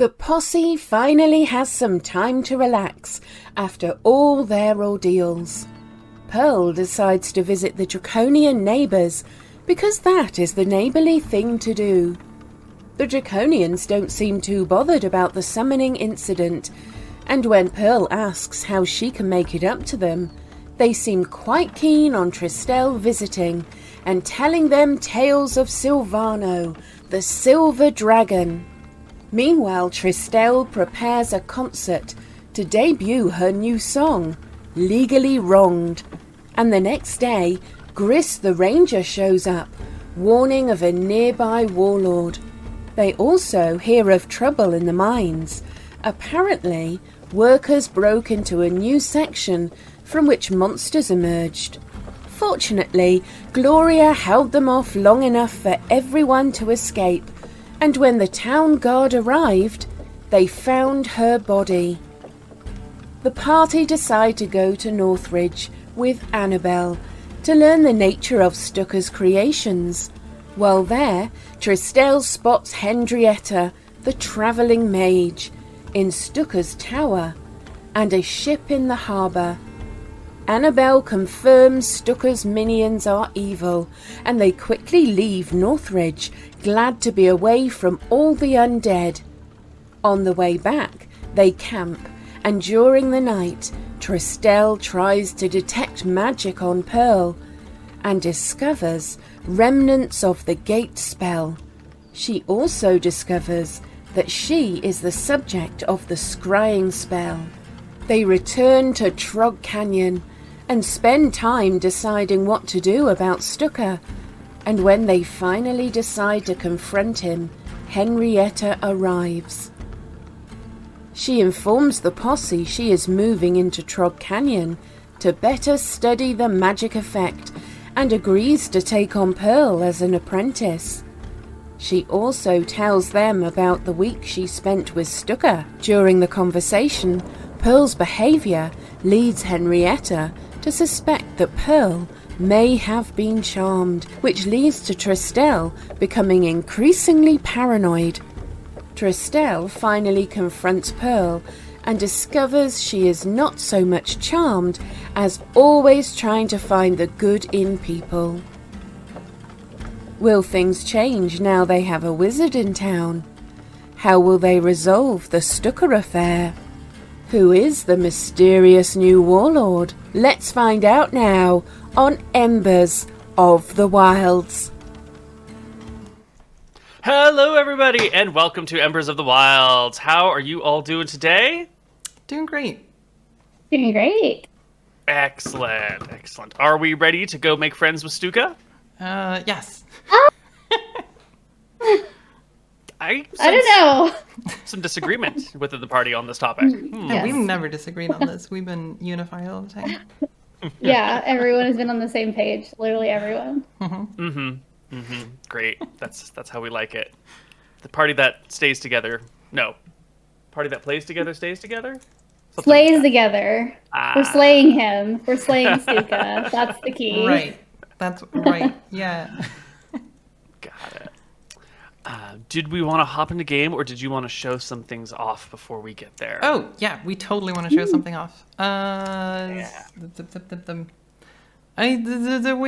The posse finally has some time to relax after all their ordeals. Pearl decides to visit the draconian neighbours because that is the neighbourly thing to do. The draconians don't seem too bothered about the summoning incident, and when Pearl asks how she can make it up to them, they seem quite keen on Tristel visiting and telling them tales of Silvano, the Silver Dragon. Meanwhile, Tristel prepares a concert to debut her new song, Legally Wronged, and the next day, Gris the Ranger shows up, warning of a nearby warlord. They also hear of trouble in the mines. Apparently, workers broke into a new section from which monsters emerged. Fortunately, Gloria held them off long enough for everyone to escape, and when the town guard arrived, they found her body. The party decide to go to Northridge with Annabelle to learn the nature of Stucker's creations. While there, Tristel spots Henrietta, the travelling mage, in Stucker's tower, and a ship in the harbour. Annabelle confirms Stucker's minions are evil, and they quickly leave Northridge, glad to be away from all the undead. On the way back, they camp, and during the night, Tristel tries to detect magic on Pearl, and discovers remnants of the gate spell. She also discovers that she is the subject of the scrying spell. They return to Trog Canyon and spend time deciding what to do about Stucker, and when they finally decide to confront him, Henrietta arrives. She informs the posse she is moving into Trog Canyon to better study the magic effect and agrees to take on Pearl as an apprentice. She also tells them about the week she spent with Stucker. During the conversation, Pearl's behaviour leads Henrietta to suspect that Pearl may have been charmed, which leads to Tristel becoming increasingly paranoid. Tristel finally confronts Pearl and discovers she is not so much charmed as always trying to find the good in people. Will things change now they have a wizard in town? How will they resolve the Stucker affair? Who is the mysterious new warlord? Let's find out now on Embers of the Wilds. Hello, everybody, and welcome to Embers of the Wilds. How are you all doing today? Doing great. Doing great. Excellent, excellent. Are we ready to go make friends with Stuka? Yes. I don't know. Some disagreement within the party on this topic. Yeah, we've never disagreed on this. We've been unified all the time. Yeah, everyone has been on the same page. Literally everyone. Great. That's how we like it. The party that stays together. No. Party that plays together stays together? Something Slays like that. Together. We're slaying him. We're slaying Stuka. That's the key. Right. That's right. Yeah. Got it. Did we want to hop into game, or did you want to show some things off before we get there? Oh, yeah. We totally want to show something off. We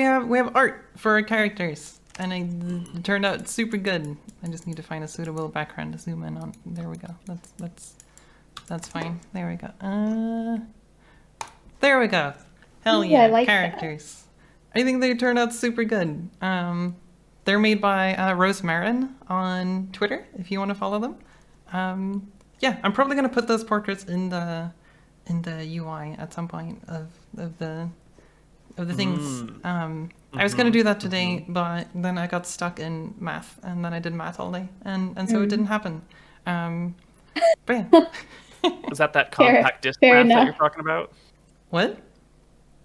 have art for our characters, and it turned out super good. I just need to find a suitable background to zoom in on. There we go. That's fine. There we go. There we go. Hell yeah, I like characters. That. I think they turned out super good. They're made by Rose Marin on Twitter, if you want to follow them. Yeah, I'm probably gonna put those portraits in the UI at some point of the things. I was gonna do that today, but then I got stuck in math, and then I did math all day, and so it didn't happen. But yeah. Is that compact disc math that you're talking about? What?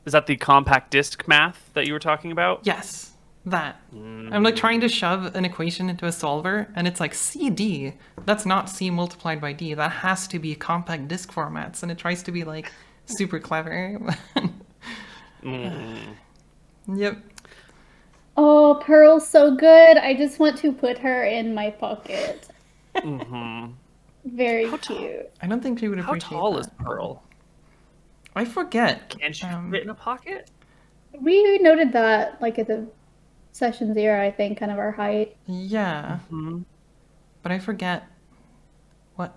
Is that the compact disc math that you were talking about? Yes, that. I'm like trying to shove an equation into a solver, and it's like CD. That's not C multiplied by D. That has to be compact disc formats, and it tries to be like super clever. Yep. Oh, Pearl's so good. I just want to put her in my pocket. Very cute. I don't think she would How appreciate tall that. is Pearl? I forget. Can she fit in a pocket? We noted that, like, at the session 0, I think, kind of our height. Yeah. Hmm. But I forget what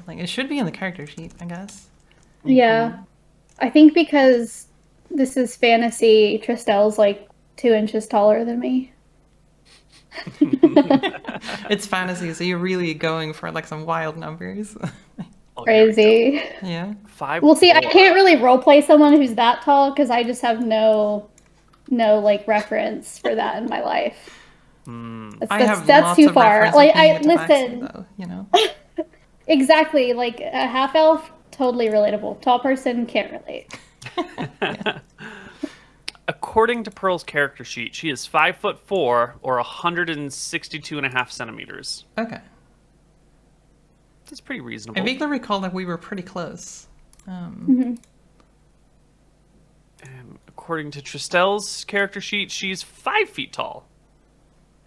thing. It should be in the character sheet, I guess. Yeah. I think because this is fantasy, Tristell's, like, 2 inches taller than me. It's fantasy, so you're really going for like some wild numbers. Oh, here we go. Crazy. Yeah. 5'4". Well, see, I can't really roleplay someone who's that tall because I just have no like reference for that in my life. I have That's lots too of far. reference Like, of being I a Tabaxi, listen. though, you know. Exactly, like a half elf, totally relatable. Tall person can't relate. According to Pearl's character sheet, she is 5'4" or 162.5 centimeters. Okay. That's pretty I reasonable. vaguely recall that we were pretty close. And according to Tristell's character sheet, she's 5 feet tall.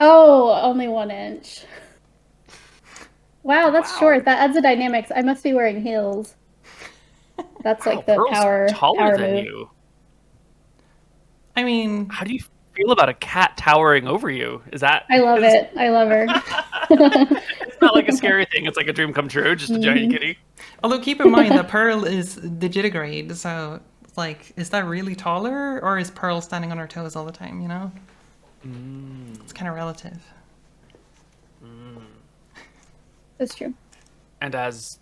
Oh, only 1 inch. Wow, that's Wow. short. That adds the dynamics. I must be wearing heels. That's Wow, like the Pearl's power taller than move. you. I mean, How do you feel about a cat towering over you? Is that? I love it. I love her. It's not like a scary thing. It's like a dream come true. Just a giant kitty. although keep in mind that Pearl is digitigrade, so like, is that really taller, or is Pearl standing on her toes all the time? You know, it's kind of relative. That's true. And as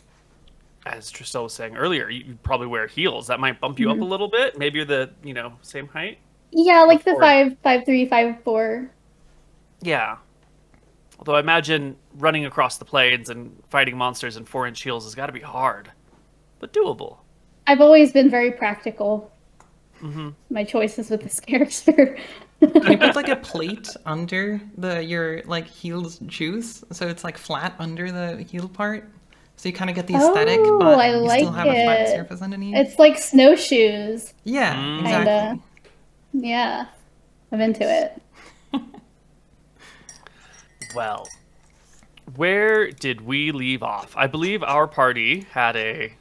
Tristelle was saying earlier, you probably wear heels. That might bump you up a little bit. Maybe you're the same height. Yeah, like the Or- 5'3", 5'4". Yeah. Although I imagine running across the plains and fighting monsters in 4-inch heels has got to be hard, but doable. I've always been very practical. My choices with this character. Can you put like a plate under your like heels shoes, so it's like flat under the heel part, so you kind of get the aesthetic, Oh, but I you like still have a flat it. surface underneath. It's like snowshoes. Yeah, Kinda. exactly. Yeah, I'm into it. Well, where did we leave off? I believe our party had a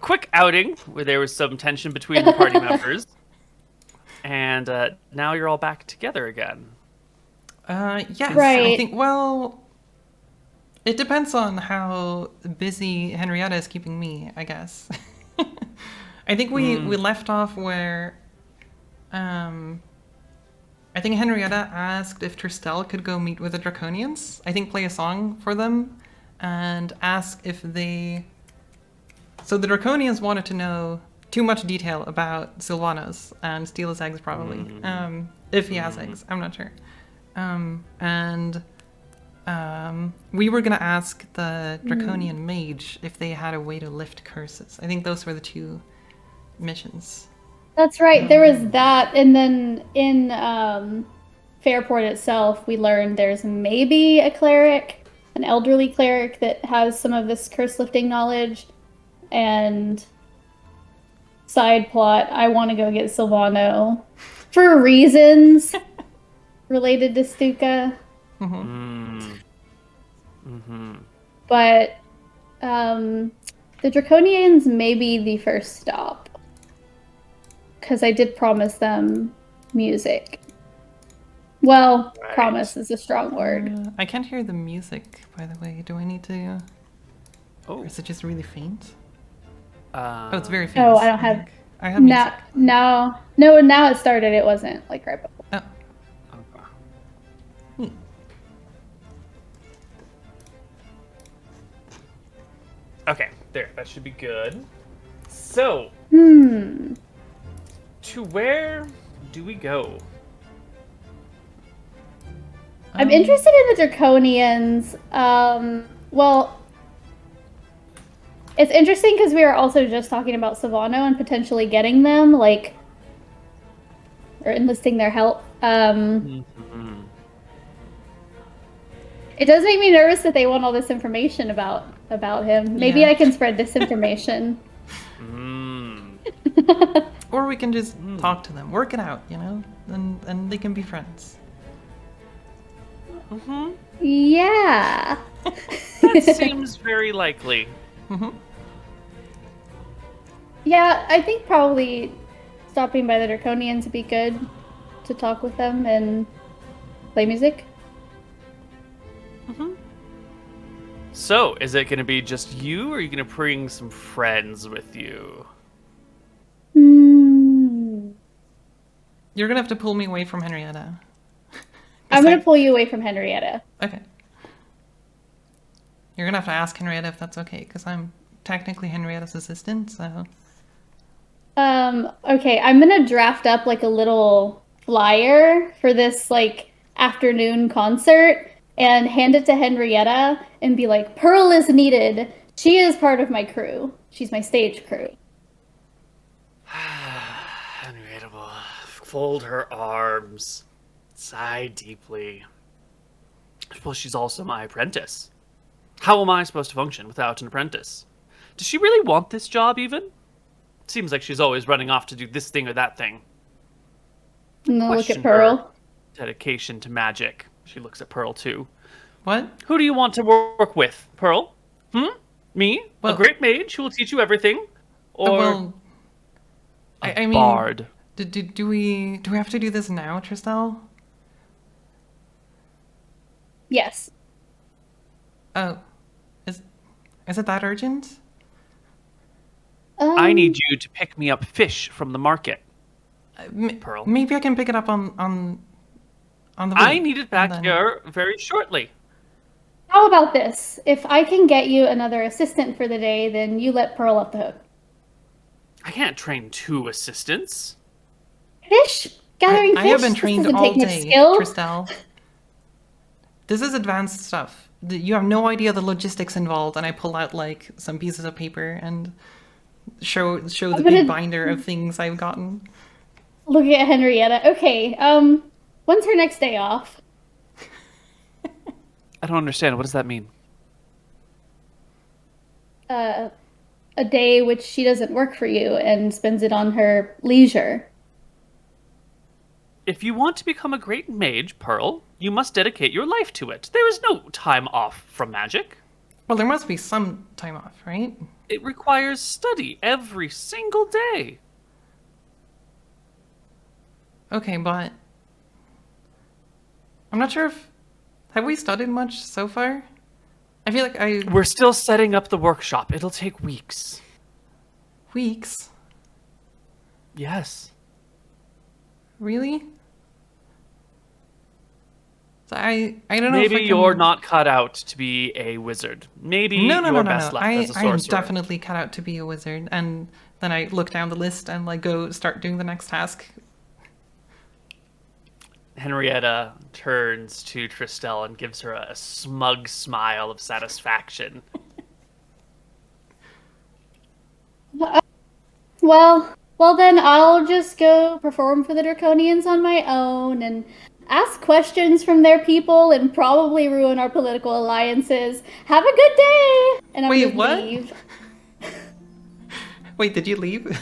quick outing where there was some tension between the party members, and now you're all back together again. Yes, I Right. think. Well, it depends on how busy Henrietta is keeping me, I guess. I think we left off where, I think Henrietta asked if Tristelle could go meet with the Draconians. I think play a song for them, and ask if they. So the Draconians wanted to know too much detail about Sylvanos and steal his eggs, probably. If he has eggs, I'm not sure. We were gonna ask the Draconian mage if they had a way to lift curses. I think those were the 2 missions. That's right. There was that, and then in Fairport itself, we learned there's maybe a cleric, an elderly cleric that has some of this curse lifting knowledge. And side plot, I want to go get Sylvano for reasons related to Stuka. But the Draconians may be the first stop. Because I did promise them music. Well, Right. promise is a strong word. I can't hear the music, by the way. Do I need to? Oh, Or is it just really faint? oh, Oh, it's very faint. Oh, I don't have. think. I have music. No, now it started. It wasn't like right before. Oh, neat. Okay, there. That should be good. So, to where do we go? I'm interested in the Draconians. Well, it's interesting because we were also just talking about Sylvano and potentially getting them, like, or enlisting their help. It does make me nervous that they want all this information about him. Maybe Yeah. I can spread disinformation. Or we can just talk to them, work it out, and they can be friends. Yeah. That seems very likely. Mm-hmm. Yeah, I think probably stopping by the Draconians would be good to talk with them and play music. So, is it going to be just you, or are you going to bring some friends with you? Hmm. You're gonna have to pull me away from Henrietta. I'm gonna pull you away from Henrietta. Okay. You're gonna have to ask Henrietta if that's okay, because I'm technically Henrietta's assistant, so... Okay, I'm gonna draft up like a little flyer for this like afternoon concert and hand it to Henrietta and be like, Pearl is needed. She is part of my crew. She's my stage crew. Henrietta will fold her arms, sigh deeply. Well, she's also my apprentice. How am I supposed to function without an apprentice? Does she really want this job, even? It seems like she's always running off to do this thing or that thing. And then look Question at Pearl. her dedication to magic. She looks at Pearl, too. What? Who do you want to work with, Pearl? Me? Well- a great mage who will teach you everything? Or Well... a I mean... bard? Do we have to do this now, Tristel? Yes. Oh. Is it that urgent? I need you to pick me up fish from the market, Pearl. Maybe I can pick it up on the way. I need it back and then- here very shortly. How about this? If I can get you another assistant for the day, then you let Pearl off the hook. I can't train 2 assistants. Fish? Gathering fish? I have been This trained doesn't all take much day, skill. Tristel. This is advanced stuff. You have no idea the logistics involved, and I pull out like some pieces of paper and show the gonna- big binder of things I've gotten. Looking at Henrietta. Okay, when's her next day off? I don't understand. What does that mean? A day which she doesn't work for you and spends it on her leisure. If you want to become a great mage, Pearl, you must dedicate your life to it. There is no time off from magic. Well, there must be some time off, right? It requires study every single day. Okay, but I'm not sure if... Have we studied much so far? I feel like We're still setting up the workshop. It'll take weeks. Weeks? Yes. Really? So I don't know Maybe if I can... you're not cut out to be a wizard. Maybe No. you're best left as a I am sorcerer. definitely cut out to be a wizard. And then I look down the list and like go start doing the next task. Henrietta turns to Tristel and gives her a smug smile of satisfaction. Well then I'll just go perform for the Draconians on my own and ask questions from their people and probably ruin our political alliances. Have a good day! And I'm Wait, gonna what? leave. Wait, did you leave?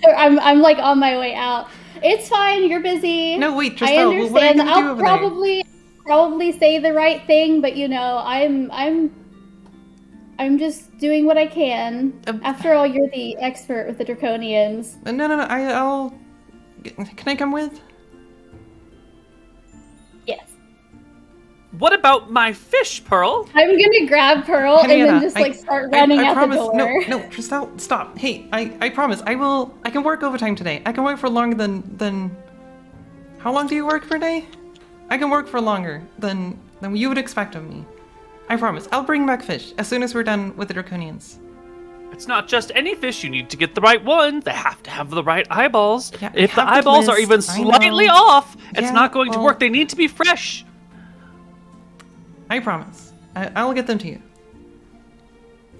I'm like on my way out. It's fine, you're busy. No, wait, I Tristel, understand. what are you gonna do I'll over there? probably say the right thing, but you know, I'm just doing what I can. After all, you're the expert with the Draconians. No, I'll... Can I come with? Yes. What about my fish, Pearl? I'm gonna grab Pearl and Henrietta, then just like start running I out promise, the door. No, Tristel, stop. Hey, I promise, I can work overtime today. I can work for longer than... How long do you work per day? I can work for longer than you would expect of me. I promise. I'll bring back fish as soon as we're done with the Draconians. It's not just any fish. You need to get the right one. They have to have the right eyeballs. Yeah, If the have the eyeballs are list, even I know. slightly off, it's Yeah, not going to well- work. They need to be fresh. I promise. I'll get them to you.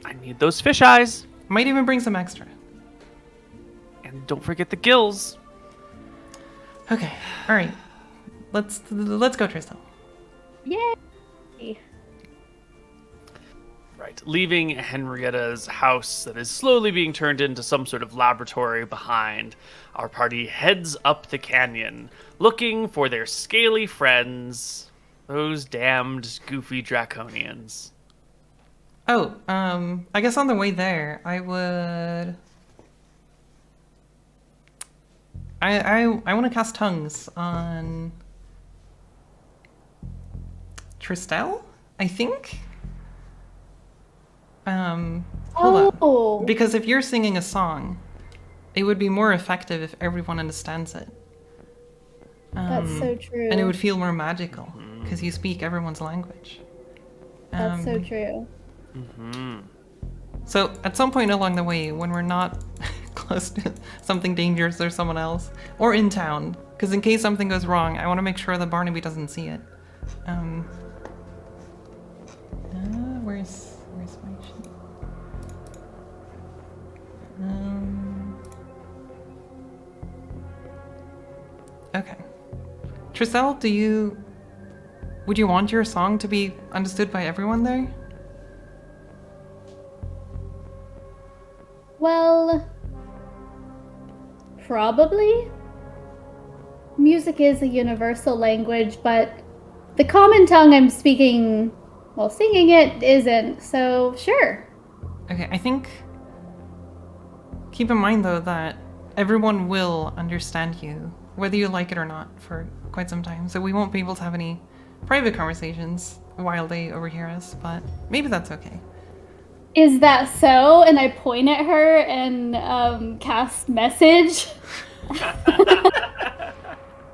I need those fish eyes. Might even bring some extra. And don't forget the gills. Okay, all right. Let's go, Tristel. Yay! Right. Leaving Henrietta's house that is slowly being turned into some sort of laboratory behind, our party heads up the canyon, looking for their scaly friends. Those damned goofy draconians. Oh, I guess on the way there, I would. I want to cast tongues on Tristel, I think. Hold on. Because if you're singing a song, it would be more effective if everyone understands it. That's so true. And it would feel more magical because you speak everyone's language. That's so true. So at some point along the way, when we're not close to something dangerous or someone else, or in town, because in case something goes wrong, I want to make sure that Barnaby doesn't see it. Where's my sheet? Okay. Trisel, would you want your song to be understood by everyone there? Well, probably. Music is a universal language, but the common tongue I'm speaking while singing it isn't, so sure. Okay, I think... Keep in mind, though, that everyone will understand you, whether you like it or not, for quite some time. So we won't be able to have any private conversations while they overhear us, but maybe that's okay. Is that so? And I point at her and cast message.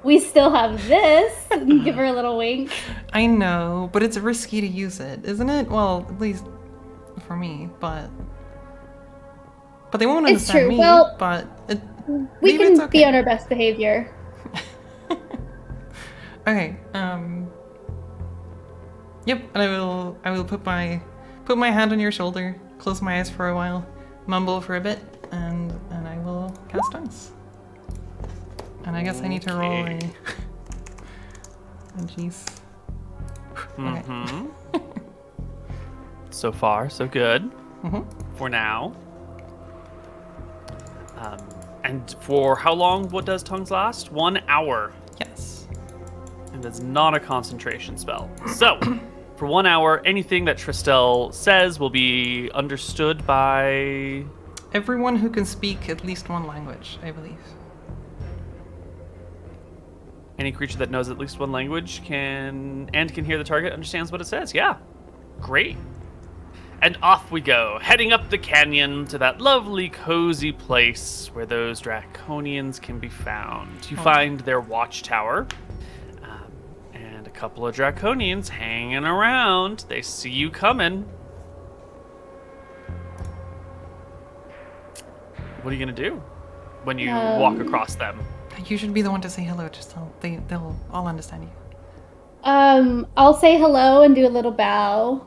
We still have this. And give her a little wink. I know, but it's risky to use it, isn't it? Well, at least for me, but they won't It's understand true. me. Well, but we maybe can it's okay. be on our best behavior. Okay. Yep. And I will put my hand on your shoulder, close my eyes for a while, mumble for a bit, and I will cast tongues. And I guess I need to roll a. Oh, jeez. Okay. So far, so good. Mm-hmm. For now. And for how long? What does tongues last? 1 hour. Yes. And that's not a concentration spell. So, for 1 hour, anything that Tristel says will be understood by Everyone who can speak at least one language, I believe. any creature that knows at least one language can hear the target, understands what it says. Yeah. Great. And off we go, heading up the canyon to that lovely, cozy place where those draconians can be found. You find their watchtower, and a couple of draconians hanging around. They see you coming. What are you going to do when you walk across them? You should be the one to say hello, just they'll all understand you. I'll say hello and do a little bow.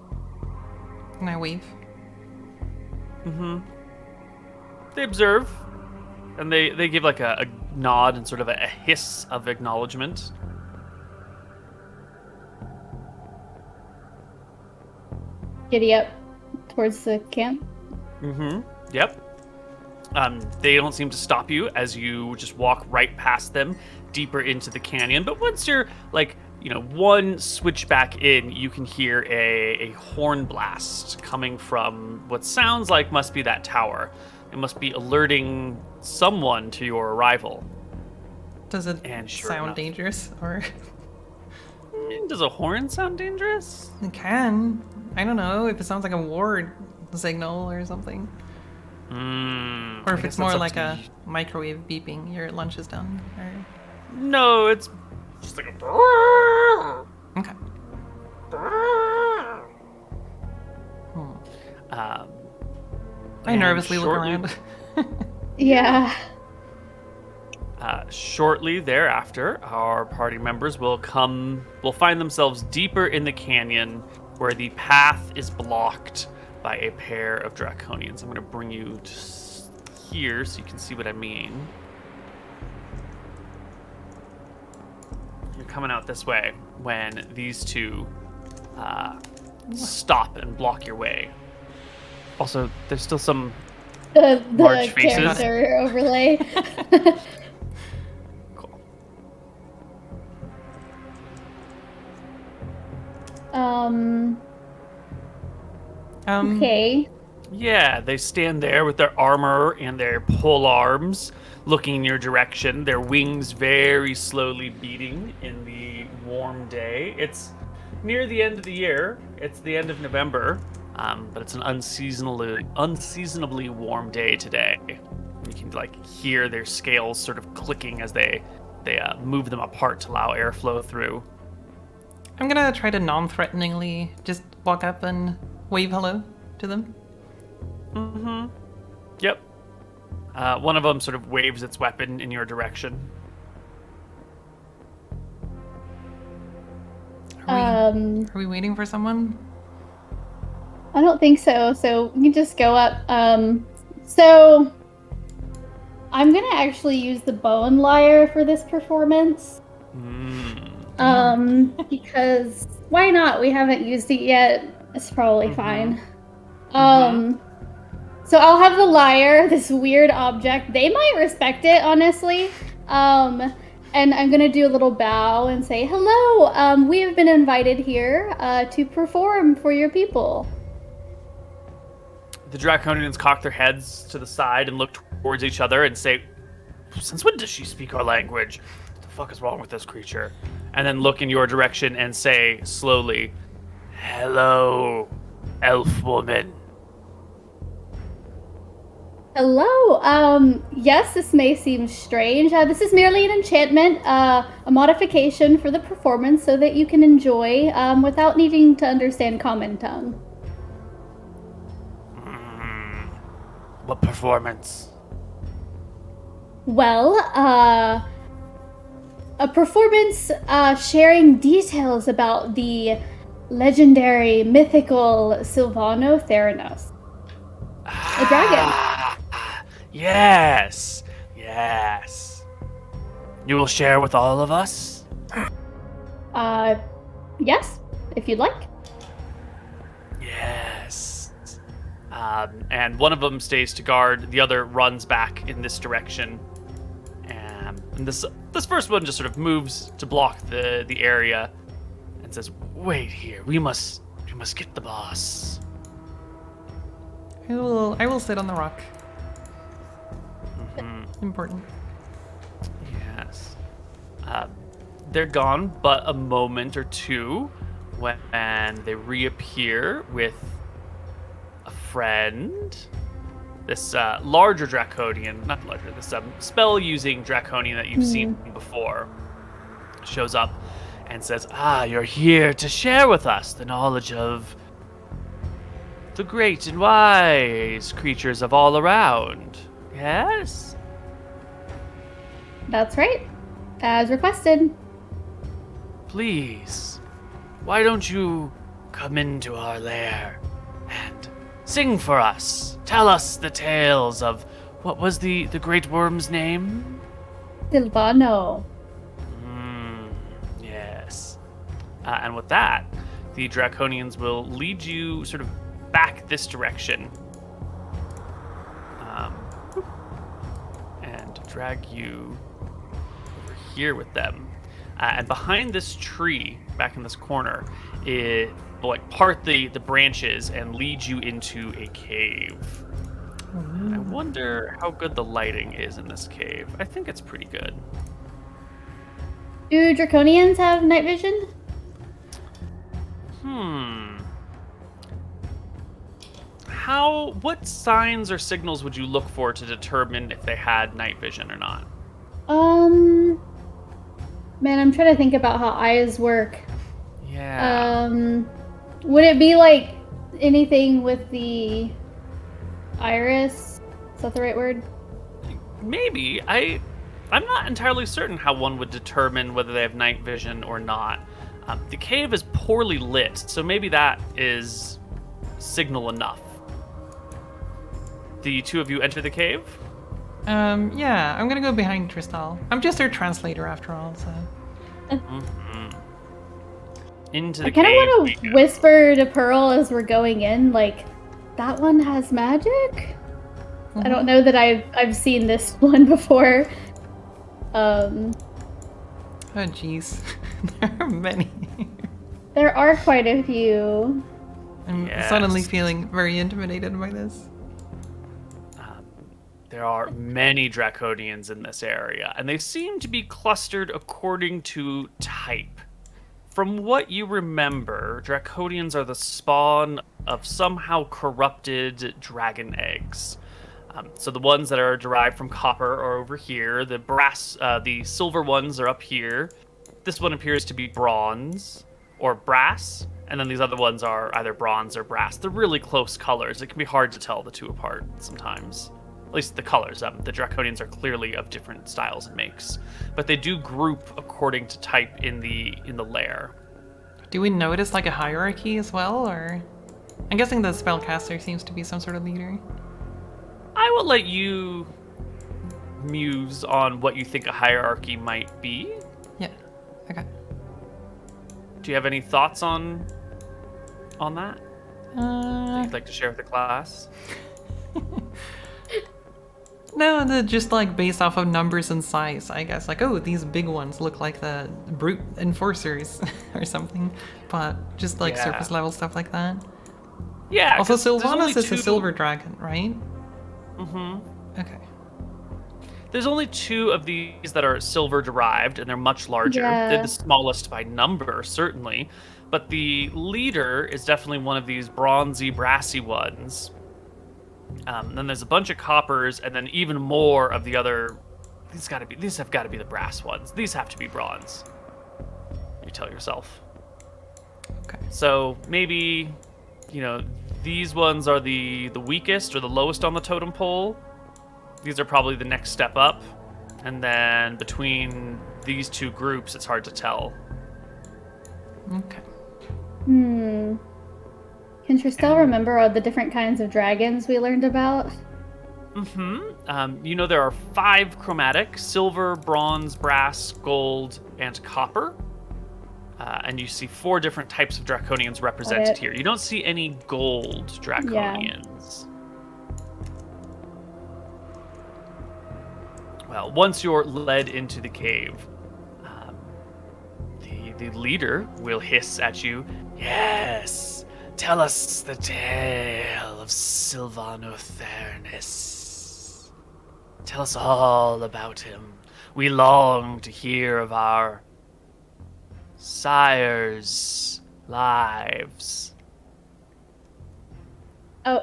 And I wave. They observe, and they give like a nod and sort of a hiss of acknowledgement. Giddy up towards the camp. Yep. They don't seem to stop you as you just walk right past them, deeper into the canyon. But once you're one switchback in, you can hear a horn blast coming from what sounds like must be that tower. It must be alerting someone to your arrival. Does it sure sound enough. dangerous, or? Does a horn sound dangerous? It can. I don't know if it sounds like a war signal or something. Or if it's more like a microwave beeping, your lunch is done. Or... No, it's just like a... Okay. I nervously look around. Yeah. Shortly thereafter, our party members will find themselves deeper in the canyon where the path is blocked by a pair of draconians. I'm going to bring you here so you can see what I mean. You're coming out this way when these two stop and block your way. Also, there's still some the large faces. Character overlay. Cool. Okay. Yeah, they stand there with their armor and their pole arms, looking in your direction, their wings very slowly beating in the warm day. It's near the end of the year. It's the end of November, but it's an unseasonably warm day today. You can hear their scales sort of clicking as they move them apart to allow airflow through. I'm gonna try to non-threateningly just walk up and wave hello to them. Mm-hmm. Yep. One of them sort of waves its weapon in your direction. Are we waiting for someone? I don't think so. So we can just go up. So I'm gonna actually use the bone lyre for this performance. Because why not? We haven't used it yet. It's probably fine. So I'll have the lyre, this weird object. They might respect it, honestly. And I'm gonna do a little bow and say, hello, we have been invited here to perform for your people. The Draconians cock their heads to the side and look towards each other and say, since when does she speak our language? What the fuck is wrong with this creature? And then look in your direction and say slowly, hello, elf woman. Hello. Yes, this may seem strange. This is merely an enchantment, a modification for the performance so that you can enjoy without needing to understand common tongue. What performance? Well, a performance sharing details about the legendary, mythical Silvano Theranos. A dragon. Yes. You will share with all of us? Yes, if you'd like. Yes. And one of them stays to guard, the other runs back in this direction. And this first one just sort of moves to block the area and says, wait here, we must get the boss. I will sit on the rock. Important. Yes. They're gone but a moment or two when they reappear with a friend. This larger draconian, not larger, this spell-using draconian that you've seen before shows up and says, you're here to share with us the knowledge of the great and wise creatures of all around. Yes? That's right. As requested. Please, why don't you come into our lair and sing for us? Tell us the tales of, what was the great worm's name? Silvano. Yes. And with that, the Draconians will lead you sort of back this direction. And drag you over here with them. And behind this tree, back in this corner, it will part the branches and lead you into a cave. And I wonder how good the lighting is in this cave. I think it's pretty good. Do Draconians have night vision? What signs or signals would you look for to determine if they had night vision or not? Man, I'm trying to think about how eyes work. Yeah. Would it be like anything with the iris? Is that the right word? Maybe. I'm not entirely certain how one would determine whether they have night vision or not. The cave is poorly lit, so maybe that is signal enough. The two of you enter the cave? Yeah, I'm gonna go behind Tristal. I'm just their translator after all, so. Into the I kind of cave. want to whisper to Pearl as we're going in, like, that one has magic? I don't know that I've seen this one before. Oh jeez, there are many. There are quite a few. I'm Yes. suddenly feeling very intimidated by this. There are many draconians in this area, and they seem to be clustered according to type. From what you remember, draconians are the spawn of somehow corrupted dragon eggs. So the ones that are derived from copper are over here. The silver ones are up here. This one appears to be bronze or brass, and then these other ones are either bronze or brass. They're really close colors. It can be hard to tell the two apart sometimes. At least the colors. The draconians are clearly of different styles and makes, but they do group according to type in the lair. Do we notice like a hierarchy as well, or? I'm guessing the spellcaster seems to be some sort of leader. I will let you muse on what you think a hierarchy might be. Yeah. Okay. Do you have any thoughts on that that you'd like to share with the class? No, just like based off of numbers and size, I guess. Like, oh, these big ones look like the brute enforcers or something. But just like surface level stuff like that. Yeah. Also, 'cause there's only Sylvanas is a two- silver dragon, right? Mm-hmm. Okay. There's only 2 of these that are silver derived, and they're much larger. Yeah. They're the smallest by number, certainly. But the leader is definitely one of these bronzy, brassy ones. Then there's a bunch of coppers, and then even more of the other. These have got to be the brass ones. These have to be bronze. You tell yourself. Okay. So maybe, these ones are the weakest or the lowest on the totem pole. These are probably the next step up, and then between these 2 groups, it's hard to tell. Okay. Can Tristel remember all the different kinds of dragons we learned about? There are 5 chromatic: silver, bronze, brass, gold, and copper. And you see 4 different types of draconians represented here. You don't see any gold draconians. Well, once you're led into the cave, the leader will hiss at you. Yes, tell us the tale of Silvano Thernus. Tell us all about him. We long to hear of our sire's lives. Oh,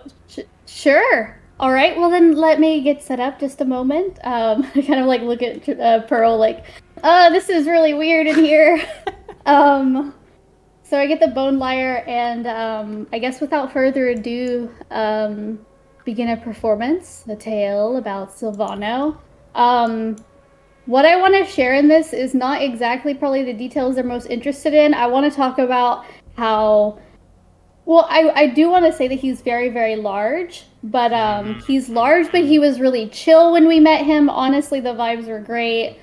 sure. All right. Well, then let me get set up just a moment. I kind of like look at Pearl like, this is really weird in here. So I get the bone lyre, and I guess without further ado, begin a performance, a tale about Silvano. What I want to share in this is not exactly probably the details they're most interested in. I want to talk about how, well, I do want to say that he's very, very large, but he's large, but he was really chill when we met him. Honestly, the vibes were great.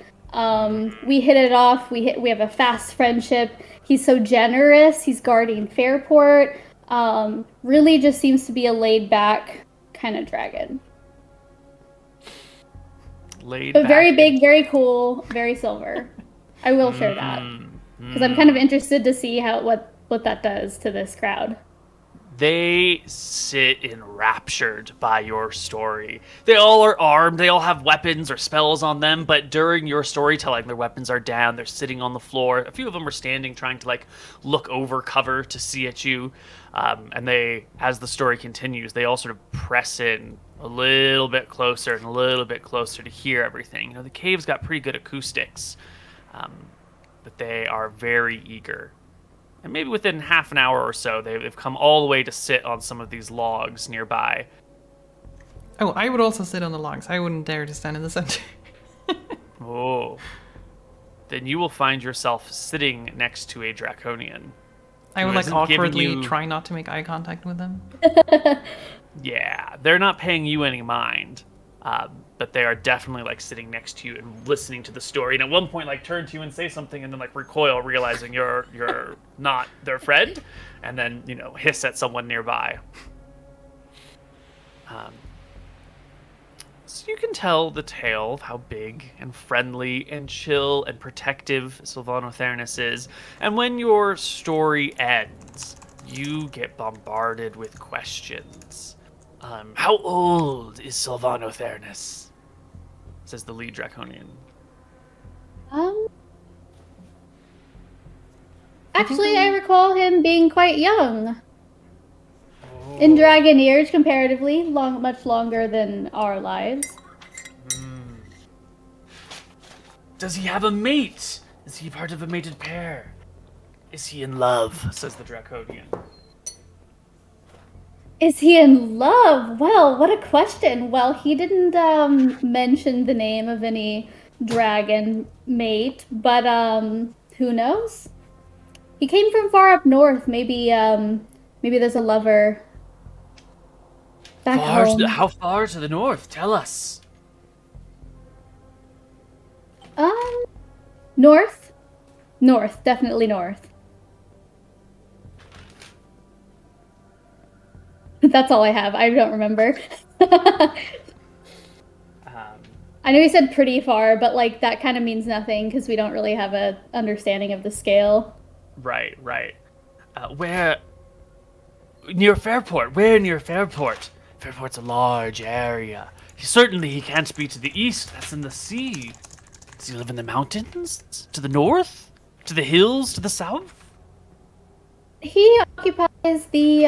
We hit it off. We have a fast friendship. He's so generous. He's guarding Fairport. Really just seems to be a laid back kind of dragon. But very big, very cool, very silver. I will share that because I'm kind of interested to see what that does to this crowd. They sit enraptured by your story. They all are armed, they all have weapons or spells on them, but during your storytelling, their weapons are down, they're sitting on the floor. A few of them are standing, trying to look over cover to see at you. And they, as the story continues, they all sort of press in a little bit closer and a little bit closer to hear everything. The cave's got pretty good acoustics, but they are very eager. And maybe within half an hour or so, they've come all the way to sit on some of these logs nearby. Oh, I would also sit on the logs. I wouldn't dare to stand in the center. Oh. Then you will find yourself sitting next to a draconian. I would who isn't giving awkwardly you- try not to make eye contact with them. Yeah, they're not paying you any mind. But they are definitely sitting next to you and listening to the story. And at one point, turn to you and say something, and then recoil, realizing you're not their friend, and then hiss at someone nearby. So you can tell the tale of how big and friendly and chill and protective Sylvanothernes is, and when your story ends, you get bombarded with questions. How old is Sylvanothernes? Says the lead Draconian. Actually, I recall him being quite young. In dragon years, comparatively, much longer than our lives. Does he have a mate? Is he part of a mated pair? Is he in love? Says the Draconian. Is he in love? Well, what a question. Well, he didn't mention the name of any dragon mate, but who knows? He came from far up north. Maybe there's a lover back home. How far to the north? Tell us. North. North, definitely north. That's all I have. I don't remember. I know he said pretty far, but like that kind of means nothing because we don't really have a understanding of the scale. Right. Where? Near Fairport. Where near Fairport? Fairport's a large area. Certainly he can't be to the east. That's in the sea. Does he live in the mountains? To the north? To the hills? To the south? He occupies the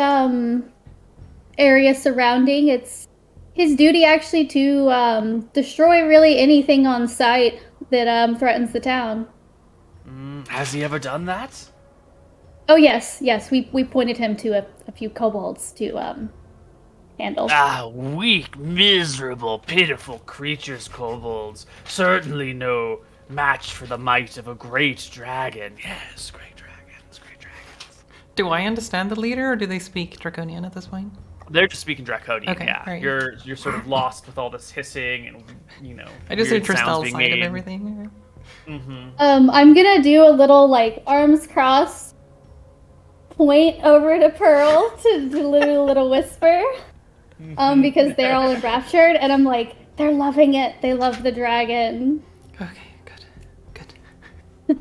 area surrounding. It's his duty actually to destroy really anything on sight that threatens the town. Has he ever done that? Oh yes. We pointed him to a few kobolds to handle. Weak, miserable, pitiful creatures, kobolds. Certainly no match for the might of a great dragon. Yes, great dragons. Do I understand the leader, or do they speak Draconian at this point? They're just speaking Draconian. Okay, yeah. right. You're sort of lost with all this hissing and I just weird heard sounds Tristell's being side of made. everything. I'm gonna do a little like arms crossed point over to Pearl to do a little whisper. Because they're all enraptured, and I'm like, they're loving it. They love the dragon. Okay, good.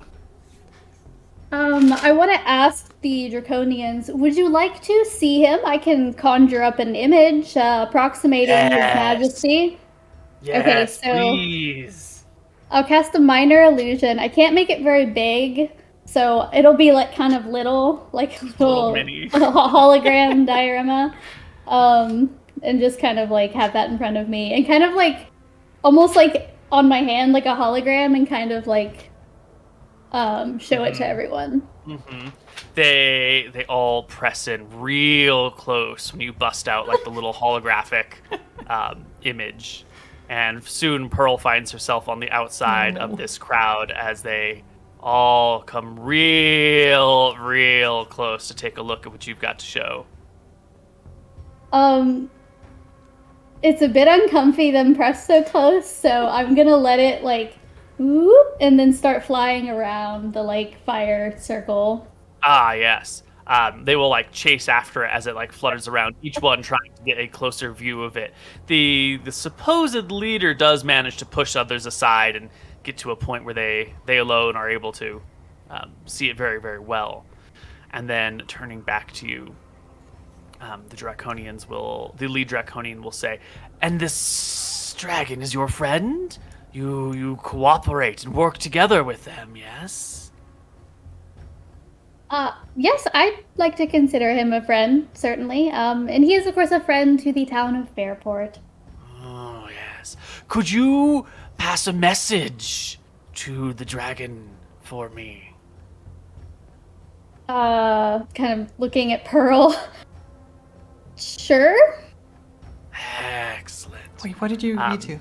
I want to ask the Draconians, would you like to see him? I can conjure up an image approximating his majesty. Yes, Okay, so please. I'll cast a minor illusion. I can't make it very big, so it'll be like kind of little, like a little mini. hologram diorama. And just kind of like have that in front of me and kind of like almost like on my hand like a hologram and kind of like show it to everyone. They all press in real close when you bust out like the little holographic image, and soon Pearl finds herself on the outside of this crowd as they all come real close to take a look at what you've got to show. It's a bit uncomfy them pressed so close, so I'm gonna let it like whoop and then start flying around the like fire circle. Yes. They will like chase after it as it like flutters around, each one trying to get a closer view of it. The supposed leader does manage to push others aside and get to a point where they alone are able to see it very, very well. And then turning back to you, the lead Draconian will say, "And this dragon is your friend? You cooperate and work together with them, yes?" Yes, I'd like to consider him a friend, certainly. And he is, of course, a friend to the town of Fairport. Oh, yes. Could you pass a message to the dragon for me? Kind of looking at Pearl. Sure. Excellent. Wait, what did you agree to?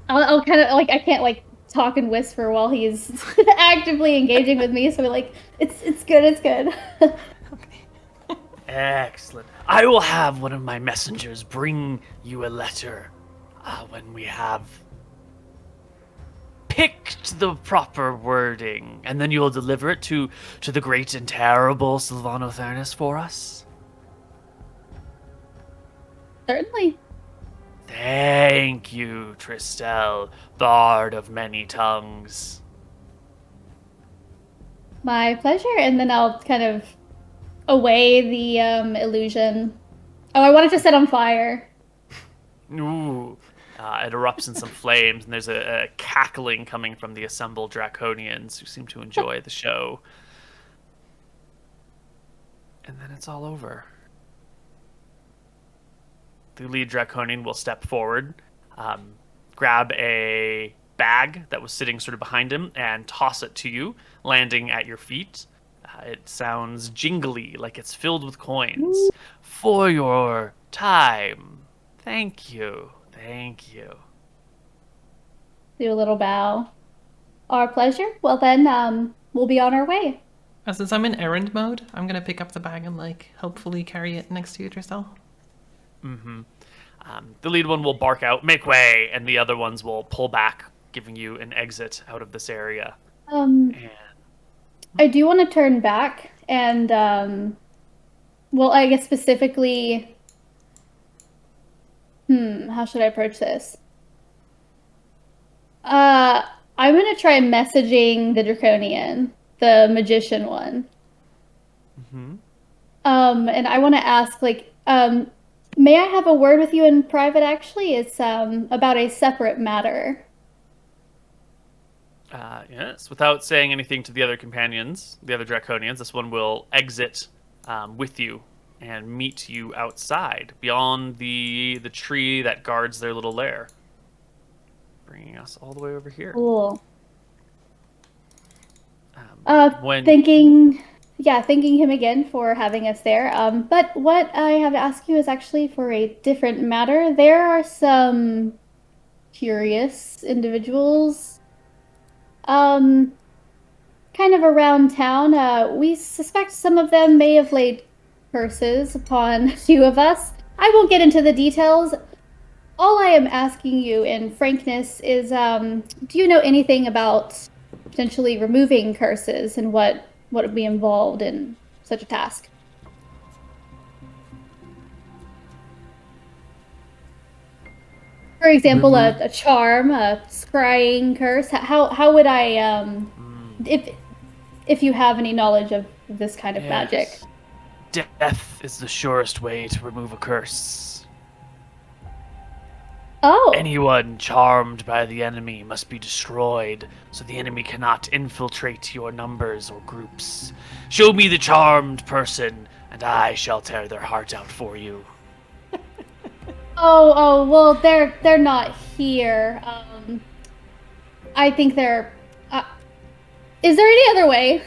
I'll kind of like I can't like talk and whisper while he's actively engaging with me. So like it's good. Excellent. I will have one of my messengers bring you a letter when we have picked the proper wording, and then you will deliver it to the great and terrible Sylvanothernes for us. Certainly. Thank you, Tristel, bard of many tongues. My pleasure. And then I'll kind of away the illusion. Oh, I wanted to set on fire. Ooh. It erupts in some flames, and there's a cackling coming from the assembled draconians who seem to enjoy the show. And then it's all over. The lead draconian will step forward, grab a bag that was sitting sort of behind him, and toss it to you, landing at your feet. It sounds jingly, like it's filled with coins. Ooh. For your time. Thank you. Thank you. Do a little bow. Our pleasure. Well then, we'll be on our way. Since I'm in errand mode, I'm gonna pick up the bag and helpfully carry it next to you, Tristel. Mm-hmm. The lead one will bark out, "Make way," and the other ones will pull back, giving you an exit out of this area. I do want to turn back and, well, I guess specifically, how should I approach this? I'm gonna try messaging the Draconian, the magician one. Mm-hmm. And I want to ask, may I have a word with you in private, actually? It's, about a separate matter. Yes, without saying anything to the other companions, the other draconians, this one will exit with you and meet you outside, beyond the tree that guards their little lair. Bringing us all the way over here. Cool. When... thanking him again for having us there. But what I have to ask you is actually for a different matter. There are some curious individuals, kind of around town. We suspect some of them may have laid curses upon a few of us. I won't get into the details. All I am asking you in frankness is, do you know anything about potentially removing curses and what would be involved in such a task? For example, a charm, a scrying curse. How would I, if you have any knowledge of this kind of magic? Death is the surest way to remove a curse. Oh. Anyone charmed by the enemy must be destroyed, so the enemy cannot infiltrate your numbers or groups. Show me the charmed person, and I shall tear their heart out for you. Oh, well, they're not here. I think they're... is there any other way?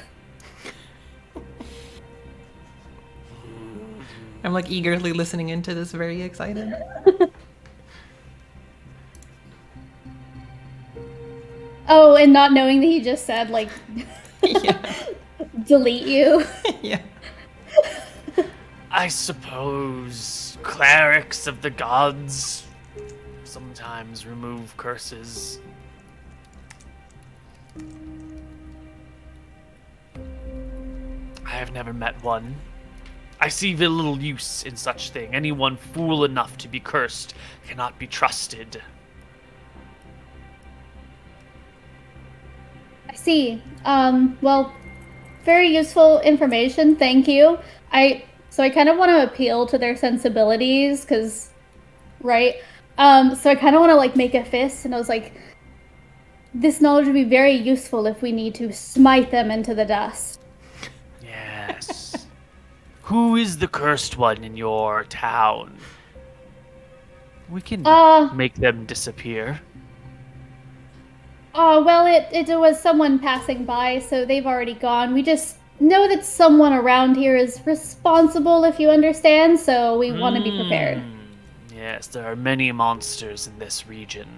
I'm eagerly listening into this, very excited. Oh, and not knowing that he just said, delete you. Yeah. I suppose clerics of the gods sometimes remove curses. I have never met one. I see very little use in such thing. Anyone fool enough to be cursed cannot be trusted. I see. Well, very useful information. Thank you. So I kind of want to appeal to their sensibilities, because, right? So I kind of want to, make a fist, and I was like, this knowledge would be very useful if we need to smite them into the dust. Yes. Who is the cursed one in your town? We can make them disappear. Well, it was someone passing by, so they've already gone. We just know that someone around here is responsible, if you understand, so we want to be prepared. Yes, there are many monsters in this region.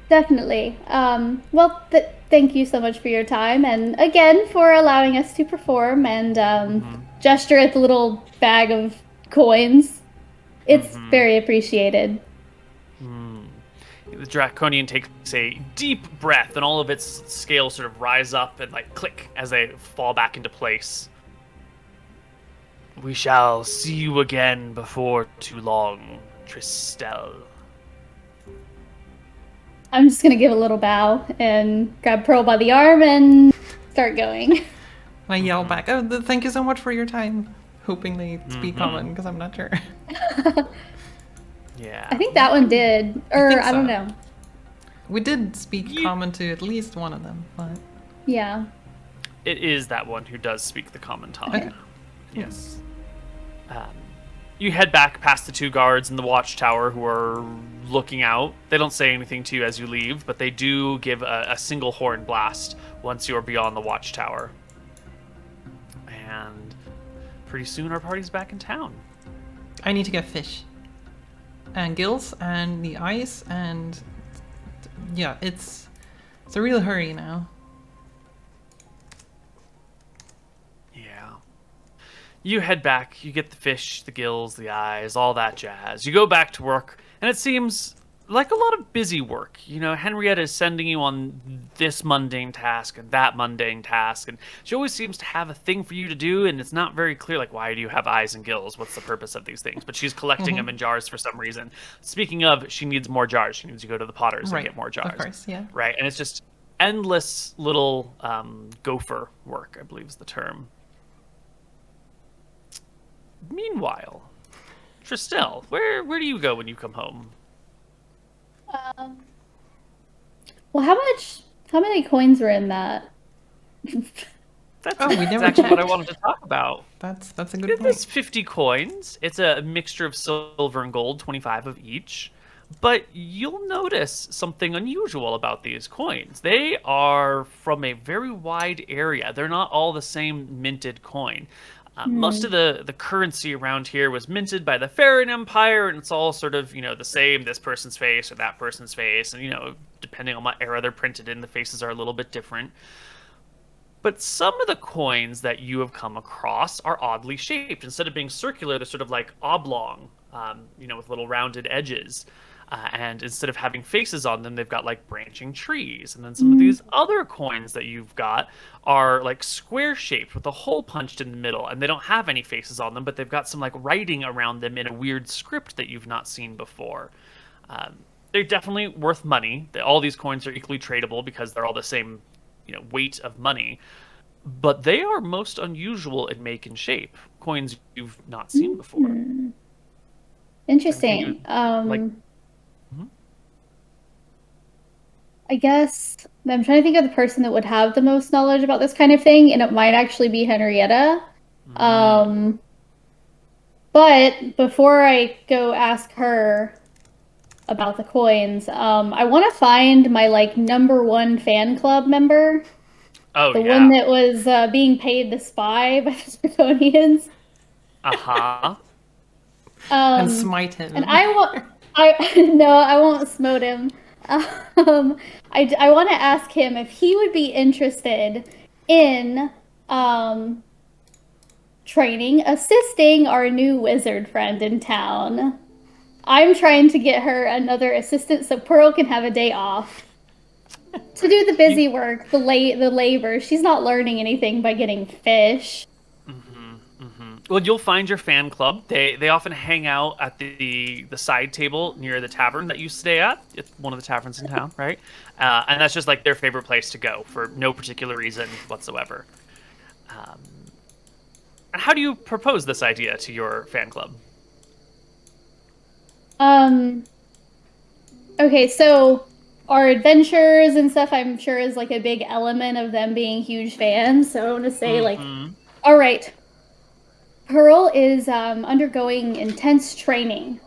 Definitely. Well, thank you so much for your time, and again for allowing us to perform and gesture at the little bag of coins. It's very appreciated. The draconian takes a deep breath, and all of its scales sort of rise up and click as they fall back into place. We shall see you again before too long, Tristel. I'm just gonna give a little bow and grab Pearl by the arm and start going. I yell back, "Oh, thank you so much for your time," hoping they speak common because I'm not sure. Yeah. I think that one did, or think I don't so. know. We did speak common to at least one of them, but Yeah. It is that one who does speak the common tongue. Okay. Yes. You head back past the 2 guards in the watchtower who are looking out. They don't say anything to you as you leave, but they do give a single horn blast once you are beyond the watchtower. And pretty soon our party's back in town. I need to get fish and gills and the ice and yeah, it's a real hurry now. Yeah. You head back, you get the fish, the gills, the eyes, all that jazz. You go back to work, and it seems like a lot of busy work. You know, Henrietta is sending you on this mundane task and that mundane task, and she always seems to have a thing for you to do, and it's not very clear, like, why do you have eyes and gills? What's the purpose of these things? But she's collecting them in jars for some reason. Speaking of, she needs more jars. She needs to go to the potters and get more jars. Of course, yeah. Right, and it's just endless little gopher work, I believe is the term. Meanwhile, Tristel, where do you go when you come home? Well, how many coins were in that? That's Oh, we never exactly what I checked. wanted to talk about. That's a good It point. is 50 coins. It's a mixture of silver and gold, 25 of each. But you'll notice something unusual about these coins. They are from a very wide area. They're not all the same minted coin. Most of the currency around here was minted by the Farron Empire, and it's all sort of, the same, this person's face or that person's face. And, depending on what era they're printed in, the faces are a little bit different. But some of the coins that you have come across are oddly shaped. Instead of being circular, they're sort of like oblong, with little rounded edges. And instead of having faces on them, they've got like branching trees. And then some of these other coins that you've got are like square shaped with a hole punched in the middle. And they don't have any faces on them, but they've got some like writing around them in a weird script that you've not seen before. They're definitely worth money. All these coins are equally tradable because they're all the same, weight of money. But they are most unusual in make and shape. Coins you've not seen before. Interesting. I guess I'm trying to think of the person that would have the most knowledge about this kind of thing, and it might actually be Henrietta. But before I go ask her about the coins, I want to find my #1 fan club member. Oh, the yeah. one that was being paid to spy by the Draconians. Uh-huh. And smite him. And no, I won't smote him. I want to ask him if he would be interested in assisting our new wizard friend in town. I'm trying to get her another assistant so Pearl can have a day off to do the busy work, the labor. She's not learning anything by getting fish. Well, you'll find your fan club. They often hang out at the side table near the tavern that you stay at. It's one of the taverns in town, right? And that's just like their favorite place to go for no particular reason whatsoever. And how do you propose this idea to your fan club? Okay, so our adventures and stuff, I'm sure, is like a big element of them being huge fans. So I want to say, all right, Pearl is undergoing intense training.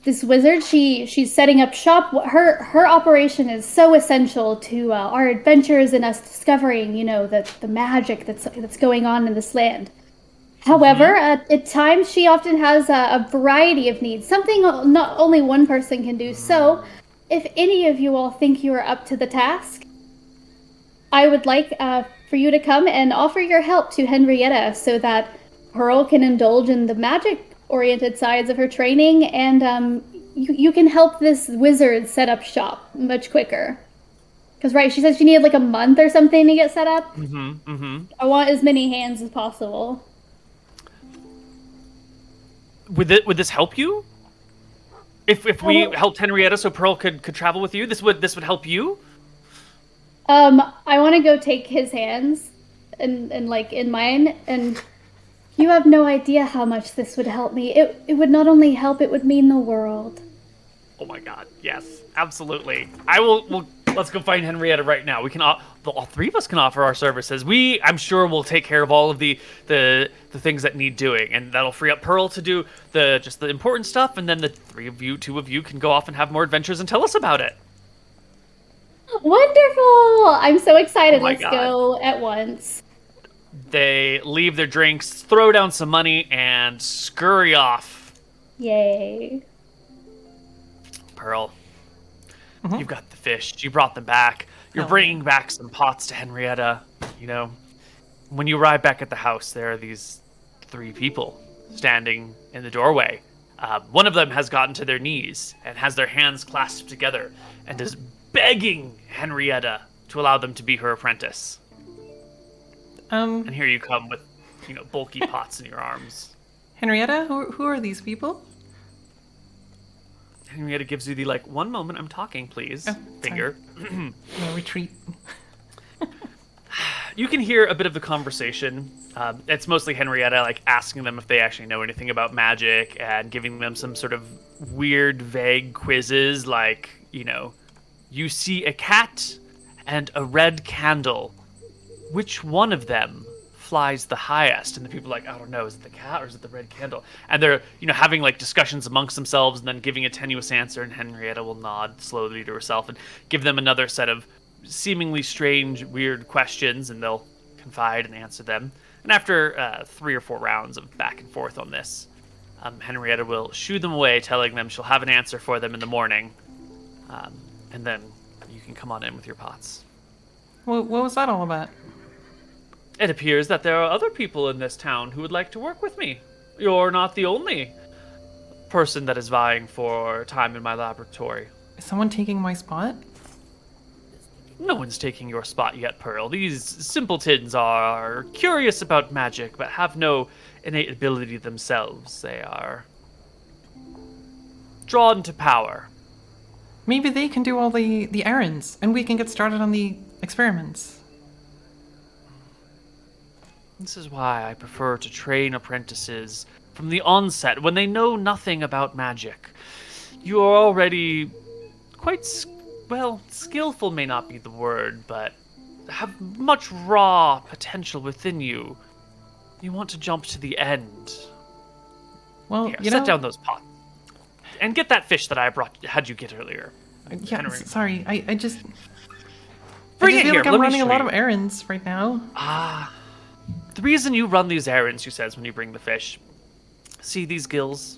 This wizard, she's setting up shop. Her operation is so essential to our adventures and us discovering, the magic that's going on in this land. However, at times she often has a variety of needs, something not only one person can do. So, if any of you all think you are up to the task, I would like for you to come and offer your help to Henrietta so that Pearl can indulge in the magic-oriented sides of her training, and you can help this wizard set up shop much quicker. Because, right, she said she needed like a month or something to get set up. I want as many hands as possible. would this help you? If we helped Henrietta so Pearl could travel with you, this would help you? I want to go take his hands and like in mine, and you have no idea how much this would help me. It would not only help, it would mean the world. Oh my god, yes, absolutely. Let's go find Henrietta right now. We can all three of us can offer our services. I'm sure we'll take care of all of the things that need doing, and that'll free up Pearl to do the important stuff, and then the two of you can go off and have more adventures and tell us about it. Wonderful! I'm so excited. Oh my Let's God. go at once. They leave their drinks, throw down some money, and scurry off. Yay. Pearl, you've got the fish. You brought them back. You're bringing back some pots to Henrietta. You know, when you arrive back at the house, there are these 3 people standing in the doorway. One of them has gotten to their knees and has their hands clasped together and is begging Henrietta to allow them to be her apprentice. And here you come with, bulky pots in your arms. Henrietta, who are these people? Henrietta gives you the, 1 moment, I'm talking, please. Oh, finger. I'm gonna retreat. You can hear a bit of the conversation. It's mostly Henrietta, asking them if they actually know anything about magic and giving them some sort of weird, vague quizzes like, you see a cat and a red candle. Which one of them flies the highest? And the people are like, I don't know, is it the cat or is it the red candle? And they're, having discussions amongst themselves and then giving a tenuous answer, and Henrietta will nod slowly to herself and give them another set of seemingly strange, weird questions, and they'll confide and answer them. And after 3 or 4 rounds of back and forth on this, Henrietta will shoo them away, telling them she'll have an answer for them in the morning. And then you can come on in with your pots. What was that all about? It appears that there are other people in this town who would like to work with me. You're not the only person that is vying for time in my laboratory. Is someone taking my spot? No one's taking your spot yet, Pearl. These simpletons are curious about magic, but have no innate ability themselves. They are drawn to power. Maybe they can do all the errands, and we can get started on the experiments. This is why I prefer to train apprentices from the onset, when they know nothing about magic. You are already quite, skillful may not be the word, but have much raw potential within you. You want to jump to the end. Well, Here, set down those pots. And get that fish that I had you get earlier. Yeah, Henry. sorry, I just... Bring I it feel here, like I'm let me running a show lot you. of errands right now. The reason you run these errands, she says when you bring the fish. See these gills?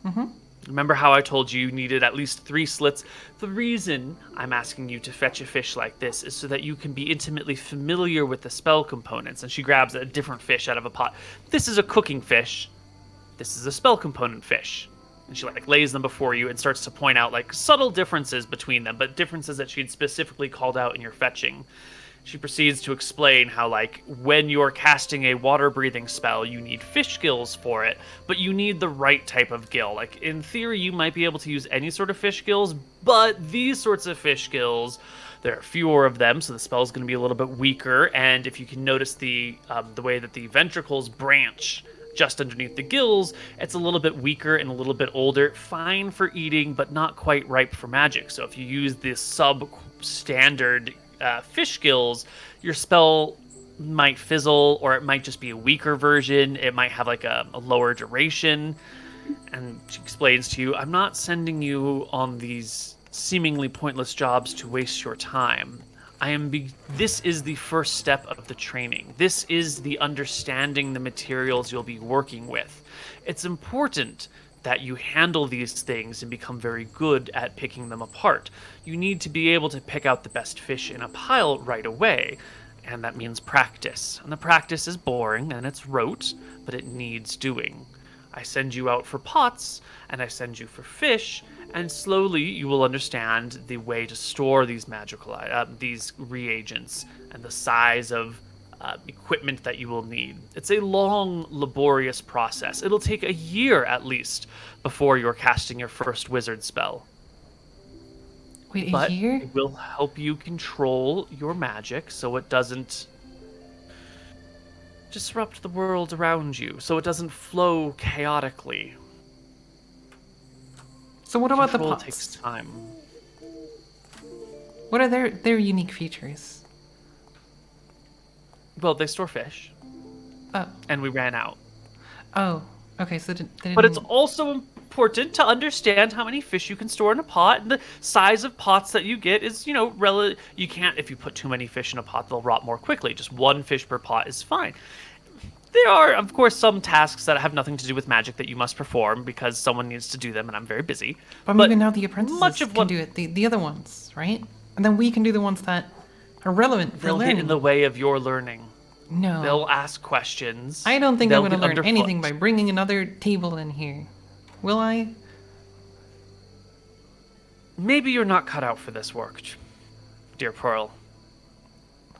Mm-hmm. Remember how I told you needed at least 3 slits? The reason I'm asking you to fetch a fish like this is so that you can be intimately familiar with the spell components. And she grabs a different fish out of a pot. This is a cooking fish. This is a spell component fish. And she lays them before you and starts to point out subtle differences between them, but differences that she'd specifically called out in your fetching. She proceeds to explain how, when you're casting a water-breathing spell, you need fish gills for it, but you need the right type of gill. In theory, you might be able to use any sort of fish gills, but these sorts of fish gills, there are fewer of them, so the spell's going to be a little bit weaker, and if you can notice the way that the ventricles branch just underneath the gills, it's a little bit weaker and a little bit older, fine for eating, but not quite ripe for magic. So if you use this sub-standard fish gills, your spell might fizzle, or it might just be a weaker version. It might have a lower duration. And she explains to you, I'm not sending you on these seemingly pointless jobs to waste your time. This is the first step of the training. This is the understanding the materials you'll be working with. It's important that you handle these things and become very good at picking them apart. You need to be able to pick out the best fish in a pile right away, and that means practice. And the practice is boring and it's rote, but it needs doing. I send you out for pots, and I send you for fish, and slowly you will understand the way to store these these reagents, and the size of equipment that you will need. It's a long, laborious process. It'll take a year at least before you're casting your first wizard spell. Wait, a But year? it will help you control your magic so it doesn't disrupt the world around you, so it doesn't flow chaotically. So what about the Control pots? takes time. What are their unique features? Well, they store fish, Oh, and we ran out. oh, okay. So they didn't. But it's also important to understand how many fish you can store in a pot, and the size of pots that you get is, you can't, if you put too many fish in a pot, they'll rot more quickly. Just one fish per pot is fine. There are, of course, some tasks that have nothing to do with magic that you must perform because someone needs to do them, and I'm very busy. But maybe now the apprentices much of can what do it. The other ones, right? And then we can do the ones that are relevant for they'll learning. get in the way of your learning. No. They'll ask questions. I don't think I'm They'll going to get learn anything by underfoot. bringing another table in here. Will I? Maybe you're not cut out for this work, dear Pearl.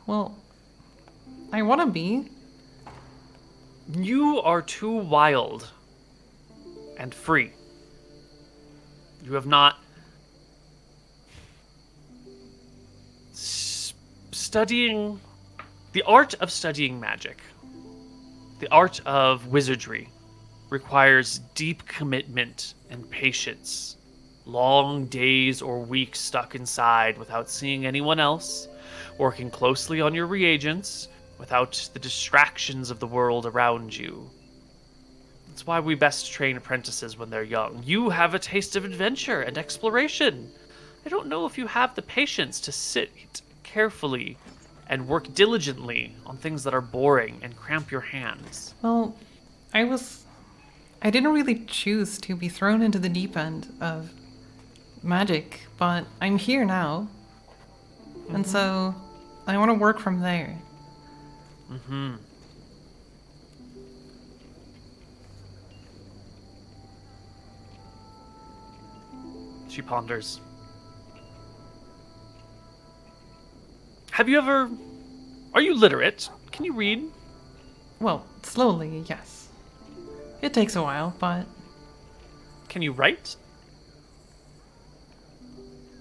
Well, I want to be. You are too wild and free. You have not studying the art of studying magic. The art of wizardry requires deep commitment and patience. Long days or weeks stuck inside without seeing anyone else, working closely on your reagents, without the distractions of the world around you. That's why we best train apprentices when they're young. You have a taste of adventure and exploration. I don't know if you have the patience to sit carefully and work diligently on things that are boring and cramp your hands. Well, I didn't really choose to be thrown into the deep end of magic, but I'm here now. And so I want to work from there. Mm-hmm. She ponders. Have you ever... Are you literate? Can you read? Well, slowly, yes. It takes a while, but, Can you write?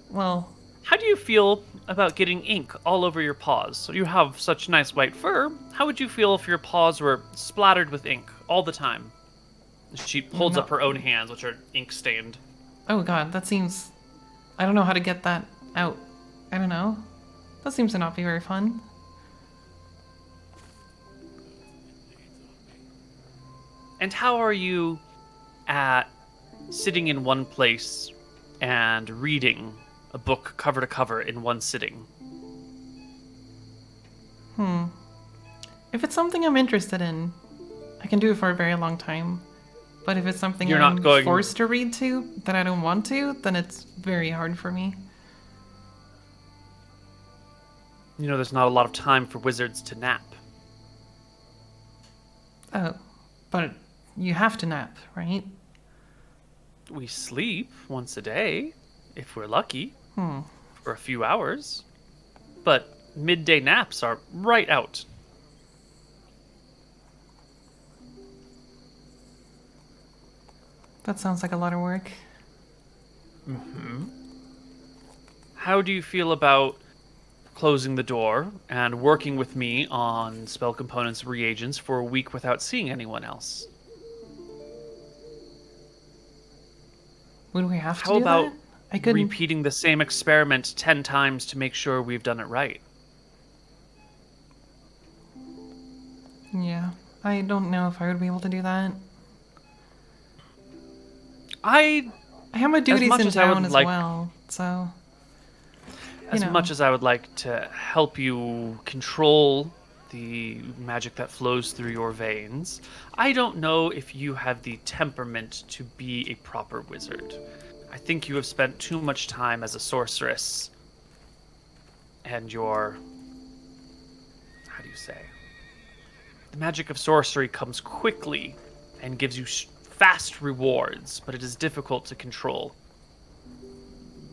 well, How do you feel about getting ink all over your paws? You have such nice white fur. How would you feel if your paws were splattered with ink all the time? She holds up her own hands, which are ink stained. oh god, that seems... I don't know how to get that out. I don't know. That seems to not be very fun. And how are you at sitting in one place and reading a book cover to cover in one sitting? If it's something I'm interested in, I can do it for a very long time. But if it's something You're I'm not going- forced to read to that I don't want to, then it's very hard for me. You know, there's not a lot of time for wizards to nap. Oh, but you have to nap, right? We sleep once a day, if we're lucky, for a few hours. But midday naps are right out. That sounds like a lot of work. How do you feel about closing the door and working with me on spell components and reagents for a week without seeing anyone else? Would we have to How do about that? I couldn't... repeating the same experiment 10 times to make sure we've done it right? Yeah, I don't know if I would be able to do that. I I have my duties much in as I would town as like- well, so... As know. much as I would like to help you control the magic that flows through your veins, I don't know if you have the temperament to be a proper wizard. I think you have spent too much time as a sorceress, and your... how do you say? The magic of sorcery comes quickly and gives you fast rewards, but it is difficult to control.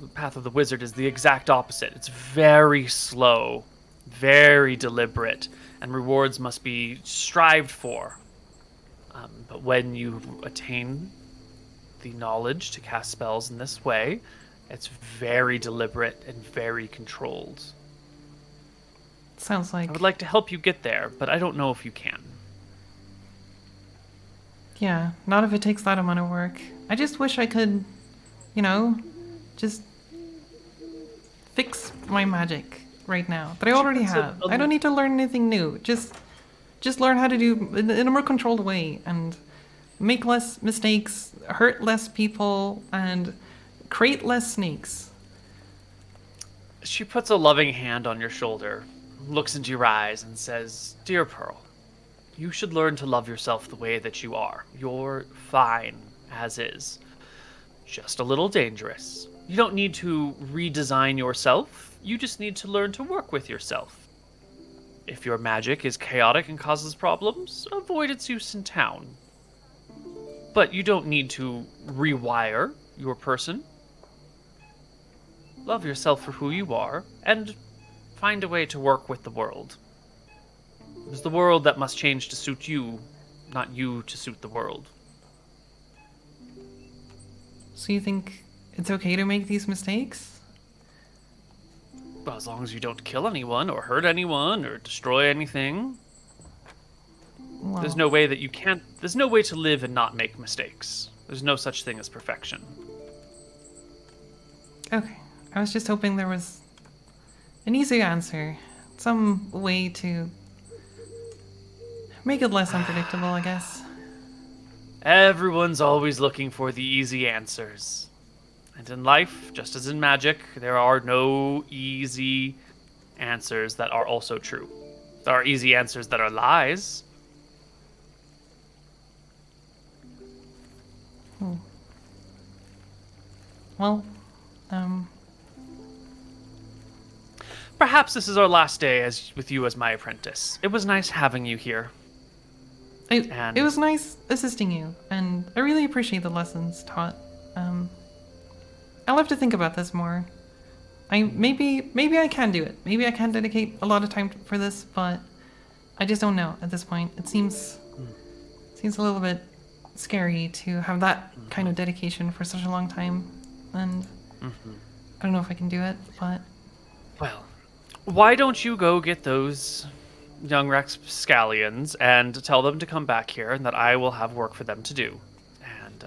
The path of the wizard is the exact opposite. It's very slow, very deliberate, and rewards must be strived for. But when you attain the knowledge to cast spells in this way, it's very deliberate and very controlled. Sounds like... I would like to help you get there, but I don't know if you can. Yeah, not if it takes that amount of work. I just wish I could, just fix my magic right now that I already have. I don't need to learn anything new. Just learn how to do in a more controlled way and make less mistakes, hurt less people, and create less snakes. She puts a loving hand on your shoulder, looks into your eyes, and says, "Dear Pearl, you should learn to love yourself the way that you are. You're fine as is. Just a little dangerous. You don't need to redesign yourself. You just need to learn to work with yourself. If your magic is chaotic and causes problems, avoid its use in town. But you don't need to rewire your person. Love yourself for who you are, and find a way to work with the world. It's the world that must change to suit you, not you to suit the world." So you think it's okay to make these mistakes? Well, as long as you don't kill anyone, or hurt anyone, or destroy anything. Well, There's no way that you can't... There's no way to live and not make mistakes. There's no such thing as perfection. okay. I was just hoping there was an easy answer. Some way to make it less unpredictable, I guess. Everyone's always looking for the easy answers. And in life, just as in magic, there are no easy answers that are also true. There are easy answers that are lies. Well, Perhaps this is our last day with you as my apprentice. It was nice having you here. it was nice assisting you, and I really appreciate the lessons taught. I'll have to think about this more. Maybe I can do it. Maybe I can dedicate a lot of time for this, but I just don't know at this point. It seems a little bit scary to have that kind of dedication for such a long time, and I don't know if I can do it, but... Well, why don't you go get those young rapscallions and tell them to come back here and that I will have work for them to do. And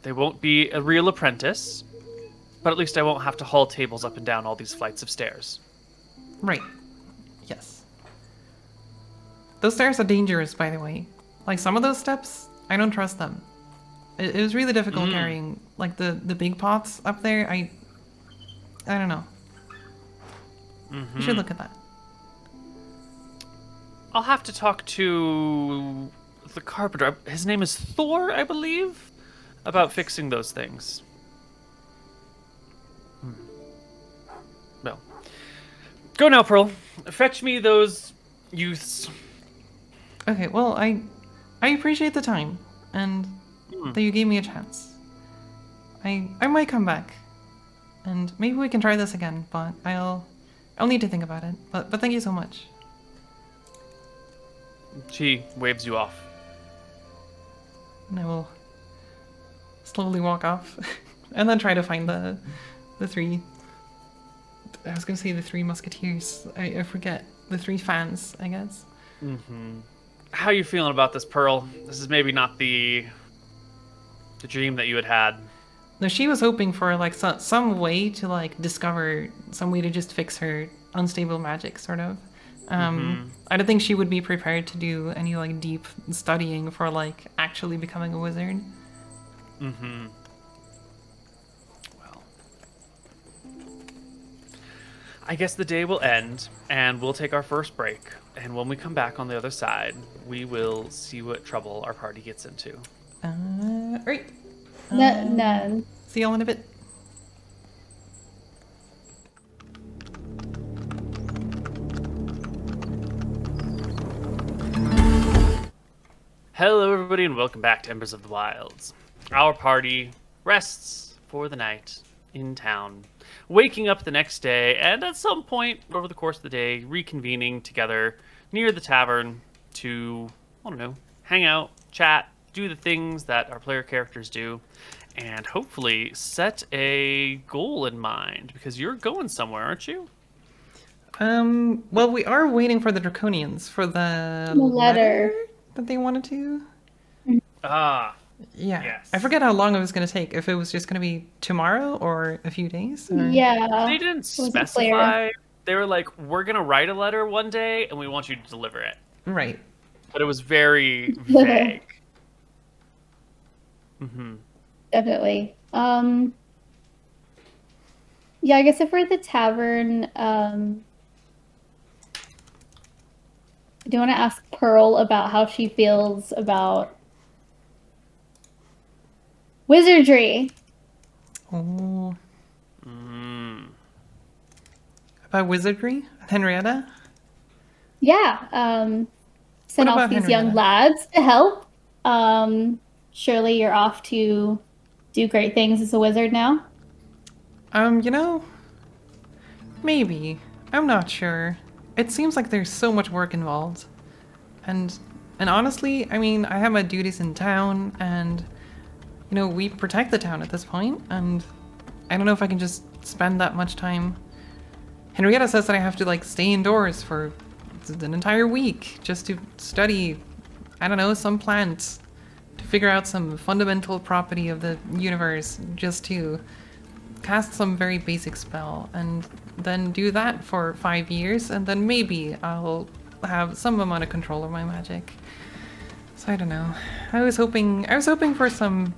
they won't be a real apprentice, but at least I won't have to haul tables up and down all these flights of stairs. Right. Yes. Those stairs are dangerous, by the way. Like, some of those steps, I don't trust them. It was really difficult carrying, like, the big pots up there. I don't know. You should look at that. I'll have to talk to the carpenter. His name is Thor, I believe, about fixing those things. Well, go now, Pearl. Fetch me those youths. Okay, well, I appreciate the time, and that you gave me a chance. I might come back, and maybe we can try this again, but I'll need to think about it. But thank you so much. She waves you off. And I will slowly walk off, and then try to find the three... I was going to say the three musketeers. I forget. The three fans, I guess. How are you feeling about this, Pearl? This is maybe not the dream that you had had. No, she was hoping for, like, some way to, like, discover some way to just fix her unstable magic, sort of. I don't think she would be prepared to do any, like, deep studying for, like, actually becoming a wizard. Well, I guess the day will end, and we'll take our first break. And when we come back on the other side, we will see what trouble our party gets into. Right. None. See y'all in a bit. Hello, everybody, and welcome back to Embers of the Wilds. Our party rests for the night in town, waking up the next day, and at some point over the course of the day, reconvening together near the tavern to, I don't know, hang out, chat, do the things that our player characters do, and hopefully set a goal in mind, because you're going somewhere, aren't you? Well, we are waiting for the Draconians for the letter that they wanted to. Ah, Yeah. yes. I forget how long it was going to take. If it was just going to be tomorrow or a few days. Or... Yeah. They didn't wasn't specify. They were like, we're going to write a letter one day, and we want you to deliver it. Right. But it was very vague. Definitely. Yeah, I guess if we're at the tavern, I do want to ask Pearl about how she feels about wizardry. Oh. About wizardry? Henrietta? Yeah, sent What off about these young Henrietta? lads to help. Surely you're off to do great things as a wizard now. You know, maybe. I'm not sure. It seems like there's so much work involved. And honestly, I mean, I have my duties in town, and, you know, we protect the town at this point, and I don't know if I can just spend that much time. Henrietta says that I have to, like, stay indoors for an entire week just to study, I don't know, some plants, to figure out some fundamental property of the universe, just to cast some very basic spell, and then do that for 5 years, and then maybe I'll have some amount of control of my magic. So I don't know. I was hoping for some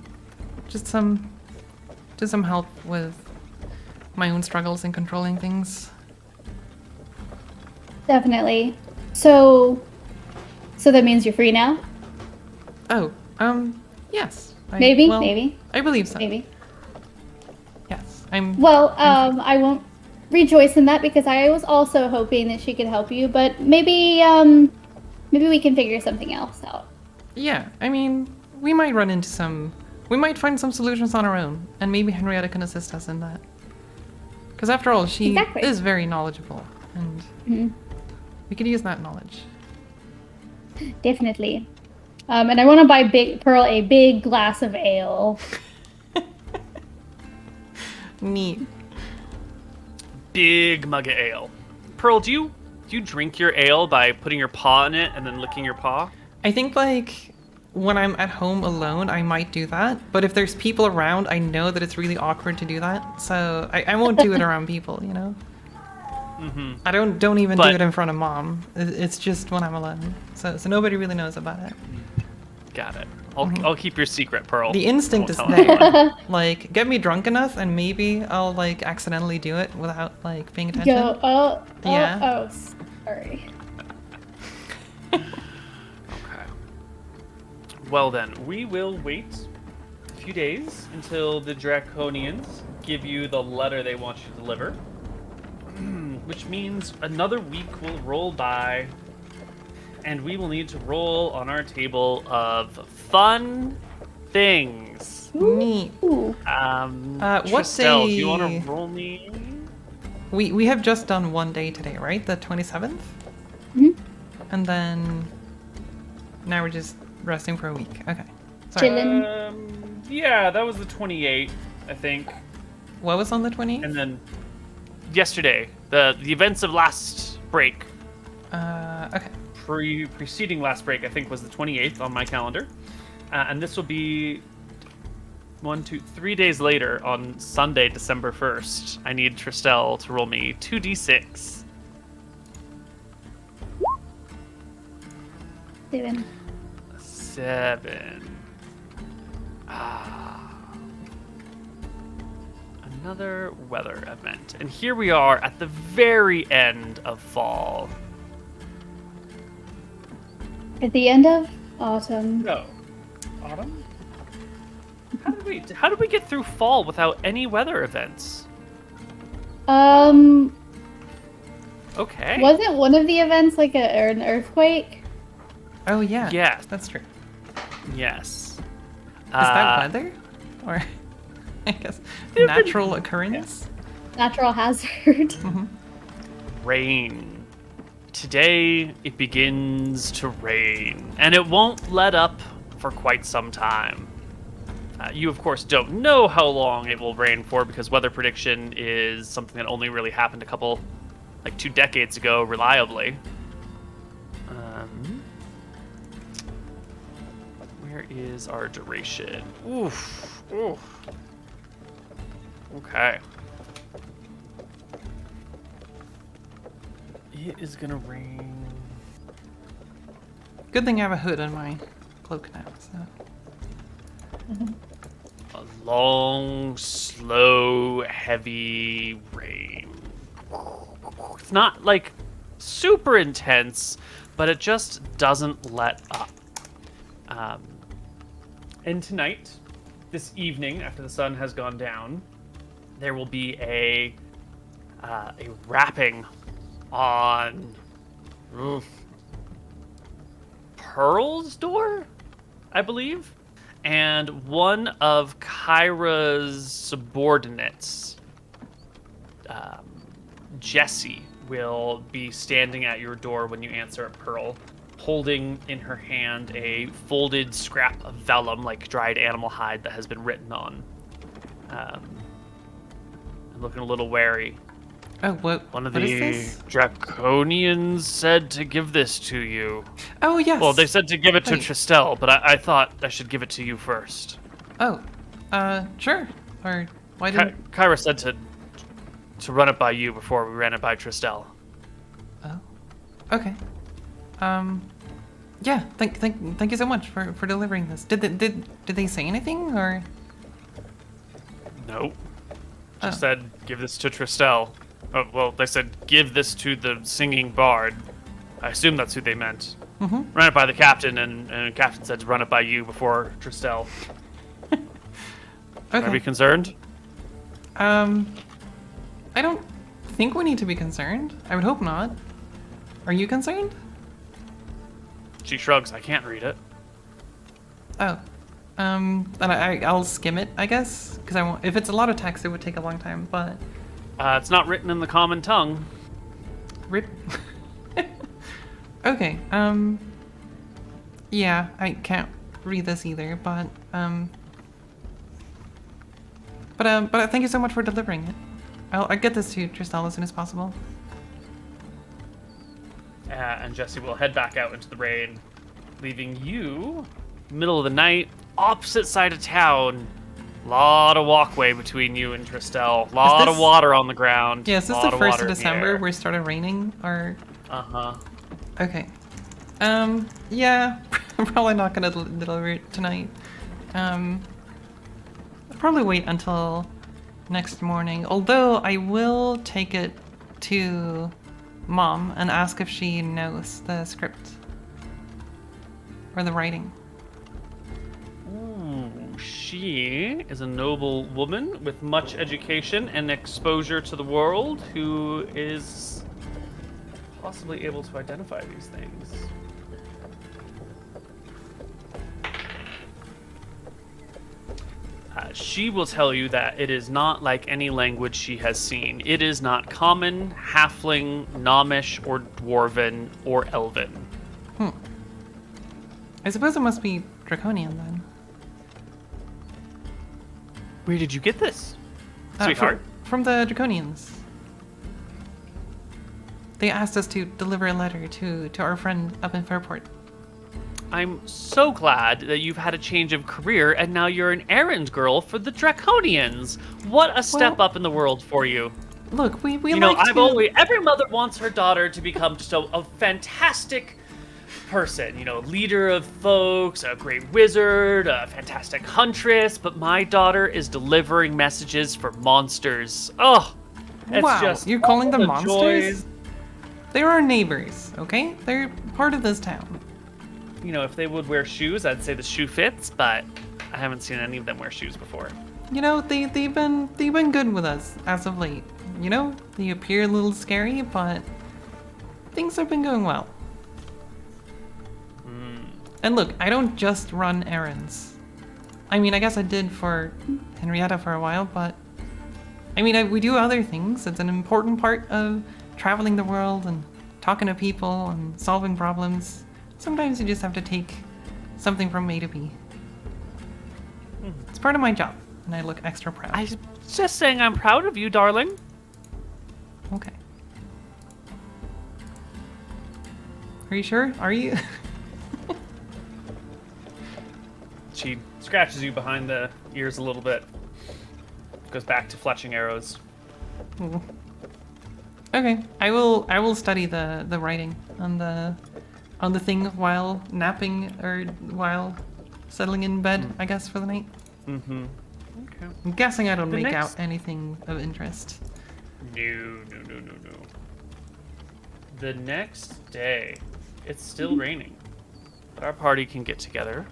help with my own struggles in controlling things. Definitely. So that means you're free now? Oh, yes. Maybe. I believe so. Maybe. Yes, I'm. Well, I won't rejoice in that because I was also hoping that she could help you, but maybe we can figure something else out. Yeah, I mean, we might find some solutions on our own, and maybe Henrietta can assist us in that. Because after all, she Exactly. is very knowledgeable, and we could use that knowledge. Definitely. And I want to buy Pearl a big glass of ale. Neat. Big mug of ale. Pearl, do you drink your ale by putting your paw in it and then licking your paw? I think, like, when I'm at home alone, I might do that. But if there's people around, I know that it's really awkward to do that. So I won't do it around people, you know? I don't even do it in front of Mom. It's just when I'm alone. So nobody really knows about it. Got it. I'll keep your secret, Pearl. The instinct is Won't tell there. anyone. Like, get me drunk enough and maybe I'll, like, accidentally do it without, like, paying attention. Oh, sorry. Okay. Well then, we will wait a few days until the Draconians give you the letter they want you to deliver. Which means another week will roll by, and we will need to roll on our table of fun things. Neat. Ooh. What Tristel, day? do you want to roll me? We have just done one day today, right? The 27th? And then now we're just resting for a week. Okay. Sorry. Chillin'. Yeah, that was the 28th, I think. What was on the 20th? And then yesterday, the events of last break. Okay. Preceding last break, I think, was the 28th on my calendar. And this will be 3 days later on Sunday, December 1st. I need Tristel to roll me 2d6. 7. Another weather event. And here we are at the very end of fall. At the end of autumn. No. Autumn? How did we get through fall without any weather events? Okay. Wasn't one of the events like an earthquake? Oh, yeah. Yes. That's true. Yes. Is that weather? Or I guess, natural occurrence. Natural hazard. Rain. Today it begins to rain, and it won't let up for quite some time. You, of course, don't know how long it will rain for because weather prediction is something that only really happened a couple, 2 decades ago, reliably. Where is our duration? Oof. Okay. It is gonna rain. Good thing I have a hood on my cloak now. So. A long, slow, heavy rain. It's not super intense, but it just doesn't let up. And tonight, this evening, after the sun has gone down, there will be a rapping on Pearl's door, I believe. And one of Kyra's subordinates, Jessie, will be standing at your door when you answer at Pearl, holding in her hand a folded scrap of vellum, like dried animal hide, that has been written on. And looking a little wary. Oh, what? One of what the is this? Draconians said to give this to you. Oh, yes. Well, they said to give it to Wait. Tristel, but I thought I should give it to you first. Oh, sure. Or why didn't? Kyra said to run it by you before we ran it by Tristel. Oh, okay. Yeah. Thank you so much for delivering this. Did they say anything or? No. Oh. Just said give this to Tristel. Oh, well, they said give this to the singing bard. I assume that's who they meant. Mm-hmm. Run it by the captain, and the captain said to run it by you before Tristel. Okay. Are we concerned? I don't think we need to be concerned. I would hope not. Are you concerned? She shrugs. I can't read it. Oh. Then I'll skim it, I guess, because I won't. If it's a lot of text, it would take a long time. But It's not written in the common tongue. rip. Okay. Yeah, I can't read this either, but thank you so much for delivering it. I'll get this to Tristel as soon as possible. And Jessie will head back out into the rain, leaving you, middle of the night, opposite side of town. Lot of walkway between you and Tristel. Lot of water on the ground. Yeah, is this the 1st of December where it started raining? Or Uh-huh. okay. Yeah, I'm probably not gonna deliver it tonight. I'll probably wait until next morning. Although I will take it to Mom and ask if she knows the script or the writing. Ooh, she is a noble woman with much education and exposure to the world who is possibly able to identify these things. She will tell you that it is not like any language she has seen. It is not common, halfling, gnomish, or dwarven, or elven. I suppose it must be Draconian then. Where did you get this, sweetheart? From the Draconians. They asked us to deliver a letter to our friend up in Fairport. I'm so glad that you've had a change of career and now you're an errand girl for the Draconians. What a step up in the world for you. Look, we You know, like to... every mother wants her daughter to become just a fantastic person, you know, leader of folks, a great wizard, a fantastic huntress, but my daughter is delivering messages for monsters. Oh, it's Wow, just you're calling them the monsters? joys. They're our neighbors, okay? They're part of this town. You know, if they would wear shoes, I'd say the shoe fits, but I haven't seen any of them wear shoes before. You know, they've been good with us as of late. You know, they appear a little scary, but things have been going well. And look, I don't just run errands. I mean, I guess I did for Henrietta for a while, but I mean, we do other things. It's an important part of traveling the world and talking to people and solving problems. Sometimes you just have to take something from A to B. It's part of my job, and I look extra proud. I'm just saying I'm proud of you, darling. Okay. Are you sure? Are you? She scratches you behind the ears a little bit. Goes back to fletching arrows. Okay, I will study the writing on the thing while napping or while settling in bed, I guess, for the night. Mm-hmm. Okay. I'm guessing I don't The make next- out anything of interest. No. The next day, it's still raining, but our party can get together.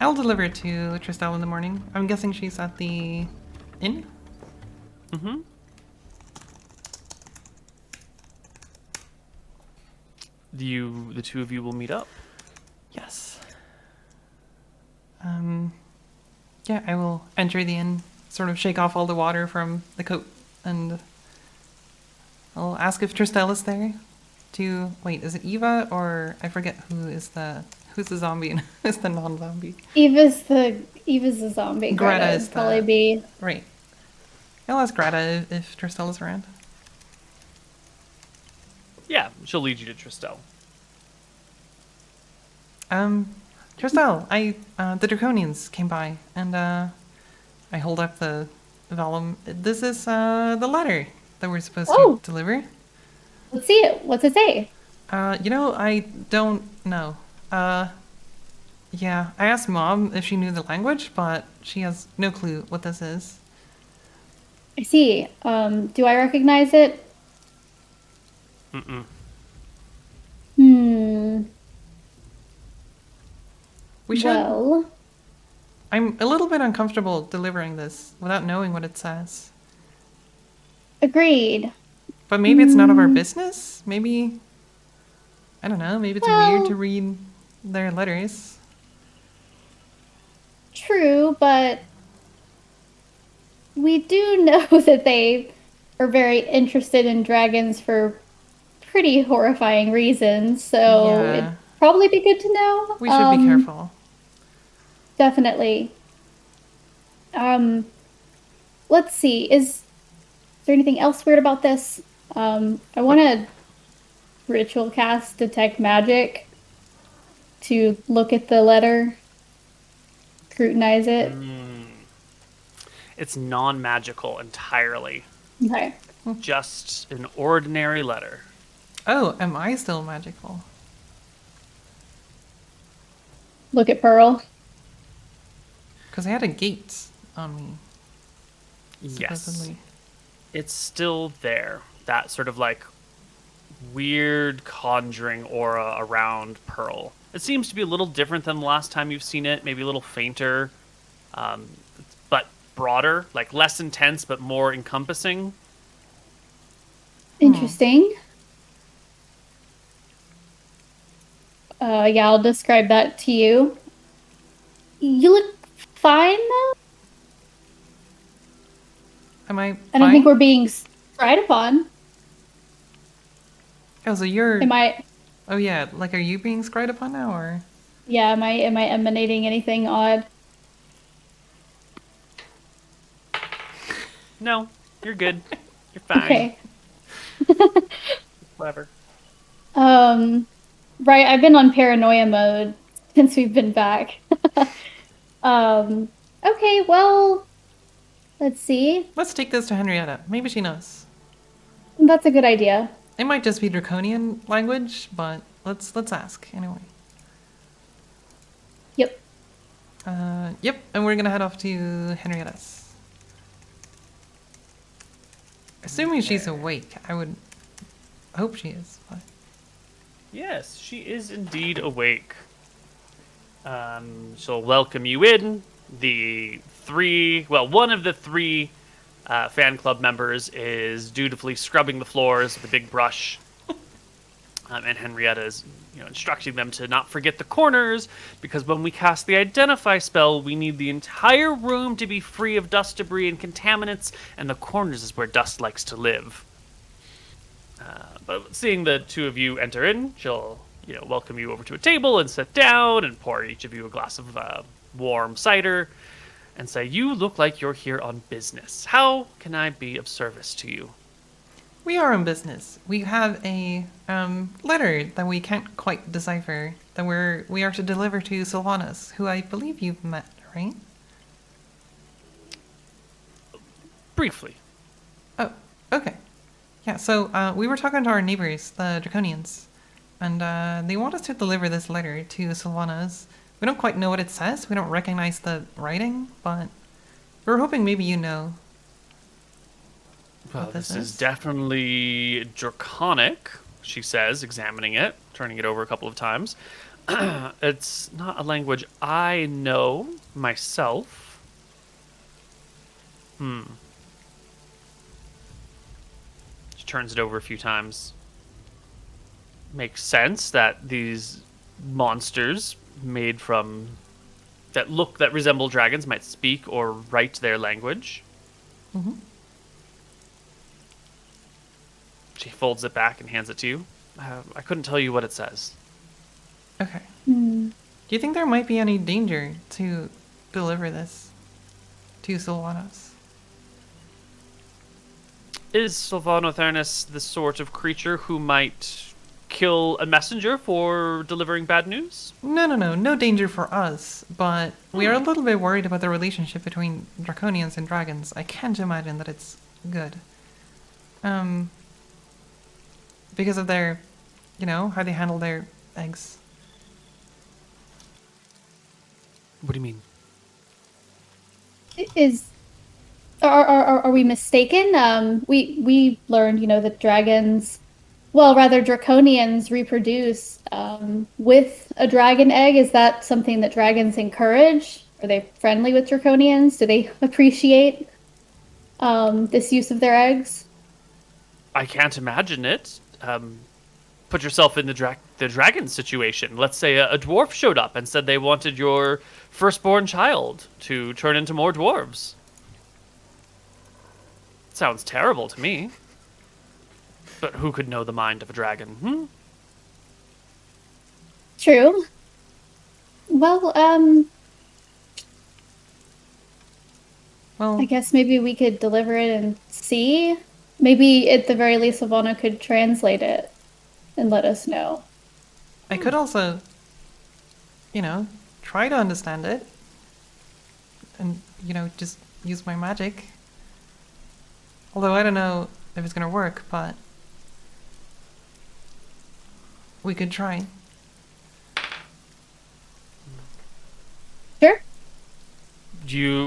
I'll deliver it to Tristel in the morning. I'm guessing she's at the inn? Mm-hmm. The two of you will meet up. Yes. Yeah, I will enter the inn, sort of shake off all the water from the coat, and I'll ask if Tristel is there to... Wait, is it Eva, or I forget who's the zombie and who's the non-zombie? Eva's the zombie. Greta Greta is would probably the- be. Right. I'll ask Greta if Tristel is around. Yeah, she'll lead you to Tristel. Tristel, the Draconians came by, and I hold up the vellum. This is the letter that we're supposed Oh. to deliver. Let's see it. What's it say? I don't know. Yeah, I asked Mom if she knew the language, but she has no clue what this is. I see. Do I recognize it? Mm-mm. We should. Well, I'm a little bit uncomfortable delivering this without knowing what it says. agreed. But maybe it's none of our business? Maybe... I don't know, maybe it's weird Well- to read their letters. True, but we do know that they are very interested in dragons for pretty horrifying reasons, so Yeah. it'd probably be good to know. We should be careful. Definitely. Let's see. Is there anything else weird about this? I want to ritual cast detect magic to look at the letter, scrutinize it. It's non-magical entirely. Okay. Just an ordinary letter. Oh, am I still magical? Look at Pearl. Because I had a gate on me. Yes. Supposedly. It's still there. That sort of like weird conjuring aura around Pearl. It seems to be a little different than the last time you've seen it, maybe a little fainter, but broader, like less intense but more encompassing. Interesting. Yeah, I'll describe that to you. You look fine, though. Am I I don't think fine? we're being spied upon. Oh, so you're... Am I? Oh yeah, like are you being scryed upon now, or... Yeah, am I emanating anything odd? No, you're good. You're fine. Okay. Clever. Right, I've been on paranoia mode since we've been back. Okay, well, let's see. Let's take this to Henrietta. Maybe she knows. That's a good idea. It might just be Draconian language, but let's ask anyway. Yep. Yep, and we're gonna head off to Henrietta's. Assuming she's awake, I would hope she is. But... Yes, she is indeed awake. She'll welcome you in. One of the three fan club members is dutifully scrubbing the floors with a big brush. And Henrietta is, instructing them to not forget the corners, because when we cast the identify spell, we need the entire room to be free of dust, debris, and contaminants, and the corners is where dust likes to live. But seeing the two of you enter in, she'll, welcome you over to a table and sit down and pour each of you a glass of warm cider and say, "You look like you're here on business. How can I be of service to you?" We are on business. We have a letter that we can't quite decipher that we are to deliver to Sylvanas, who I believe you've met, right? Briefly. Oh, okay. Yeah, so we were talking to our neighbors, the Draconians, and they want us to deliver this letter to Sylvanas. We don't quite know what it says. We don't recognize the writing, but we're hoping maybe you know. Well, this is definitely draconic, she says, examining it, turning it over a couple of times. It's not a language I know myself. She turns it over a few times. Makes sense that these monsters made from... that resemble dragons might speak or write their language. Mm-hmm. She folds it back and hands it to you. I couldn't tell you what it says. Okay. Do you think there might be any danger to deliver this to Sylvanas? Is Sylvanothernes the sort of creature who might kill a messenger for delivering bad news? No danger for us, but we are a little bit worried about the relationship between Draconians and dragons. I can't imagine that it's good. Because of their, how they handle their eggs. What do you mean? Are we mistaken? We learned, that dragons, draconians reproduce with a dragon egg. Is that something that dragons encourage? Are they friendly with draconians? Do they appreciate this use of their eggs? I can't imagine it. Put yourself in the dragon situation. Let's say a dwarf showed up and said they wanted your firstborn child to turn into more dwarves. Sounds terrible to me. But who could know the mind of a dragon? True. Well, I guess maybe we could deliver it and see. Maybe at the very least, Sylvana could translate it and let us know. I could also, try to understand it. And, just use my magic. Although I don't know if it's going to work, but we could try. Sure.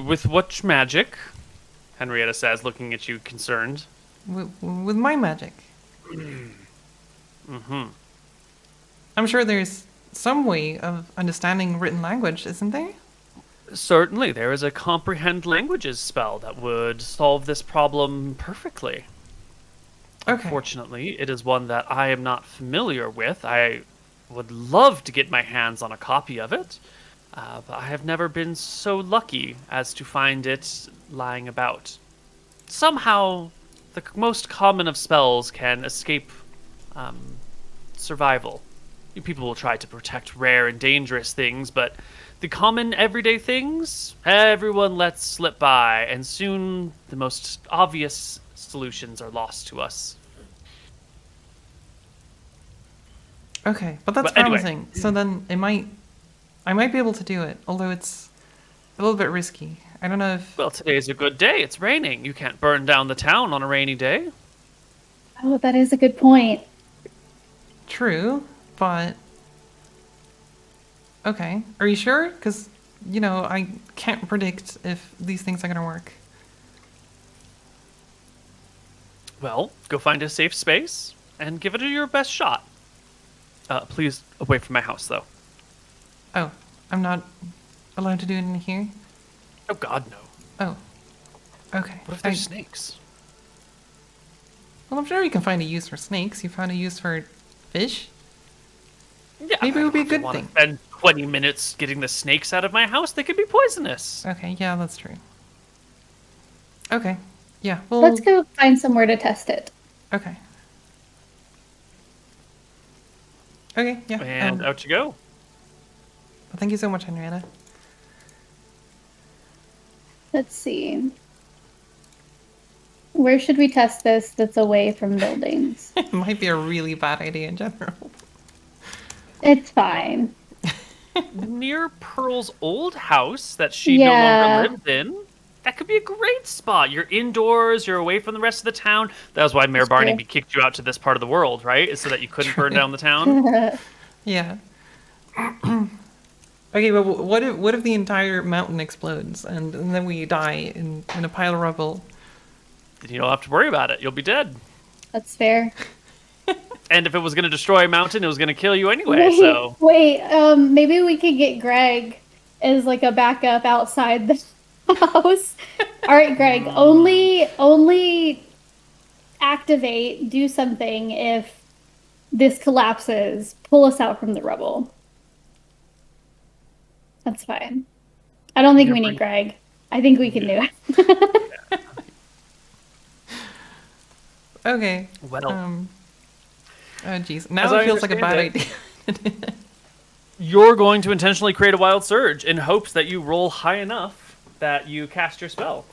With what magic? Henrietta says, looking at you concerned. With my magic. Mm-hmm. I'm sure there's some way of understanding written language, isn't there? Certainly, there is a comprehend languages spell that would solve this problem perfectly. Okay. Unfortunately, it is one that I am not familiar with. I would love to get my hands on a copy of it, but I have never been so lucky as to find it lying about. Somehow, the most common of spells can escape survival. People will try to protect rare and dangerous things, but the common everyday things, everyone lets slip by, and soon the most obvious solutions are lost to us. Okay, but that's But anyway. promising. So then I might be able to do it, although it's a little bit risky. I don't know if... Well, today's a good day. It's raining. You can't burn down the town on a rainy day. Oh, that is a good point. True, but... Okay, are you sure? Because, I can't predict if these things are going to work. Well, go find a safe space and give it your best shot. Please, away from my house, though. Oh, I'm not allowed to do it in here? Oh, God, no. Oh, okay. What if there's snakes? Well, I'm sure you can find a use for snakes. You found a use for Fish? Yeah, Maybe it would be a I don't good wanna thing. spend 20 minutes getting the snakes out of my house. They could be poisonous. Okay, yeah, that's true. Okay, yeah, well... Let's go find somewhere to test it. Okay. Okay, yeah. And out you go. Well, thank you so much, Henrietta. Let's see. Where should we test this that's away from buildings? It might be a really bad idea in general. It's fine. Near Pearl's old house that she Yeah. no longer lives in. That could be a great spot. You're indoors, you're away from the rest of the town. That was why Mayor That's Barnaby true. kicked you out to this part of the world, right? Is so that you couldn't burn down the town. Yeah. Okay, but what if the entire mountain explodes and then we die in a pile of rubble? Then you don't have to worry about it. You'll be dead. That's fair. And if it was going to destroy a mountain, it was going to kill you anyway. So Wait, maybe we could get Greg as like a backup outside the house. All right, Greg, only activate, do something if this collapses. Pull us out from the rubble. That's fine. I don't think You're we need pretty- Greg. I think we can do it. Okay. Well. Oh, jeez. As Now I it feels like a bad understand idea. you're going to intentionally create a wild surge in hopes that you roll high enough that you cast your spell.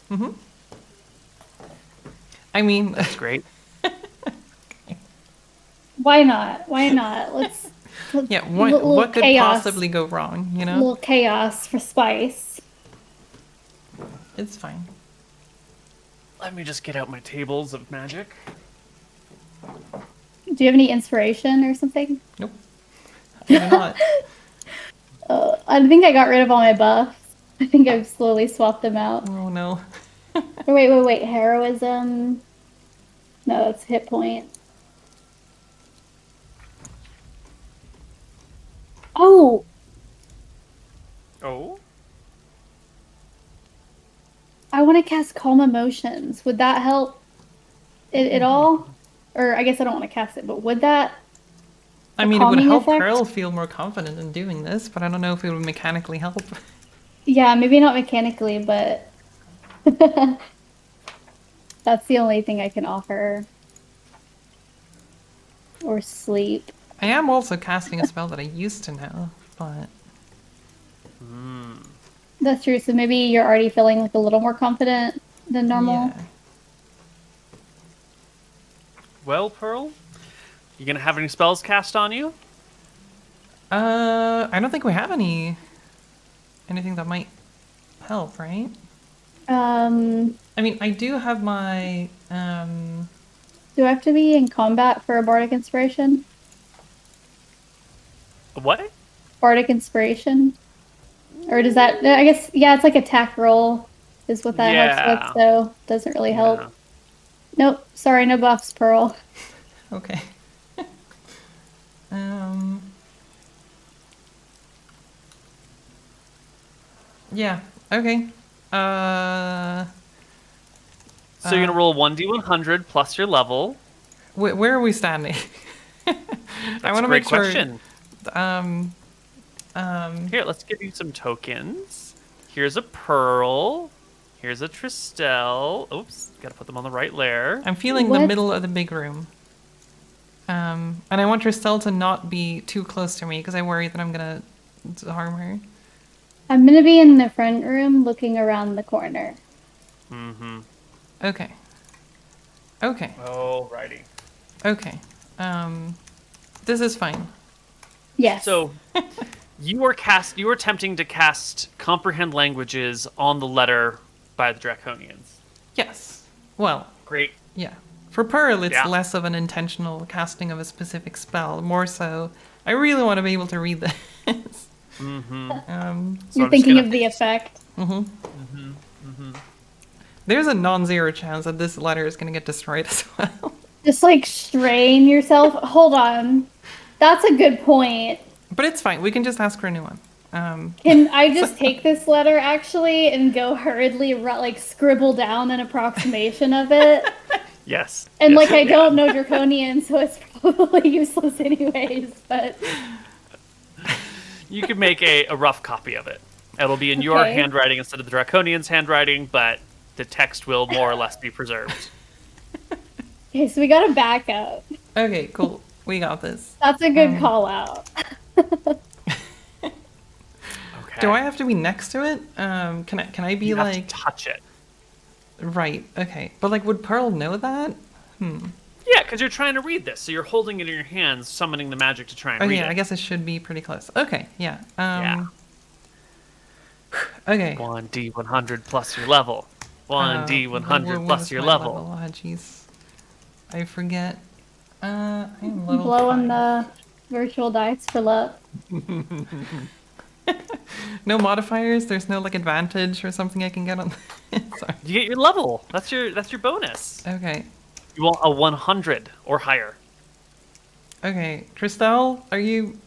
I mean, That's great. Why not? Why not? Let's yeah, little what could chaos. possibly go wrong, you a know? little chaos for spice. It's fine. Let me just get out my tables of magic. Do you have any inspiration or something? Nope. I do not. I think I got rid of all my buffs. I think I've slowly swapped them out. Oh no. Oh, wait. Heroism. No, that's hit point. Oh, Oh? I want to cast Calm Emotions. Would that help it at all? Or I guess I don't want to cast it, but would that? I A mean, it would calming help effect? Pearl feel more confident in doing this, but I don't know if it would mechanically help. Yeah, maybe not mechanically, but that's the only thing I can offer. Or sleep. I am also casting a spell that I used to know, but That's true. So maybe you're already feeling like a little more confident than normal. yeah. Well, Pearl, you gonna have any spells cast on you? I don't think we have anything that might help, right? I mean, I do have my Do I have to be in combat for a bardic inspiration? What? Bardic inspiration? Or does that? I guess yeah. It's like attack roll is what that Yeah. helps with. So doesn't really help. Yeah. Nope. Sorry, no buffs, Pearl. okay. Yeah. Okay. So you're gonna roll 1d100 plus your level. Where are we standing? I That's want a to great make sure. question. Um. Here, let's give you some tokens. Here's a pearl. Here's a Tristel. Oops, gotta put them on the right layer. I'm feeling the What? middle of the big room. And I want Tristel to not be too close to me because I worry that I'm gonna harm her. I'm gonna be in the front room, looking around the corner. Mm-hmm. Okay. Okay. Alrighty. Okay. This is fine. Yes. So, you were attempting to cast comprehend languages on the letter by the Draconians. Yes. Well, Great. yeah. For Pearl, it's Yeah. less of an intentional casting of a specific spell. More so, I really want to be able to read this. Mm-hmm. Um, So You're I'm just thinking gonna- of the effect. there's a non-zero chance that this letter is going to get destroyed as well. Just like strain yourself. Hold on. That's a good point. But it's fine. We can just ask for a new one. Can I just take this letter actually and go hurriedly like scribble down an approximation of it? Yes. And Yes, like I yeah. don't know Draconian, so it's totally useless anyways, but You could make a rough copy of it. It'll be in your Okay. handwriting instead of the Draconian's handwriting, but the text will more or less be preserved. okay, so we got a backup. Okay, cool. We got this. That's a good call out. Okay. Do I have to be next to it? Can I be You have like to touch it? right? Okay, but like, would Pearl know that? Yeah, because you're trying to read this, so you're holding it in your hands, summoning the magic to try and Oh read yeah, it. I guess it should be pretty close. Okay, yeah. Yeah. Okay. 1d100 plus your level. 1d100 what plus is your my level. Oh jeez, I forget. I am level Blow on 5. the virtual dice for luck. No modifiers. There's no like advantage or something I can get on. Sorry. You get your level. That's your bonus. Okay. You want a 100 or higher. Okay, Christelle, are you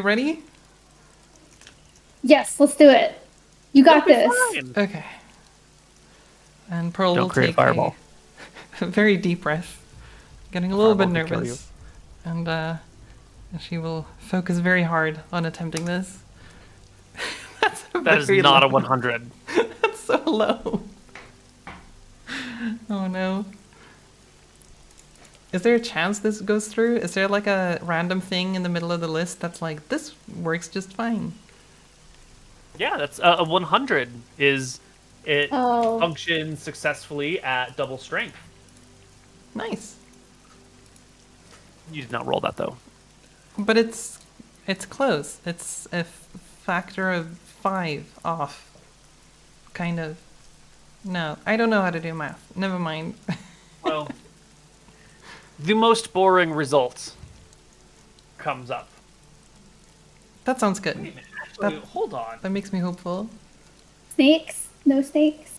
ready? Yes, let's do it. You got You'll be this. fine. Okay. And Pearl Don't will create a take fireball. a very deep breath, getting a little bit Fireball could kill nervous, and she will focus very hard on attempting this. That is very not a low. 100. That's so low. Oh no. Is there a chance this goes through? Is there like a random thing in the middle of the list that's like, this works just fine? Yeah, that's a 100 is it Oh. functions successfully at double strength. Nice. You did not roll that though. But it's close. It's a factor of 5 off. Kind of. No, I don't know how to do math. Never mind. Well, the most boring result comes up. That sounds good. Wait a minute, actually, That- hold on. That makes me hopeful. Snakes? No snakes?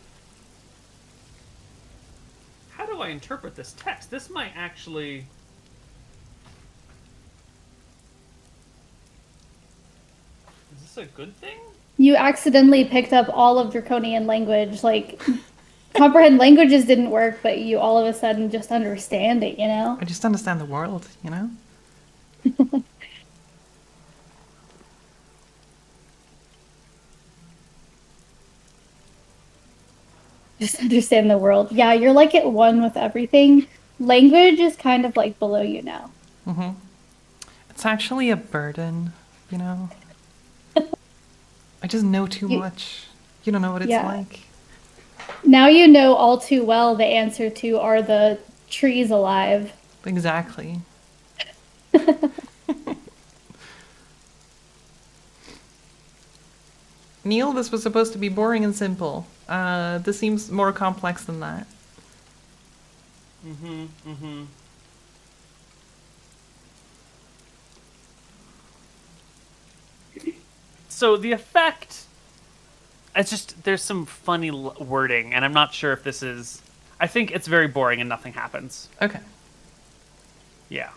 How do I interpret this text? This might actually... Is this a good thing? You accidentally picked up all of Draconian language. Like, comprehend languages didn't work, but you all of a sudden just understand it, you know? I just understand the world, you know? Just understand the world. Yeah, you're like at one with everything. Language is kind of like below you now. Mm-hmm. It's actually a burden, you know? I just know too much. You don't know what it's Yeah. like. Now you know all too well the answer to are the trees alive? Exactly. Neil, this was supposed to be boring and simple. This seems more complex than that. So the effect... It's just, there's some funny wording, and I'm not sure if this is... I think it's very boring and nothing happens. Okay. Yeah.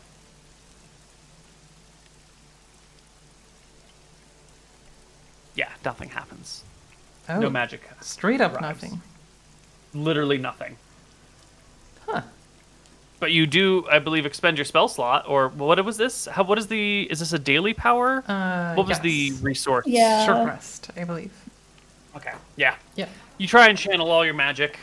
Yeah, nothing happens. Oh, No magic. straight up arrives. nothing. Literally nothing. Huh. But you do, I believe, expend your spell slot, or what was this? What is the... Is this a daily power? What was the yes. resource? Yeah. Short rest, I believe. Okay, yeah. Yeah. You try and channel all your magic,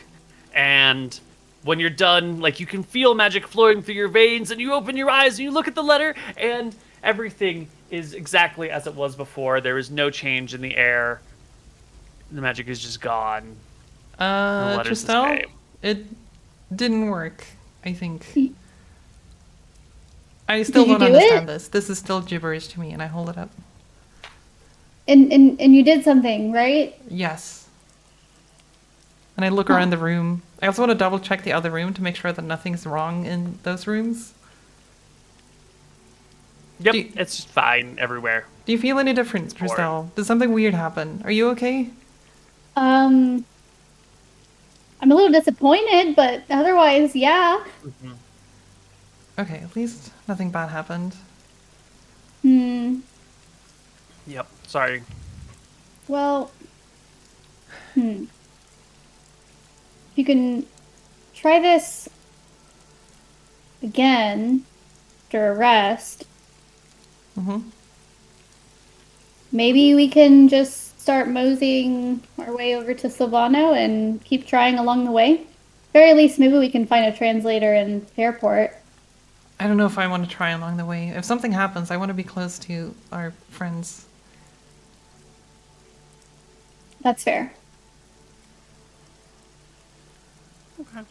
and when you're done, like, you can feel magic flowing through your veins, and you open your eyes, and you look at the letter, and everything is exactly as it was before. There is no change in the air. The magic is just gone. The letter's the Tristel, same. it didn't work, I think. Y- I still Did you don't do understand it? this. This is still gibberish to me, and I hold it up. And you did something, right? Yes. And I look around the room. I also want to double check the other room to make sure that nothing's wrong in those rooms. Yep, Do you- it's just fine everywhere. Do you feel any difference, Boring. Tristel? Did something weird happen? Are you okay? I'm a little disappointed, but otherwise, yeah. Okay, at least nothing bad happened. Yep, sorry. Well, You can try this again. after a rest. Mm-hmm. Maybe we can just start moseying our way over to Silvano and keep trying along the way. Very least, maybe we can find a translator in Fairport. I don't know if I want to try along the way. If something happens, I want to be close to our friends. That's fair. Okay.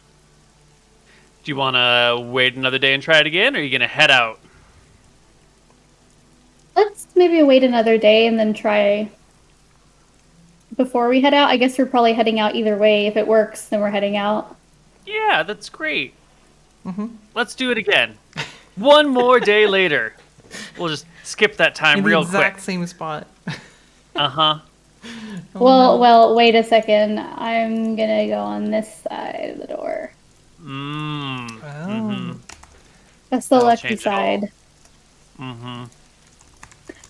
Do you want to wait another day and try it again, or are you going to head out? Let's maybe wait another day and then try before we head out. I guess we're probably heading out either way. If it works, then we're heading out. Yeah, that's great. Mm-hmm. Let's do it again. One more day later. We'll just skip that time In the real exact quick. same spot. Uh-huh. Well, wait a second. I'm gonna go on this side of the door. Mm. Oh. Mm-hmm. That's the That'll lucky change it all. side. Mm-hmm.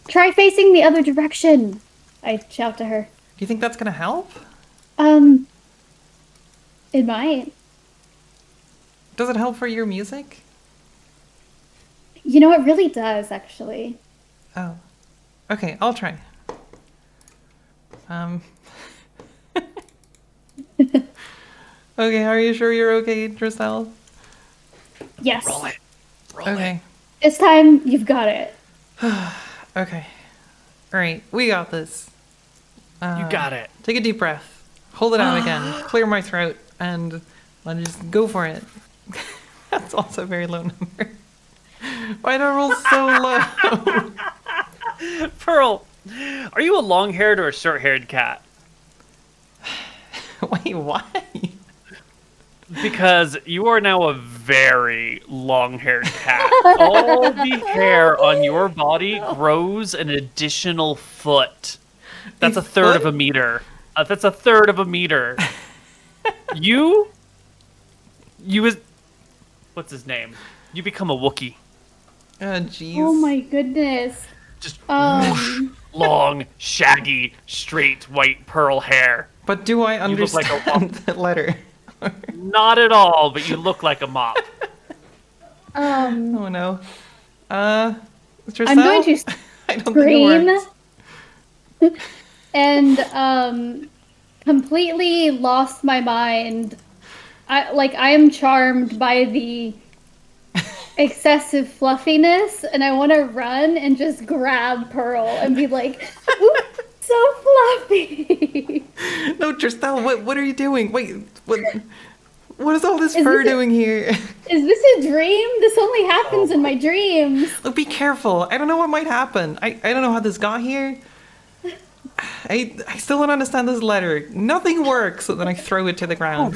Try facing the other direction. I shout to her. Do you think that's gonna help? It might. Does it help for your music? You know, it really does, actually. Oh. Okay, I'll try. Okay, are you sure you're okay, Tristel? Yes. Roll it. Okay. This time, you've got it. Okay. Alright, we got this. You got it. Take a deep breath. Hold it out again. Clear my throat. And let's just go for it. That's also a very low number. Why did I roll so low? Pearl, are you a long-haired or a short-haired cat? Wait, why? Because you are now a very long-haired cat. All the hair on your body grows an additional foot. That's a third of a meter. That's a third of a meter. You is... What's his name? You become a Wookiee. Jeez. Oh my goodness. Just whoosh, long, shaggy, straight, white pearl hair. But do I You look like a understand the letter? Not at all, but you look like a mop. Oh no. Tristel? I'm going to I don't think it scream works. and completely lost my mind. I am charmed by the excessive fluffiness, and I want to run and just grab Pearl and be like, "Ooh, so fluffy." No, Tristel, what are you doing? Wait, what is all this fur doing here? Is this a dream? This only happens in my dreams. Look, be careful. I don't know what might happen. I don't know how this got here. I still don't understand this letter. Nothing works, so then I throw it to the ground.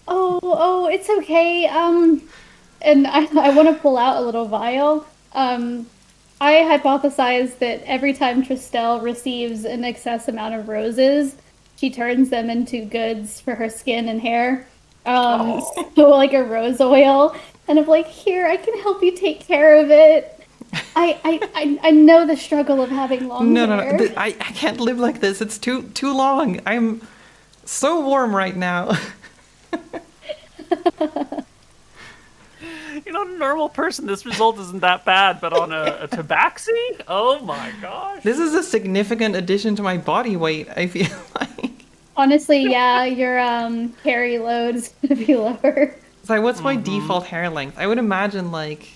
Oh, it's okay. And I want to pull out a little vial. I hypothesize that every time Tristel receives an excess amount of roses, she turns them into goods for her skin and hair. So like a rose oil. And I'm like, here, I can help you take care of it. I know the struggle of having long hair. No. I can't live like this. It's too long. I'm so warm right now. You know, a normal person, this result isn't that bad, but on a Tabaxi? Oh my gosh. This is a significant addition to my body weight, I feel like. Honestly, yeah, your carry load's gonna be lower. So what's my default hair length? I would imagine like...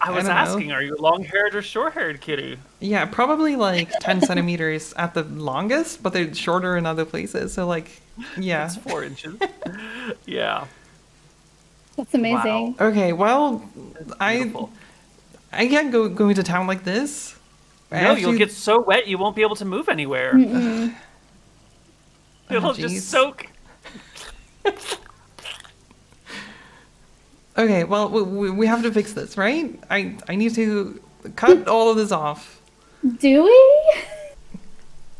I was don't know. asking, are you a long-haired or short-haired kitty? Yeah, probably like 10 centimeters at the longest, but they're shorter in other places. So like, yeah. It's 4 inches. Yeah. That's amazing. Wow. Okay, well, Beautiful. I can't go into town like this. No, you'll get so wet you won't be able to move anywhere. It'll jeez. just soak. Okay, well, we have to fix this, right? I need to cut all of this off. Do we?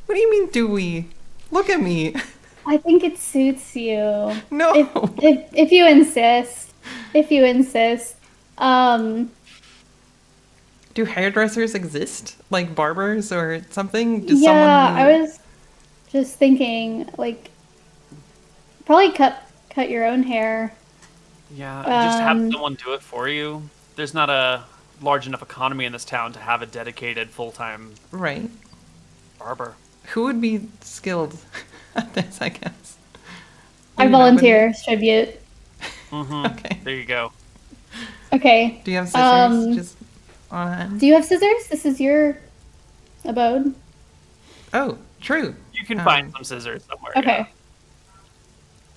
What do you mean, do we? Look at me. I think it suits you. No. If you insist. If you insist. Do hairdressers exist? Like barbers or something? Yeah, I was just thinking, like, probably cut your own hair. Yeah, just have someone do it for you. There's not a large enough economy in this town to have a dedicated full-time Right. barber. Who would be skilled at this, I guess? I Maybe volunteer as tribute. Okay. There you go. Okay. Do you have scissors just on hand? Do you have scissors? This is your abode. Oh, true. You can find some scissors somewhere. Okay.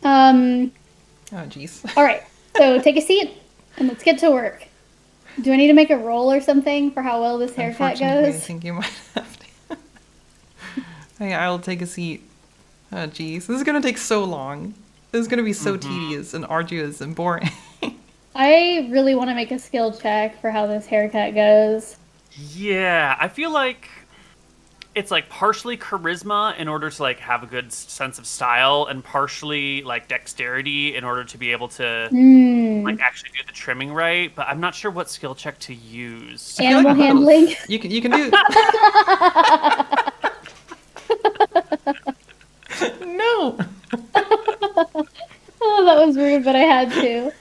Oh, jeez. All right. So take a seat and let's get to work. Do I need to make a roll or something for how well this haircut Unfortunately, I goes? think you might have to. Hey, I'll take a seat. Oh, jeez. This is going to take so long. This is going to be so tedious and arduous and boring. I really want to make a skill check for how this haircut goes. Yeah, I feel like it's like partially charisma in order to like have a good sense of style, and partially like dexterity in order to be able to like actually do the trimming right. But I'm not sure what skill check to use. Animal handling. You can do. No. Oh, that was rude, but I had to.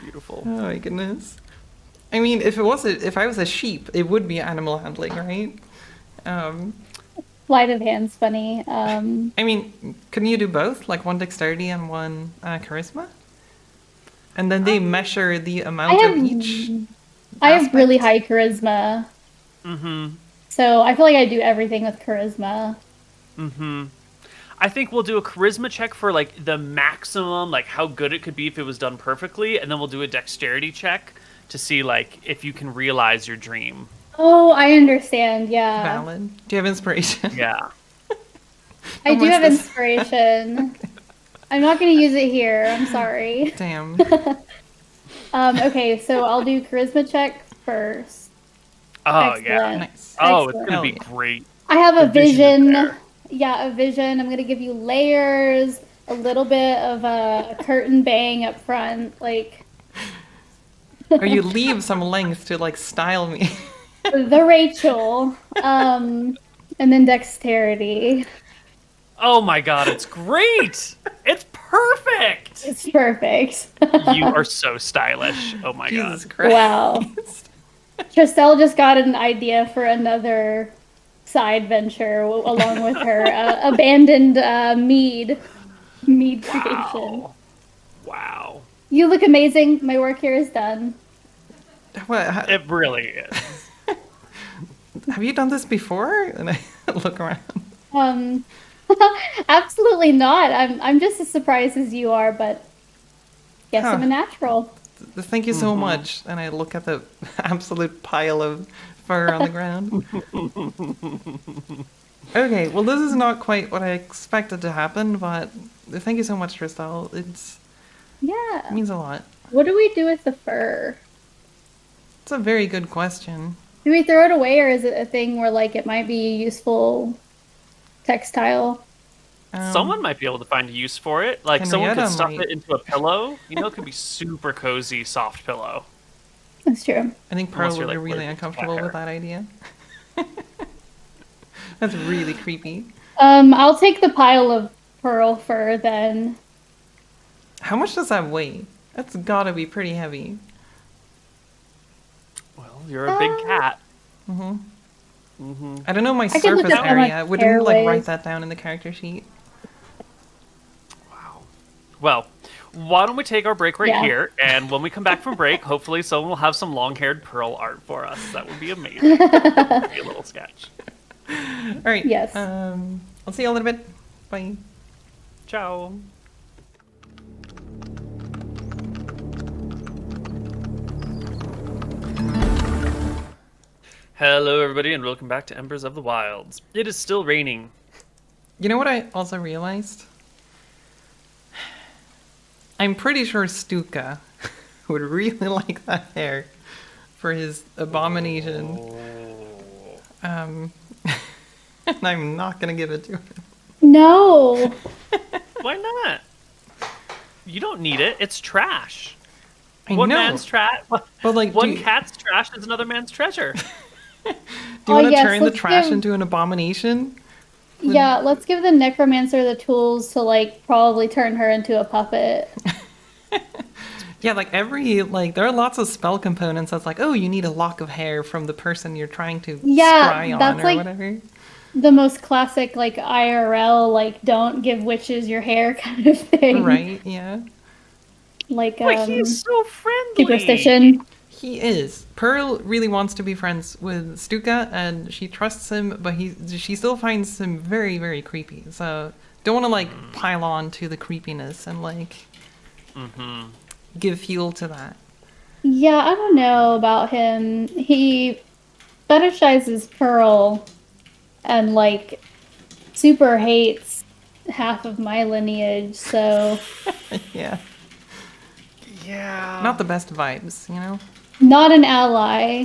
Beautiful. Oh my goodness. I mean, if I was a sheep, it would be animal handling, right? Sleight of hand's funny. I mean, couldn't you do both? Like one dexterity and one charisma? And then they measure the amount of each? I have really high charisma. So I feel like I do everything with charisma. I think we'll do a charisma check for like the maximum, like how good it could be if it was done perfectly, and then we'll do a dexterity check to see like if you can realize your dream. Oh, I understand. Yeah. Valid. Do you have inspiration? Yeah. I do much have does- inspiration. I'm not going to use it here. I'm sorry. Damn. Okay, so I'll do charisma check first. Oh Excellent. yeah. Nice. Oh, Excellent. it's gonna be Hell yeah. great. I have a The vision is vision. there. Yeah, a vision. I'm going to give you layers, a little bit of a curtain bang up front, like Or you leave some length to like style me. the Rachel. And then dexterity. Oh my god, it's great! It's perfect! It's perfect. You are so stylish. Oh my Jesus god. Christ. Wow. Tristel just got an idea for another side venture along with her abandoned mead creation. Wow. You look amazing. My work here is done. What? It really is. Have you done this before? And I look around. Absolutely not. I'm just as surprised as you are, but guess I'm a Huh. natural. Thank you so much. And I look at the absolute pile of fur on the ground. Okay, well, this is not quite what I expected to happen, but thank you so much, Tristel. It Yeah. means a lot. What do we do with the fur? It's a very good question. Do we throw it away, or is it a thing where like it might be useful textile? Someone might be able to find a use for it. Like someone could Henrietta stuff might. it into a pillow. You know, it could be super cozy, soft pillow. That's true. I think Pearl Unless would you're, be like, really allergic to uncomfortable cat with that idea. That's really creepy. I'll take the pile of pearl fur then. How much does that weigh? That's gotta be pretty heavy. Well, you're a big cat. I don't know my can look surface up how much area. Would hair you like write weighs. that down in the character sheet? Wow. Well, why don't we take our break right Yeah. here, and when we come back from break, hopefully someone will have some long-haired Pearl art for us. That would be amazing. That'd be a little sketch. All right. Yes. I'll see you in a little bit. Bye. Ciao. Hello, everybody, and welcome back to Embers of the Wilds. It is still raining. You know what I also realized? I'm pretty sure Stuka would really like that hair for his abomination. And I'm not gonna give it to him. No. Why not? You don't need it. It's trash. I One know. man's trash. But like, One cat's trash is another man's treasure. do you want to yes, turn the let's trash give- into an abomination? Yeah, let's give the necromancer the tools to like probably turn her into a puppet. Yeah, like there are lots of spell components that's like, oh, you need a lock of hair from the person you're trying to scry on that's or like whatever. the most classic, like, IRL, like, don't give witches your hair kind of thing. Right, yeah. Like, But he's so friendly. superstition. He is. Pearl really wants to be friends with Stuka, and she trusts him, but she still finds him very, very creepy. So don't want to like pile on to the creepiness and like give fuel to that. Yeah, I don't know about him. He fetishizes Pearl and, like, super hates half of my lineage, so Yeah, Yeah. not the best vibes, you know. not an ally.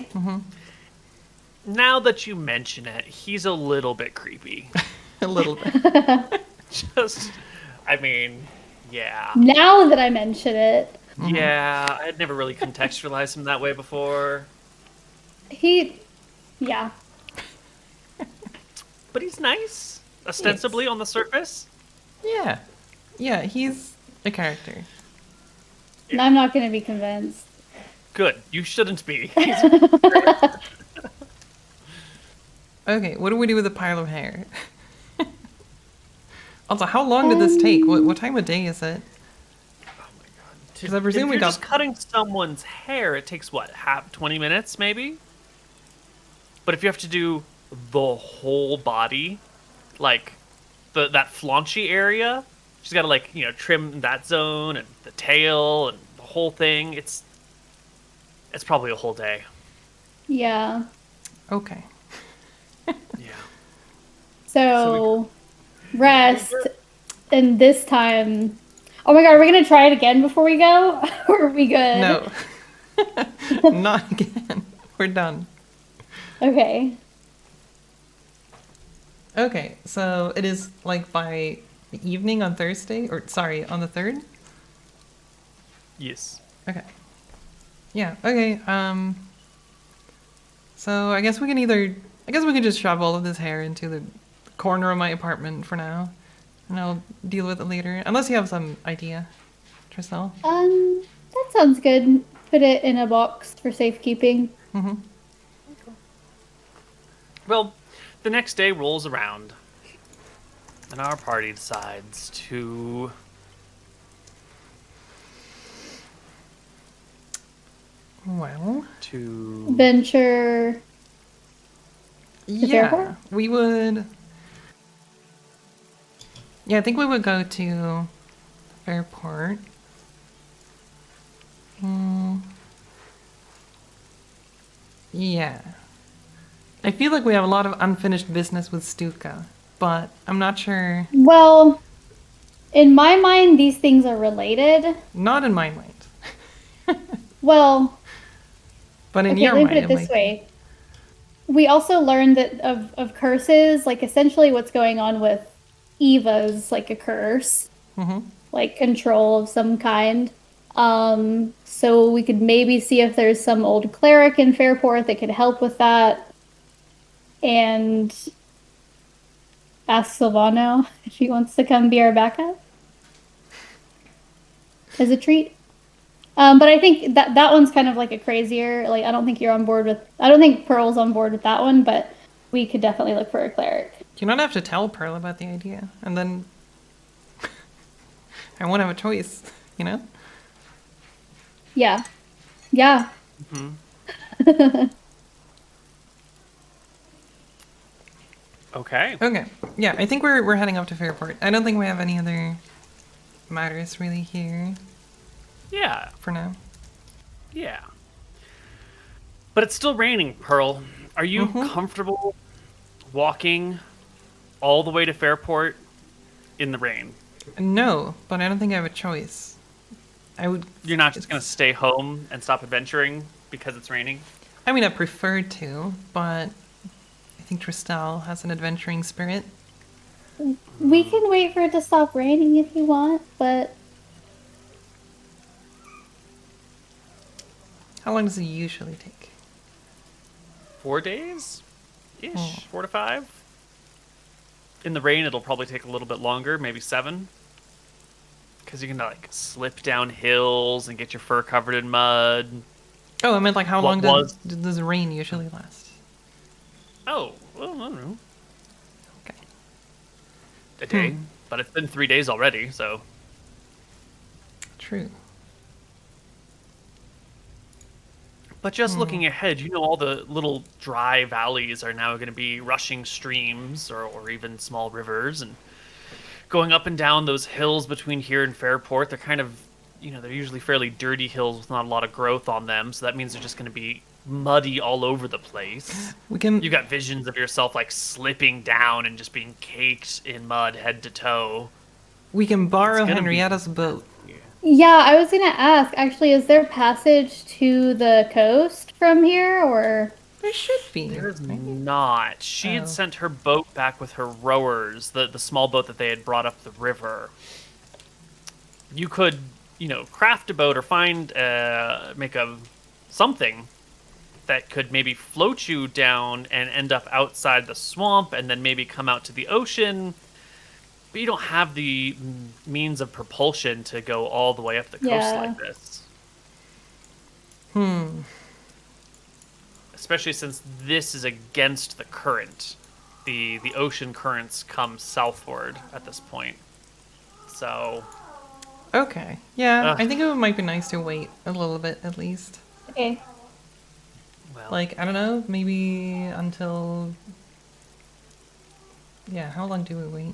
Now that you mention it, he's a little bit creepy. A little bit. Just, I mean, yeah. Now that I mention it, Yeah, I had never really contextualized him that way before. yeah. But he's nice, ostensibly on the surface. Yeah, yeah. He's a character. And I'm not going to be convinced. Good. You shouldn't be. Okay, what do we do with a pile of hair? Also, how long did this take? What time of day is it? Because I presume if we you're got just cutting someone's hair, it takes what, 20 minutes maybe? But if you have to do the whole body, like that flaunchy area, she's got to like, trim that zone and the tail and the whole thing. It's probably a whole day. Yeah. Okay. Yeah. So, rest. And this time... Oh my god, are we going to try it again before we go? Or are we good? No. Not again. We're done. Okay. Okay, so it is like by the evening on Thursday, or sorry, on the 3rd? Yes. Okay. Yeah, okay, so I guess we can just shove all of this hair into the corner of my apartment for now, and I'll deal with it later, unless you have some idea, Tristel. That sounds good. Put it in a box for safekeeping. Mm-hmm. Well, the next day rolls around, and our party decides to... Well... Venture... Yeah, Fairport? we would... Yeah, I think we would go to Fairport. Yeah. I feel like we have a lot of unfinished business with Stuka, but I'm not sure. Well, in my mind, these things are related. Not in my mind. Well, But in okay, your let me mind, put it this way. We also learned that of curses, like essentially what's going on with Eva's like a curse, like control of some kind. So we could maybe see if there's some old cleric in Fairport that could help with that. And ask Silvano if he wants to come be our backup as a treat. But I think that one's kind of like a crazier, like, I don't think Pearl's on board with that one, but we could definitely look for a cleric. Do you not have to tell Pearl about the idea? And then I won't have a choice, you know? Yeah. Yeah. Okay. Okay. Yeah, I think we're heading up to Fairport. I don't think we have any other matters really here Yeah. for now. Yeah. But it's still raining, Pearl. Are you comfortable walking all the way to Fairport in the rain? No, but I don't think I have a choice. You're not just going to stay home and stop adventuring because it's raining? I mean, I prefer to, but I think Tristel has an adventuring spirit. We can wait for it to stop raining if you want, but How long does it usually take? 4 days? Ish. 4 to 5? In the rain, it'll probably take a little bit longer, maybe 7. Because you can like slip down hills and get your fur covered in mud. Oh, I meant like how What long was- does the rain usually last? Oh, well, I don't know. Okay. A day. But it's been 3 days already, so. True. But just looking ahead, you know all the little dry valleys are now going to be rushing streams or even small rivers. And going up and down those hills between here and Fairport, they're kind of, they're usually fairly dirty hills with not a lot of growth on them. So that means they're just going to be muddy all over the place. You got visions of yourself like slipping down and just being caked in mud head to toe. We can borrow gonna be- Henrietta's boat. Yeah, I was gonna ask. Actually, is there passage to the coast from here, or? There should be. There's not. She Oh. had sent her boat back with her rowers, the small boat that they had brought up the river. You could, craft a boat or find, make something that could maybe float you down and end up outside the swamp and then maybe come out to the ocean. But you don't have the means of propulsion to go all the way up the coast like this. Especially since this is against the current. The ocean currents come southward at this point. So... Okay. Yeah, Ugh. I think it might be nice to wait a little bit at least. Okay. Well, Like, I don't know, maybe until... Yeah, how long do we wait?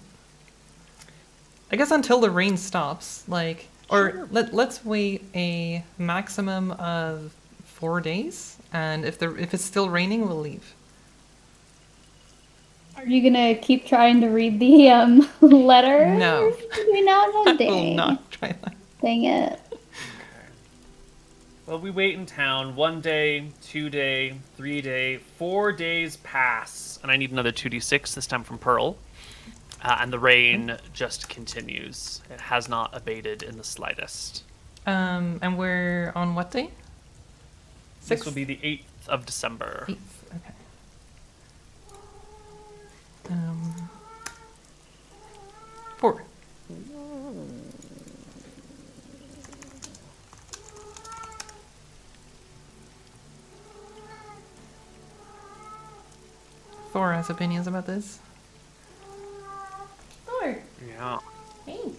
I guess until the rain stops, like... Or let's wait a maximum of 4 days, and if it's still raining, we'll leave. Are you gonna keep trying to read the letter? No. Maybe not. No, I will dang. not try that. Dang it. well, we wait in town 1 day, 2 day, 3 day, 4 days pass. And I need another 2d6, this time from Pearl. And the rain just continues. It has not abated in the slightest. And we're on what day? This will be the 8th of December. 8th, okay. 4. Thor has opinions about this. Thor, Yeah. hey.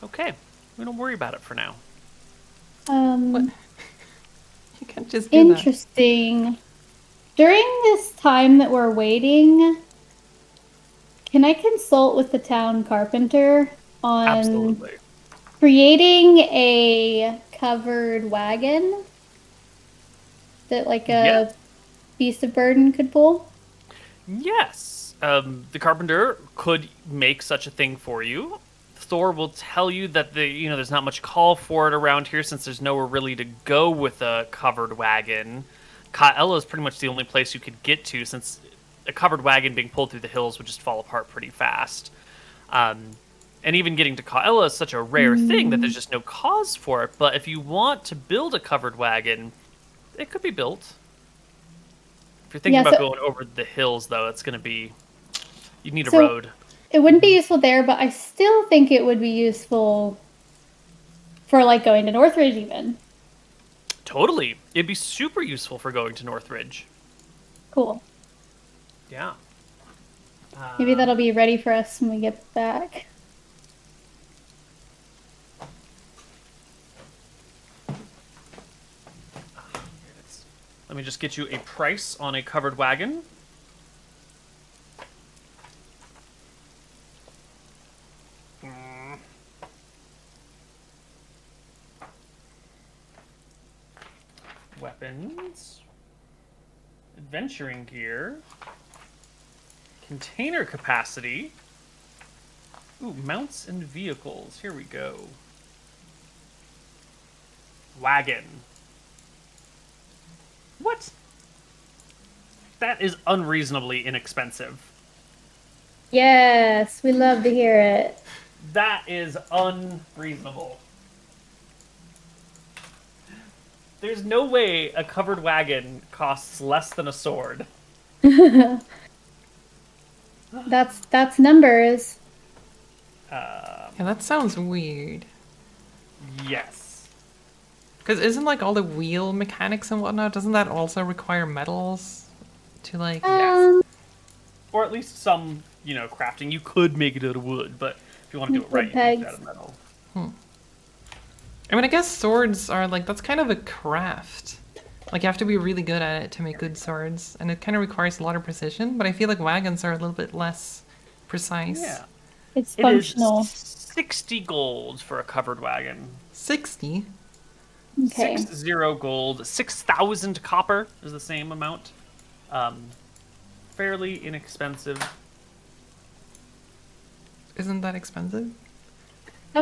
Okay. We don't worry about it for now. What? You can't just do that. Interesting. During this time that we're waiting, can I consult with the town carpenter on Absolutely. creating a covered wagon that like a beast of burden could pull? Yes. The carpenter could make such a thing for you. Thor will tell you that there's not much call for it around here since there's nowhere really to go with a covered wagon. Kaela is pretty much the only place you could get to since a covered wagon being pulled through the hills would just fall apart pretty fast. And even getting to Kaela is such a rare thing that there's just no cause for it. But if you want to build a covered wagon, it could be built. If you're thinking about going over the hills, though, it's going to be... You need a road. It wouldn't be useful there, but I still think it would be useful for, like, going to Northridge, even. Totally. It'd be super useful for going to Northridge. Cool. Yeah. Maybe that'll be ready for us when we get back. Let me just get you a price on a covered wagon. Weapons. Adventuring gear. Container capacity. Ooh, mounts and vehicles. Here we go. Wagon. What? That is unreasonably inexpensive. Yes, we love to hear it. That is unreasonable. There's no way a covered wagon costs less than a sword. That's numbers. Yeah, that sounds weird. Yes. Because isn't like all the wheel mechanics and whatnot, doesn't that also require metals to like... Yes. Or at least some, crafting. You could make it out of wood, but if you want to do it right, you make it out of metal. I mean, I guess swords are like, that's kind of a craft. Like, you have to be really good at it to make good swords, and it kind of requires a lot of precision, but I feel like wagons are a little bit less precise. Yeah. It's It functional. is 60 gold for a covered wagon. 60? Okay. 60 gold. 6,000 copper is the same amount. Fairly inexpensive. Isn't that expensive? How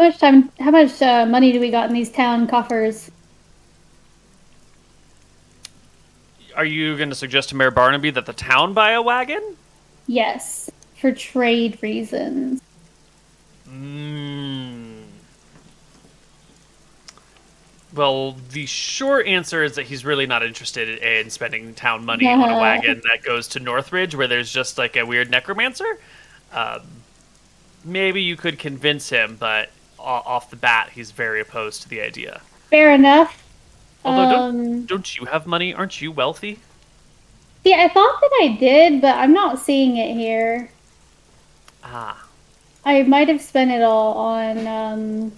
much money do we got in these town coffers? Are you going to suggest to Mayor Barnaby that the town buy a wagon? Yes, for trade reasons. Well, the short answer is that he's really not interested in spending town money on a wagon that goes to Northridge, where there's just like a weird necromancer. Maybe you could convince him, but off the bat, he's very opposed to the idea. Fair enough. Although, don't you have money? Aren't you wealthy? See, I thought that I did, but I'm not seeing it here. Ah. I might have spent it all on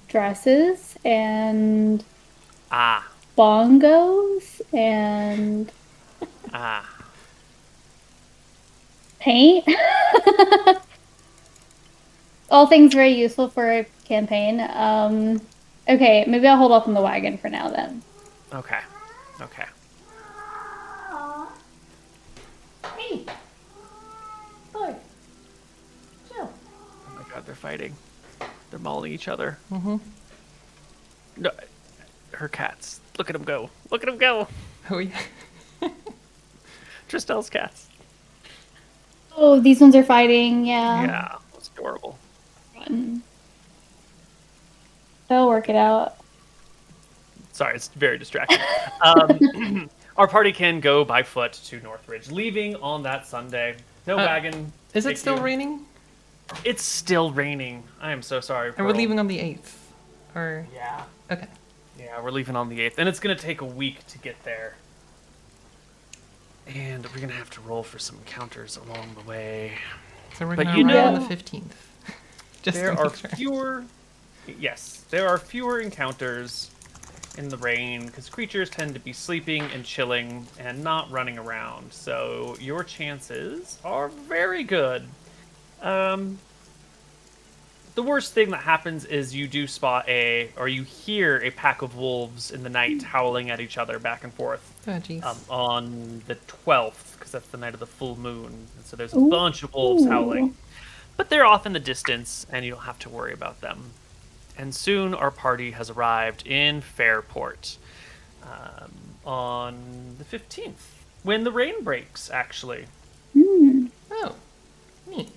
dresses and bongos and paint. All things very useful for a campaign. Okay, maybe I'll hold off on the wagon for now then. Okay. Hey! Boy. Chill. Oh my god, they're fighting. They're mauling each other. Mm-hmm. No, her cats. Look at them go. Look at them go. Oh, yeah. Tristel's cats. Oh, these ones are fighting, yeah. Yeah, it's adorable. They'll work it out. Sorry, it's very distracting. Our party can go by foot to Northridge, leaving on that Sunday. No wagon. Is it Take still you. raining? It's still raining. I am so sorry. And we're Pearl. leaving on the 8th? Or... Yeah. Okay. Yeah, we're leaving on the 8th, and it's going to take a week to get there. And we're going to have to roll for some encounters along the way. So we're But going you to arrive know- on the 15th. Just There to are make sure. fewer... Yes, there are fewer encounters in the rain, because creatures tend to be sleeping and chilling and not running around. So your chances are very good. The worst thing that happens is you do spot you hear a pack of wolves in the night howling at each other back and forth. Oh, jeez. On the 12th, because that's the night of the full moon. And so there's a bunch of wolves howling. But they're off in the distance, and you don't have to worry about them. And soon our party has arrived in Fairport on the 15th, when the rain breaks, actually. Oh, neat.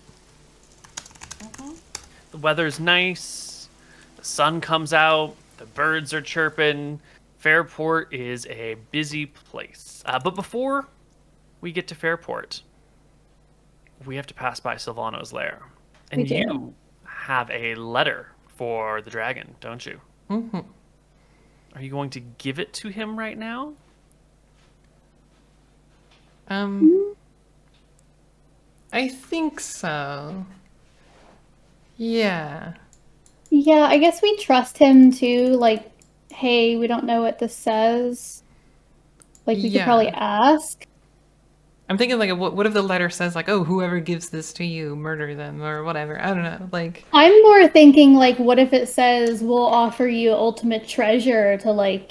The weather's nice, the sun comes out, the birds are chirping. Fairport is a busy place. But before we get to Fairport, we have to pass by Silvano's lair. And We do. you have a letter for the dragon, don't you? Mm-hmm. Are you going to give it to him right now? I think so. Yeah. Yeah, I guess we trust him too. Like, hey, we don't know what this says. Like, we could Yeah. probably ask. I'm thinking like, what if the letter says like, oh, whoever gives this to you, murder them or whatever. I don't know. Like, I'm more thinking, like, what if it says, we'll offer you ultimate treasure to, like,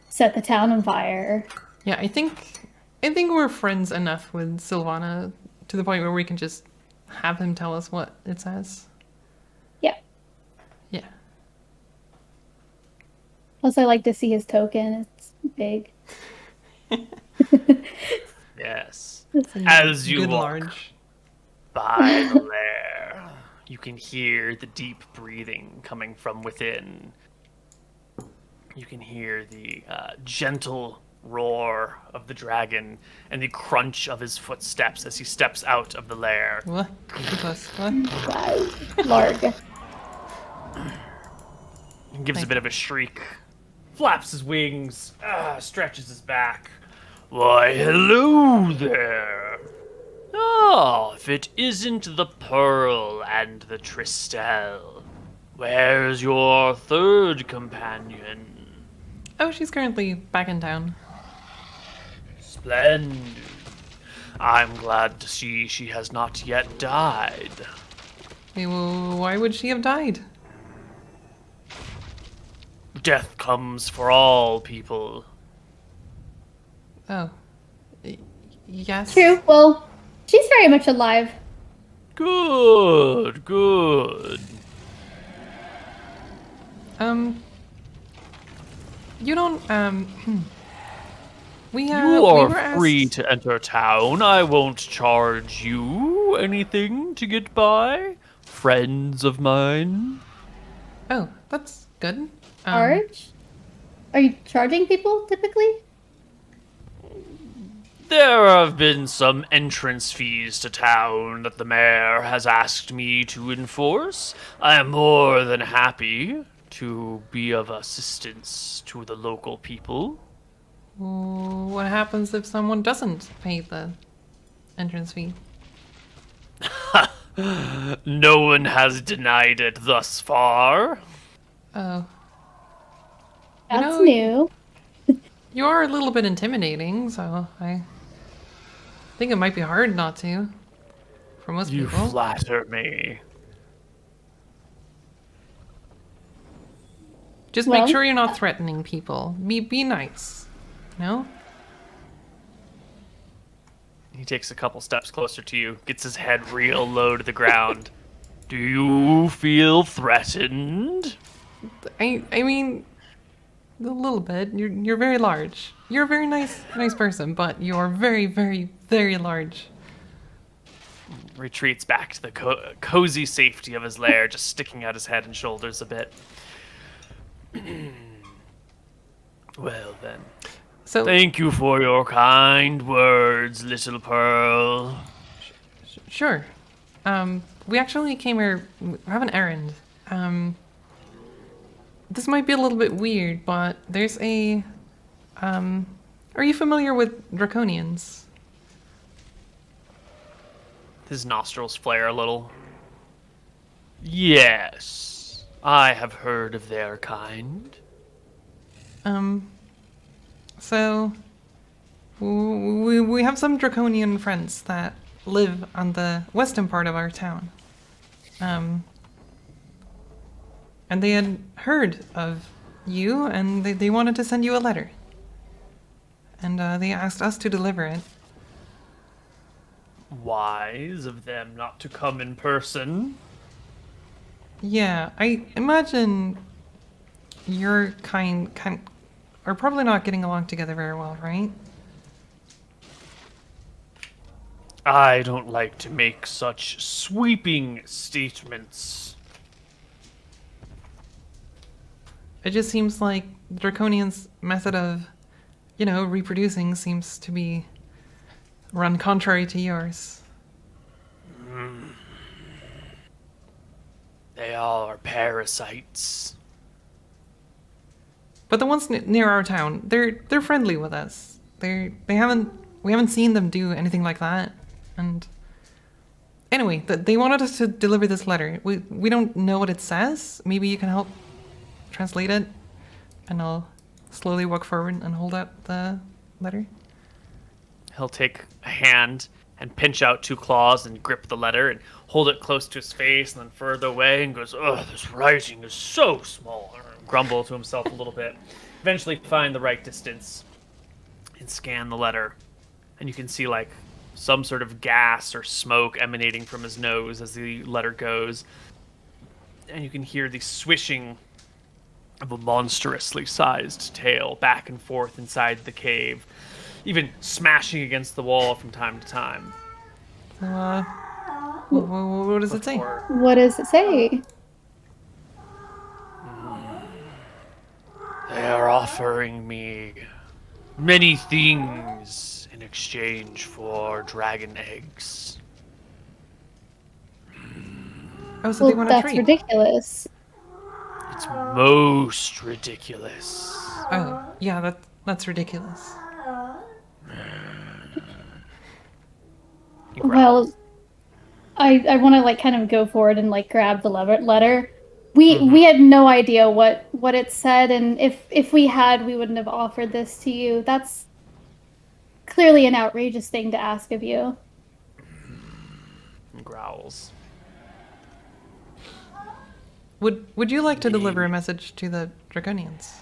set the town on fire. yeah, I think we're friends enough with Silvana to the point where we can just have him tell us what it says. Yeah. Yeah. Plus, I like to see his token. It's big. Yes. As you Good walk large. by the lair, you can hear the deep breathing coming from within. You can hear the gentle roar of the dragon and the crunch of his footsteps as he steps out of the lair. What? Too close. What? Wow. Larg. He gives a bit of a shriek, flaps his wings, stretches his back. Why, hello there. Oh, if it isn't the Pearl and the Tristel. Where's your third companion? Oh, she's currently back in town. Splendid. I'm glad to see she has not yet died. Hey, well, why would she have died? Death comes for all people. Oh. Yes. True. Well, she's very much alive. Good, good. You don't, we You we are were free asked- to enter town. I won't charge you anything to get by. Friends of mine. Oh, that's good. Charge? Are you charging people typically? There have been some entrance fees to town that the mayor has asked me to enforce. I am more than happy to be of assistance to the local people. What happens if someone doesn't pay the entrance fee? No one has denied it thus far. Oh. That's know, new. You are a little bit intimidating, so I think it might be hard not to. For most You people. flatter me. Just Well- make sure you're not threatening people. Be nice. No? He takes a couple steps closer to you, gets his head real low to the ground. Do you feel threatened? I mean, a little bit. You're very large. You're a very nice person, but you are very, very, very large. Retreats back to the cozy safety of his lair, just sticking out his head and shoulders a bit. Well then, So thank you for your kind words, little Pearl. sure. We actually came here. We have an errand. This might be a little bit weird, but there's a. Are you familiar with draconians? His nostrils flare a little. Yes, I have heard of their kind. So we have some draconian friends that live on the western part of our town. And they had heard of you, and they wanted to send you a letter. And they asked us to deliver it. Wise of them not to come in person. Yeah, I imagine your kind are probably not getting along together very well, right? I don't like to make such sweeping statements. It just seems like the Draconians' method of, reproducing seems to be run contrary to yours. They are parasites. But the ones near our town, they're friendly with us. We haven't seen them do anything like that. And anyway, they wanted us to deliver this letter. We don't know what it says. Maybe you can help translate it, and I'll slowly walk forward and hold out the letter. He'll take a hand and pinch out two claws and grip the letter and hold it close to his face and then further away and goes, "Oh, this writing is so small." Grumble to himself a little bit. Eventually find the right distance and scan the letter. And you can see like some sort of gas or smoke emanating from his nose as the letter goes. And you can hear the swishing of a monstrously sized tail back and forth inside the cave, even smashing against the wall from time to time. So, what does it say? Before- What does it say? They are offering me many things in exchange for dragon eggs. Oh, so they Well, want a that's treat. ridiculous. It's most ridiculous. Oh, yeah, that's ridiculous. He growls. Well, I want to like kind of go forward and like grab the letter. We had no idea what it said, and if we had, we wouldn't have offered this to you. That's clearly an outrageous thing to ask of you. He growls. Would you like to deliver a message to the Draconians?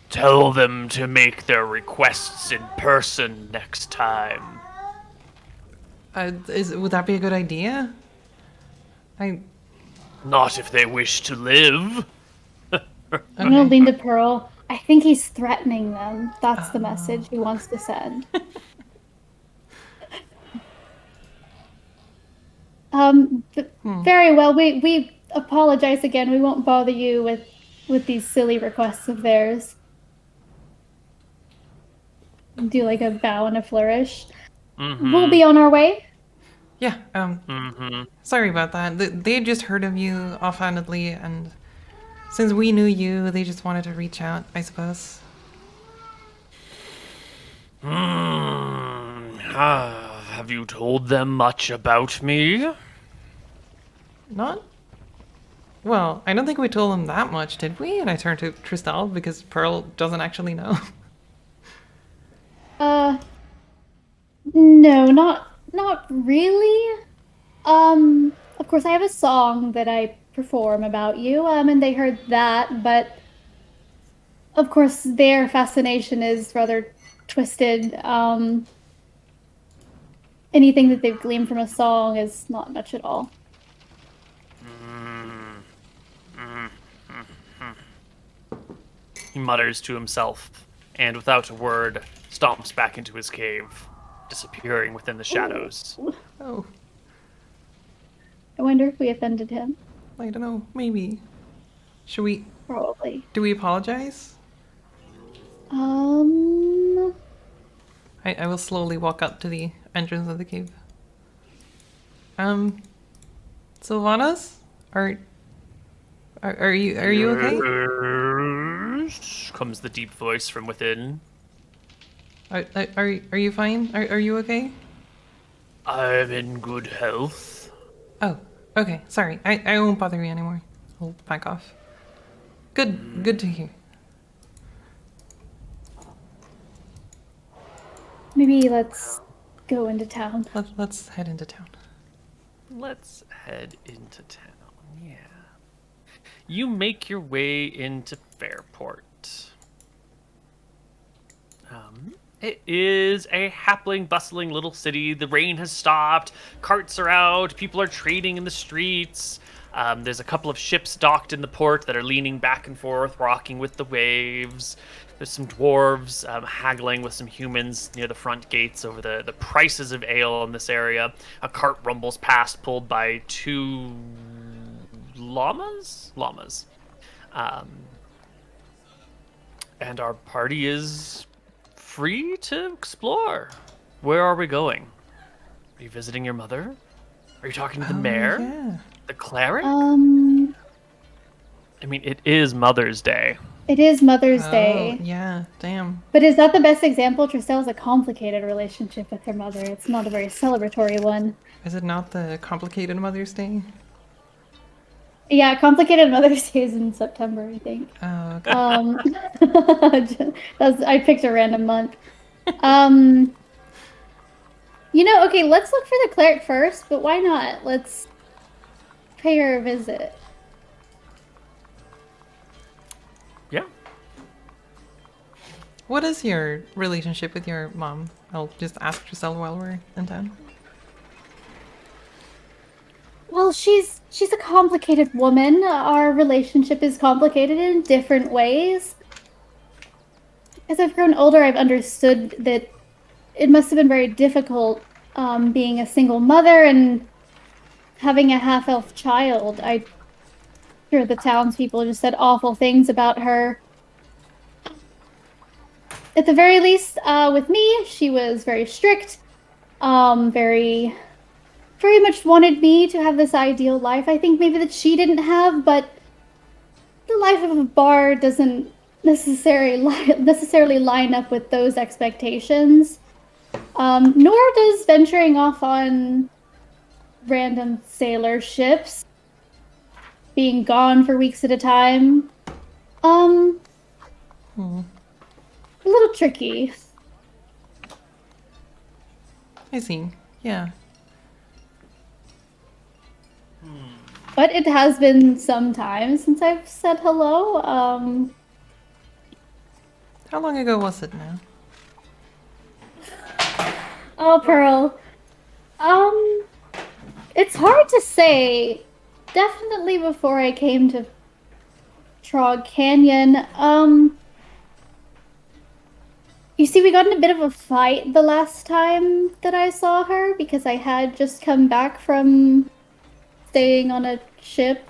Tell them to make their requests in person next time. Would that be a good idea? Not if they wish to live. I'm gonna lean to Pearl. I think he's threatening them. That's the message he wants to send. Very well. We apologize again. We won't bother you with these silly requests of theirs. Do like a bow and a flourish. We'll be on our way. Yeah. Sorry about that. They just heard of you offhandedly, and since we knew you, they just wanted to reach out, I suppose. Have you told them much about me? Not? Well, I don't think we told them that much, did we? And I turned to Tristel because Pearl doesn't actually know. No, not really. Of course I have a song that I perform about you, and they heard that, but of course their fascination is rather twisted. Anything that they've gleaned from a song is not much at all. He mutters to himself, and without a word, stomps back into his cave, disappearing within the shadows. Oh, I wonder if we offended him. I don't know. Maybe. Should we? Probably. Do we apologize? Um, I will slowly walk up to the entrance of the cave. Sylvanas, are you okay? Yes, comes the deep voice from within. Are you fine? Are you okay? I'm in good health. Oh, okay. Sorry. I won't bother you anymore. I'll back off. Good to hear. maybe let's go into town. Let's head into town. Let's head into town, yeah. You make your way into Fairport. It is a happening, bustling little city. The rain has stopped, carts are out, people are trading in the streets. There's a couple of ships docked in the port that are leaning back and forth, rocking with the waves. There's some dwarves haggling with some humans near the front gates over the prices of ale in this area. A cart rumbles past, pulled by two llamas? Llamas. And our party is free to explore. Where are we going? Are you visiting your mother? Are you talking to the mayor? Yeah. The cleric? I mean, it is Mother's Day. It is Mother's Oh, Day. yeah. Damn. But is that the best example? Tristel has a complicated relationship with her mother. It's not a very celebratory one. Is it not the complicated Mother's Day? Yeah, complicated Mother's Day is in September, I think. Oh, okay. I picked a random month. Okay, let's look for the cleric first, but why not? Let's pay her a visit. Yeah. What is your relationship with your mom? I'll just ask Giselle while we're in town. Well, she's a complicated woman. Our relationship is complicated in different ways. As I've grown older, I've understood that it must have been very difficult being a single mother and having a half-elf child. I'm sure the townspeople just said awful things about her. at the very least, with me, she was very strict, very much wanted me to have this ideal life. I think maybe that she didn't have, but the life of a bard doesn't necessarily line up with those expectations. Nor does venturing off on random sailor ships, being gone for weeks at a time, a little tricky. I see. Yeah. But it has been some time since I've said hello. How long ago was it now? Oh, Pearl. It's hard to say. Definitely before I came to Trog Canyon. You see, we got in a bit of a fight the last time that I saw her because I had just come back from staying on a ship,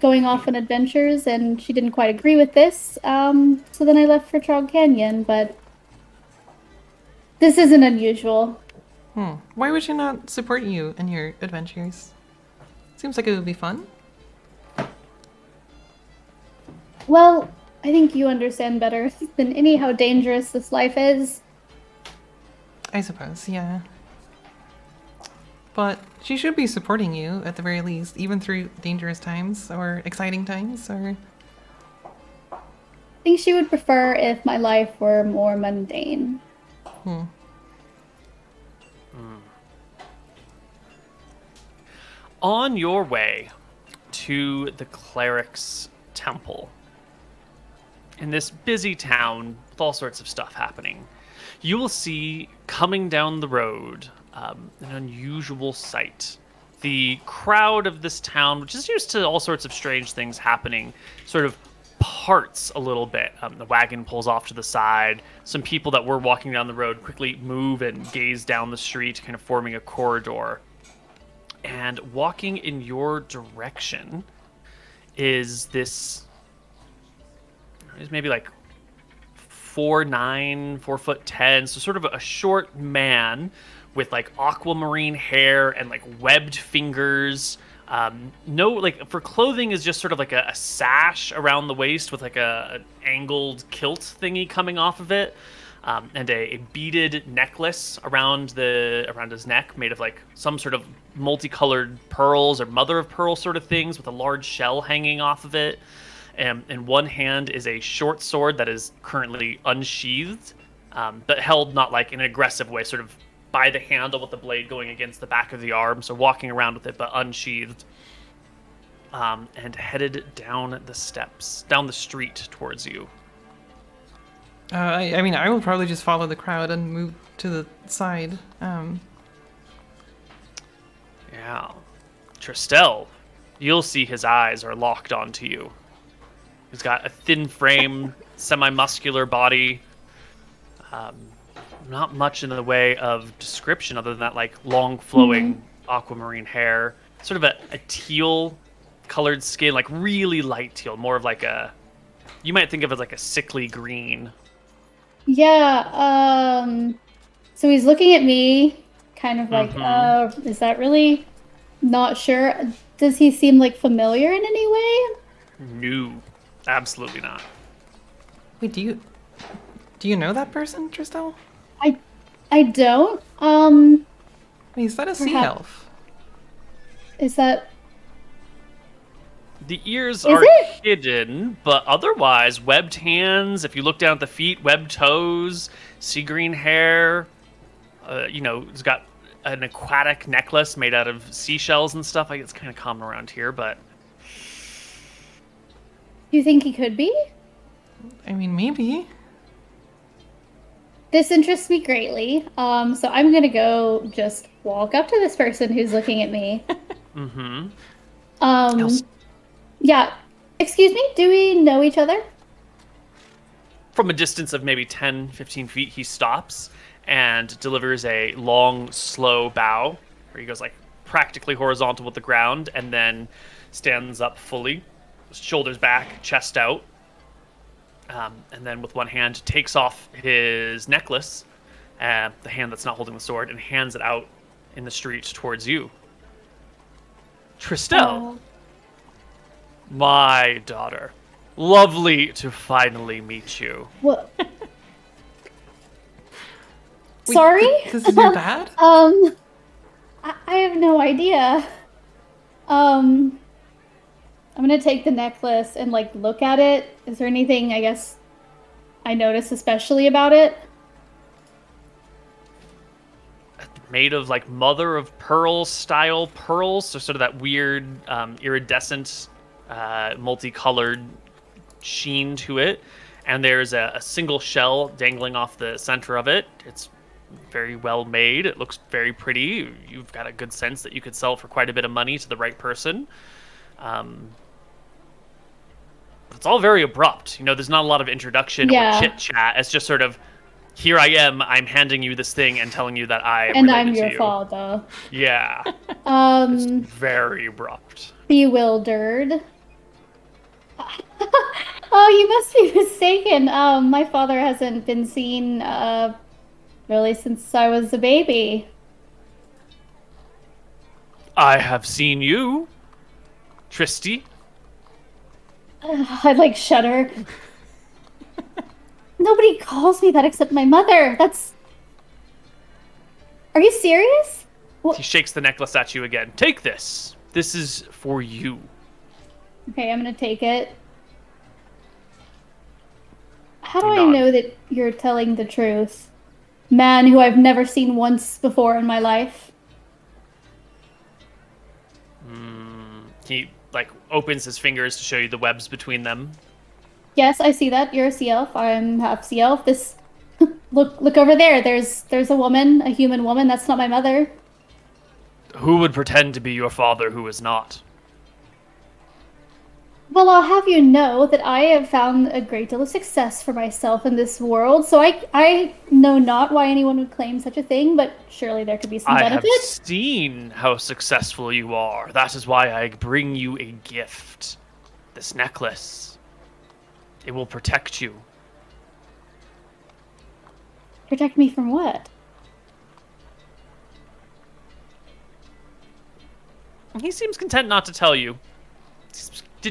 going off on adventures, and she didn't quite agree with this. So then I left for Trog Canyon, but this isn't unusual. Why would she not support you in your adventures? Seems like it would be fun. Well, I think you understand better than any how dangerous this life is. I suppose, yeah. But she should be supporting you at the very least, even through dangerous times or exciting times, or... I think she would prefer if my life were more mundane. On your way to the cleric's temple, in this busy town with all sorts of stuff happening, you will see coming down the road an unusual sight. The crowd of this town, which is used to all sorts of strange things happening, sort of parts a little bit. The wagon pulls off to the side. Some people that were walking down the road quickly move and gaze down the street, kind of forming a corridor. And walking in your direction is this... He's maybe like 4'9", 4'10", so sort of a short man with like aquamarine hair and like webbed fingers. No, like for clothing is just sort of like a sash around the waist with like an angled kilt thingy coming off of it, and a beaded necklace around his neck made of like some sort of multicolored pearls or mother of pearl sort of things with a large shell hanging off of it. In one hand is a short sword that is currently unsheathed, but held not like in an aggressive way, sort of by the handle with the blade going against the back of the arm, so walking around with it but unsheathed, and headed down the street towards you. I mean, I will probably just follow the crowd and move to the side. Yeah. Tristel, you'll see his eyes are locked onto you. He's got a thin frame, semi-muscular body. Not much in the way of description other than that like long flowing aquamarine hair. Sort of a teal colored skin, like really light teal, more of like you might think of it as like a sickly green. Yeah, so he's looking at me, kind of like, is that really? Not sure. Does he seem like familiar in any way? No, absolutely not. Wait, do you know that person, Tristel? I don't. Wait, is that a sea elf? Is that... The ears are hidden, but otherwise, webbed hands. If you look down at the feet, webbed toes, sea green hair. It's got an aquatic necklace made out of seashells and stuff. Like it's kind of common around here, but... Do you think he could be? I mean, maybe. This interests me greatly. So I'm gonna go just walk up to this person who's looking at me. Yeah. Excuse me, do we know each other? From a distance of maybe 10, 15 feet, he stops and delivers a long, slow bow, where he goes like practically horizontal with the ground, and then stands up fully, shoulders back, chest out, and then with one hand takes off his necklace, the hand that's not holding the sword, and hands it out in the street towards you. Tristel, my daughter. Lovely to finally meet you. What? Sorry? This is your dad? I have no idea. I'm gonna take the necklace and like look at it. Is there anything I guess I notice especially about it? Made of like mother of pearl style pearls, so sort of that weird iridescent, multicolored sheen to it. And there's a single shell dangling off the center of it. It's very well made. It looks very pretty. You've got a good sense that you could sell for quite a bit of money to the right person. It's all very abrupt. You know, there's not a lot of introduction or chit chat. It's just sort of, here I am. I'm handing you this thing and telling you that I am related I'm to your you. father. Yeah. It's very abrupt. Bewildered. Oh, you must be mistaken. My father hasn't been seen really since I was a baby. I have seen you, Tristy. I like shudder. Nobody calls me that except my mother. That's. Are you serious? He shakes the necklace at you again. Take this. This is for you. Okay, I'm gonna take it. How do You I nod. know that you're telling the truth? Man who I've never seen once before in my life. He like opens his fingers to show you the webs between them. Yes, I see that. You're a sea elf. I'm half sea elf. This look over there. There's a woman, a human woman. That's not my mother. Who would pretend to be your father who is not? Well, I'll have you know that I have found a great deal of success for myself in this world, so I know not why anyone would claim such a thing, but surely there could be some I have benefit. seen how successful you are. That is why I bring you a gift. This necklace. It will protect you. Protect me from what? He seems content not to tell you.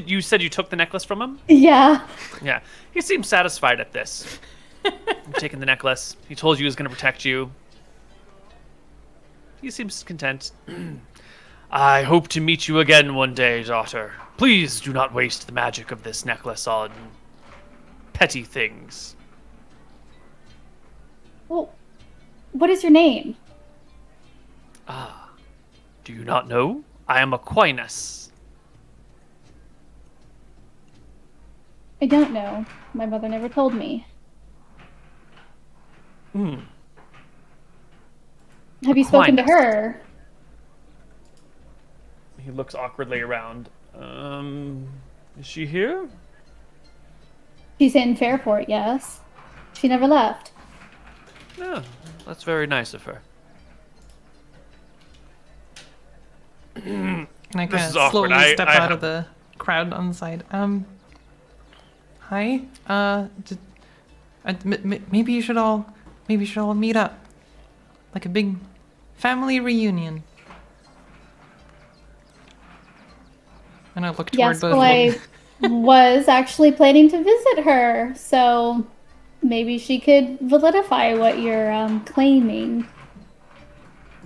You said you took the necklace from him? Yeah. Yeah. He seems satisfied at this. You've taken the necklace. He told you he was going to protect you. He seems content. I hope to meet you again one day, daughter. Please do not waste the magic of this necklace on petty things. Well, what is your name? Do you not know? I am Aquinas. I don't know. My mother never told me. Have you spoken to Aquinas. her? He looks awkwardly around. Is she here? She's in Fairport, yes. She never left. Yeah, that's very nice of her. And I This kind is of awkward. slowly step I out have- of the crowd on the side. Hi. Maybe you should all meet up, like a big family reunion. And I look toward Yes, the. well, I was actually planning to visit her, so maybe she could validify what you're claiming.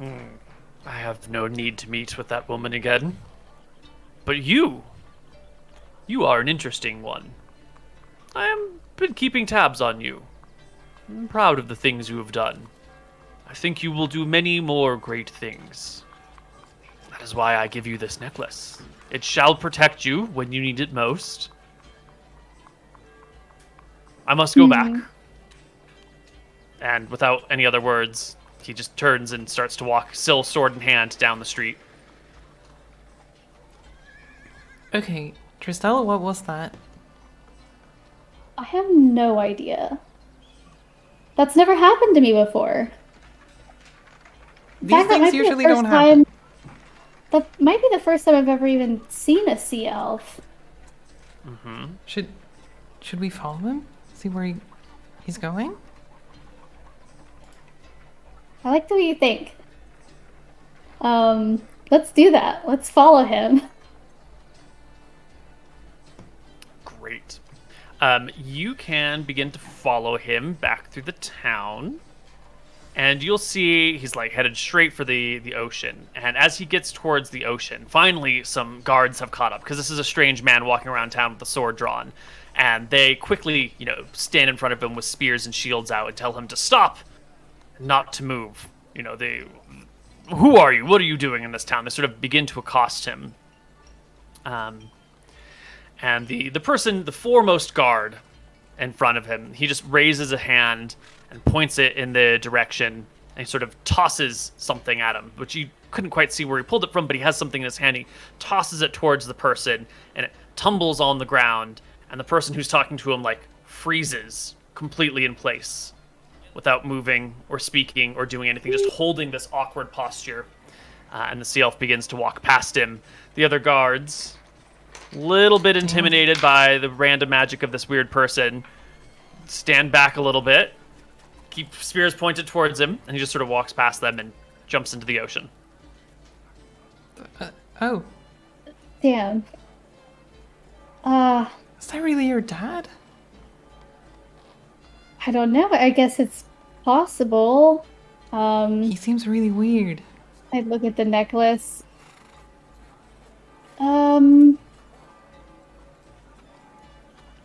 I have no need to meet with that woman again. But you are an interesting one. I am been keeping tabs on you. I'm proud of the things you have done. I think you will do many more great things. That is why I give you this necklace. It shall protect you when you need it most. I must go back. And without any other words, he just turns and starts to walk, still sword in hand, down the street. Okay, Tristella, what was that? I have no idea. That's never happened to me before. In These fact, that things might be the usually first don't happen. time- That might be the first time I've ever even seen a sea elf. Should we follow him? see where he's going? I like the way you think. Let's do that. Let's follow him. Great. You can begin to follow him back through the town, and you'll see he's like headed straight for the ocean. And as he gets towards the ocean, finally some guards have caught up, because this is a strange man walking around town with a sword drawn, and they quickly, stand in front of him with spears and shields out and tell him to stop, not to move. Who are you? What are you doing in this town? They sort of begin to accost him. And the foremost guard in front of him, he just raises a hand and points it in the direction, and he sort of tosses something at him, which you couldn't quite see where he pulled it from, but he has something in his hand. He tosses it towards the person, and it tumbles on the ground, and the person who's talking to him, freezes completely in place without moving or speaking or doing anything, just holding this awkward posture. And the sea elf begins to walk past him. The other guards, little bit intimidated by the random magic of this weird person, stand back a little bit, keep spears pointed towards him, and he just sort of walks past them and jumps into the ocean. Oh. Damn. Is that really your dad? I don't know. I guess it's possible. He seems really weird. I'd look at the necklace. Can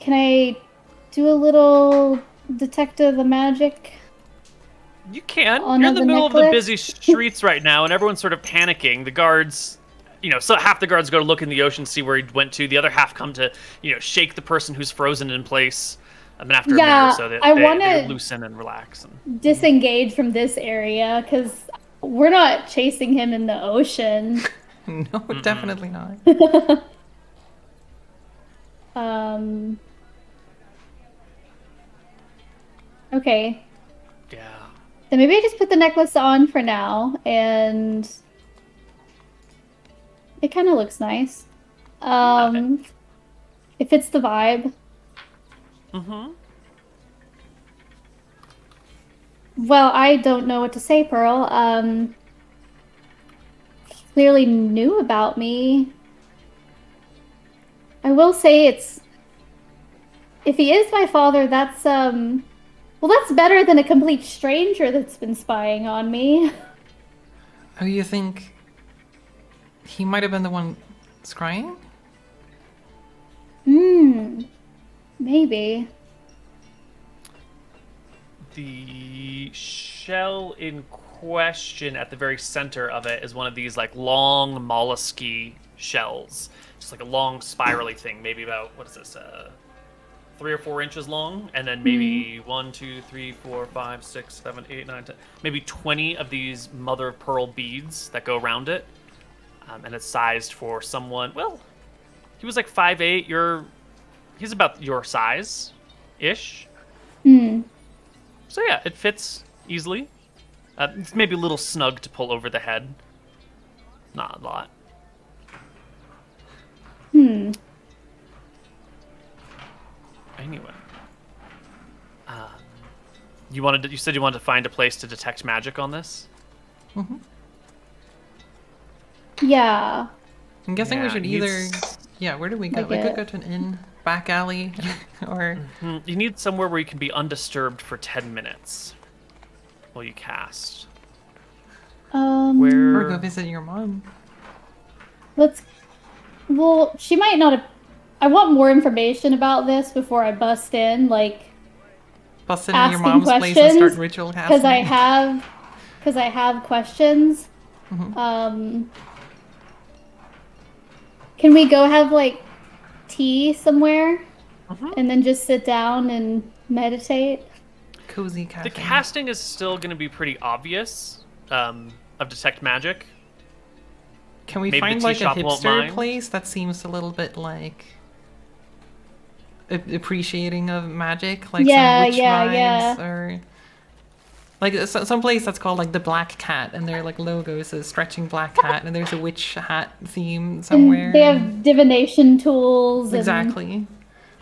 I do a little detective magic? You can. On You're in the the middle of the necklace? busy streets right now, and everyone's sort of panicking. The guards, so half the guards go to look in the ocean, see where he went to. The other half come to, shake the person who's frozen in place. And after a minute or so, they loosen and relax. Disengage from this area, because we're not chasing him in the ocean. No, definitely not. Okay. Yeah. Then maybe I just put the necklace on for now, and it kind of looks nice. It fits the vibe. Mm-hmm. Well, I don't know what to say, Pearl. He clearly knew about me. I will say if he is my father, that's better than a complete stranger that's been spying on me. Oh, you think he might have been the one scrying? Maybe. The shell in question at the very center of it is one of these long mollusky shells. Just a long spirally thing, maybe about, 3 or 4 inches long, and then maybe 1, 2, 3, 4, 5, 6, 7, 8, 9, 10, maybe 20 of these mother of pearl beads that go around it. And it's sized for someone, he was 5'8", he's about your size-ish. So yeah, it fits easily. It's maybe a little snug to pull over the head. Not a lot. Anyway, you said you wanted to find a place to detect magic on this? Mm-hmm. Yeah. I'm guessing we should either... Yeah, where do we go? We could go to an inn, back alley, or... You need somewhere where you can be undisturbed for 10 minutes while you cast. Or go visit your mom. Well, she might not have... I want more information about this before I bust in, Bust in your mom's place and start ritual casting. Because I have questions. Mm-hmm. Can we go have tea somewhere, and then just sit down and meditate? Cozy cafe. The casting is still going to be pretty obvious of detect magic. Can we Maybe find the tea a shop won't hipster mind. place that seems a little bit appreciating of magic, some witch vibes, or some place that's called the Black Cat, and their logo says stretching black cat, and there's a witch hat theme somewhere. And they have divination tools. Exactly. And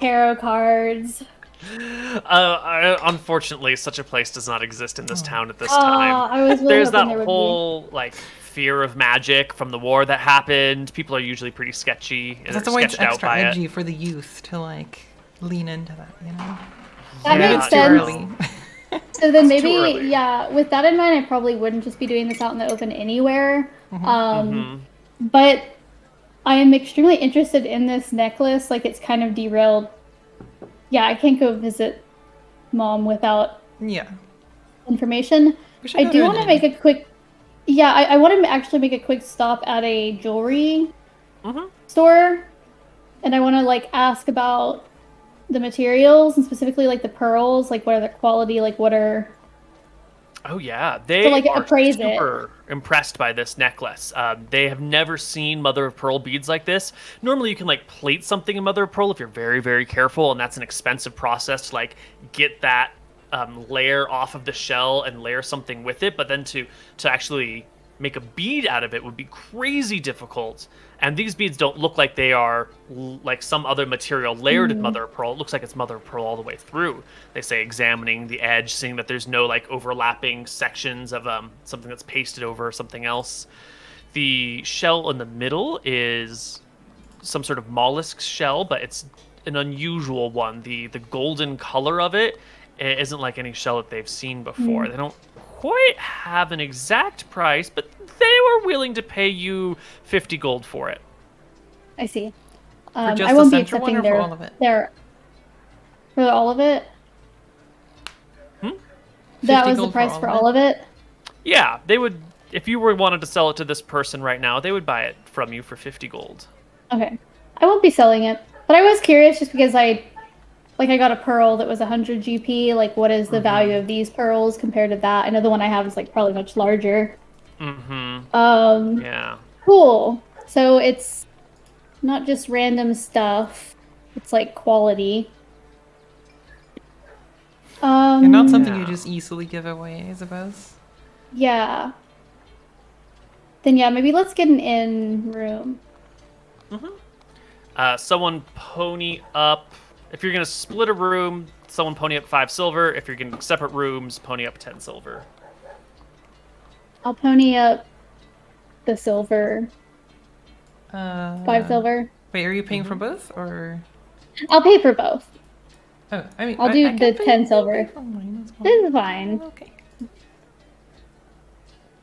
tarot cards. Unfortunately, such a place does not exist in this town at this time. I was really There's hoping that there would whole like fear of magic from the war that happened. People are usually pretty sketchy and That's are why it's sketched out extra by edgy it. for the youth to like lean into that, you know? That Yeah, makes It's too sense. early. So then It's too maybe, early. yeah, with that in mind, I probably wouldn't just be doing this out in the open anywhere. Mhm. But I am extremely interested in this necklace. Like, it's kind of derailed. Yeah, I can't go visit Mom without Yeah. information. We should I go do to want to an make inn. a quick. Yeah, I want to actually make a quick stop at a jewelry store, and I want to like ask about the materials and specifically like the pearls. Like, what are the quality? Like, what are Oh yeah, to they like are appraise it? super impressed by this necklace. They have never seen mother of pearl beads like this. Normally, you can like plate something in mother of pearl if you're very, very careful, and that's an expensive process to like get that layer off of the shell and layer something with it. But then to actually make a bead out of it would be crazy difficult. And these beads don't look like they are like some other material layered in mother of pearl. It looks like it's mother of pearl all the way through. They say examining the edge, seeing that there's no like overlapping sections of something that's pasted over something else. The shell in the middle is some sort of mollusk shell, but it's an unusual one. The golden color of it isn't like any shell that they've seen before. They don't quite have an exact price, but they were willing to pay you 50 gold for it. I see. For just I the won't be center one accepting or for their all of it? for all of it. That 50 was the gold price for all of it. Yeah, they would. If you were wanted to sell it to this person right now, they would buy it from you for 50 gold. Okay. I won't be selling it. But I was curious just because I got a pearl that was 100 GP. Like, what is the value of these pearls compared to that? I know the one I have is like probably much larger. Yeah. Cool. So it's not just random stuff. It's like quality. And not something you Yeah. just easily give away, I suppose. Yeah. Then yeah, maybe let's get an inn room. Someone pony up. If you're gonna split a room, someone pony up 5 silver. If you're getting separate rooms, pony up 10 silver. I'll pony up the silver. 5 silver. Wait, are you paying for both, or? I'll pay for both. Oh, I mean, I'll do I can the pay- 10 I'll silver. pay for mine as well. This is fine. Okay.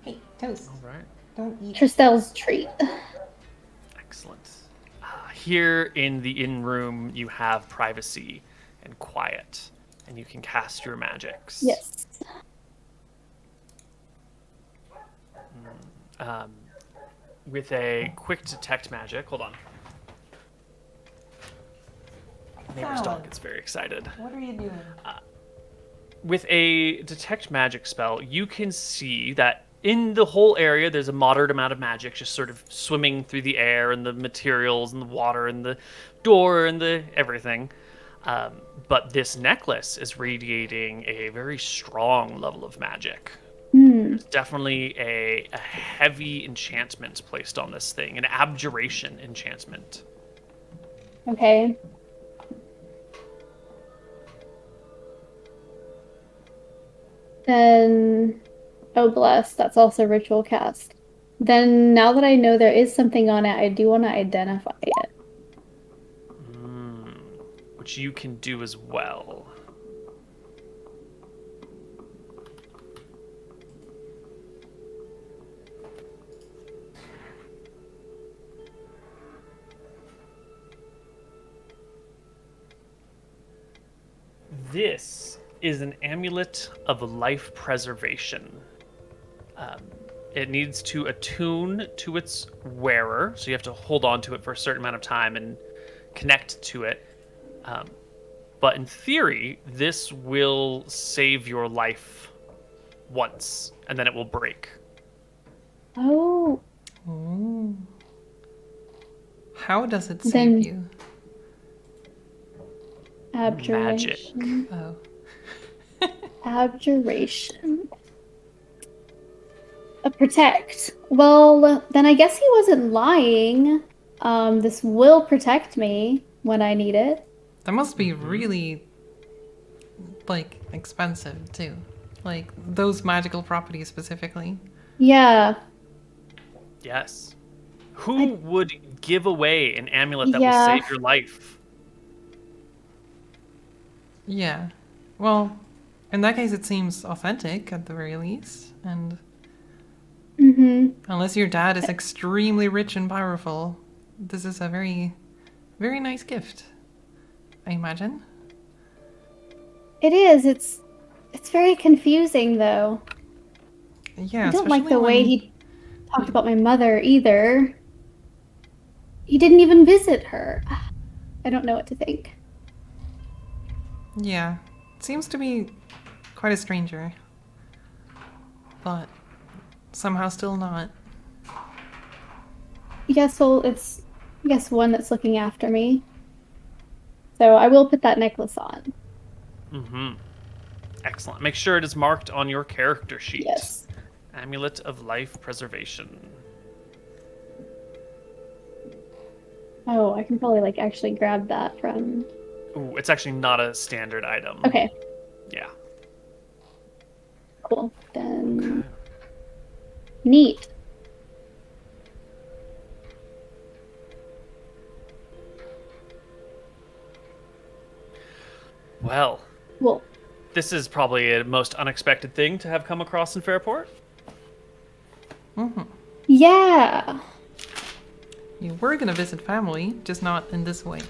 Hey, Toast. All right. Don't eat. Tristel's treat. Excellent. Here in the inn room, you have privacy and quiet, and you can cast your magics. Yes. With a quick detect magic. Hold on. Neighbor's dog gets very excited. What are you doing? With a detect magic spell, you can see that in the whole area there's a moderate amount of magic just sort of swimming through the air and the materials and the water and the door and the everything. But this necklace is radiating a very strong level of magic. There's definitely a heavy enchantment placed on this thing, an abjuration enchantment. Okay. Then, oh bless, that's also ritual cast. Then now that I know there is something on it, I do want to identify it. Which you can do as well. This is an amulet of life preservation. It needs to attune to its wearer, so you have to hold on to it for a certain amount of time and connect to it. But in theory, this will save your life once, and then it will break. Oh, How does it save Then- you? abjuration. Oh. Abjuration. Protect. Well, then I guess he wasn't lying. This will protect me when I need it. That must be really like, expensive, too. Like, those magical properties specifically. Yeah. Yes. Who would give away an amulet that will Yeah. save your life? Yeah. Well, in that case, it seems authentic at the very least. And unless your dad is extremely rich and powerful, this is a very, very nice gift, I imagine. It is. It's very confusing, though. Yeah, I don't like the especially way when- he talked about my mother either. He didn't even visit her. I don't know what to think. Yeah, seems to be quite a stranger. But somehow still not. Yes, well, it's one that's looking after me. So I will put that necklace on. Mm-hmm. Excellent. Make sure it is marked on your character sheet. Yes. Amulet of Life Preservation. Oh, I can probably like actually grab that from. Ooh, it's actually not a standard item. Okay, Yeah. cool. Then neat. Well, Well, this is probably a most unexpected thing to have come across in Fairport. yeah. You were gonna visit family, just not in this way,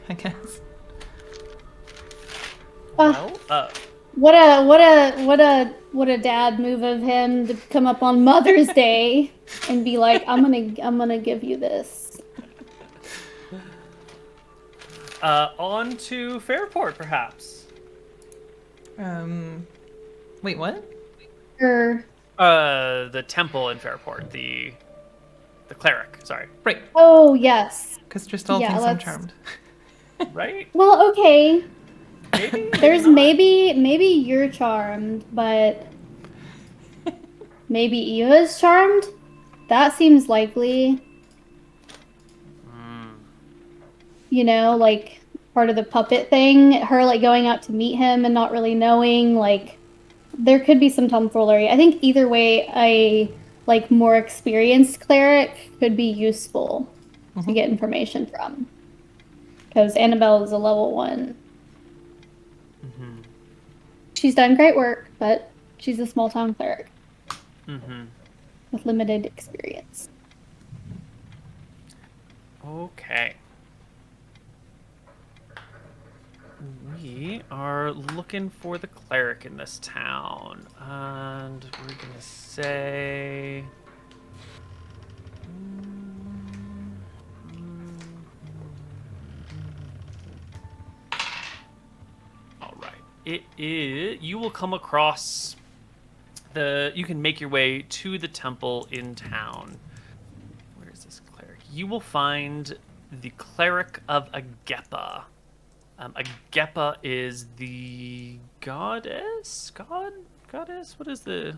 I guess. Well, What a dad move of him to come up on Mother's Day and be like, I'm gonna give you this. on to Fairport, perhaps. Wait, what? Or The temple in Fairport, the cleric. Sorry, Right, oh yes. because Tristal Yeah, thinks I'm let's- charmed. right? Well, okay. Maybe. There's maybe you're charmed, but maybe Eva's charmed? That seems likely. You know, like part of the puppet thing, her like going out to meet him and not really knowing, like there could be some tomfoolery. I think either way a like more experienced cleric could be useful to get information from. Because Annabelle is a level 1. She's done great work, but she's a small town cleric with limited experience. Okay. We are looking for the cleric in this town, and we're gonna say. All right. It is. You will come across the. You can make your way to the temple in town. Where is this cleric? You will find the cleric of Agepa. Agepa is the goddess. Goddess. What's the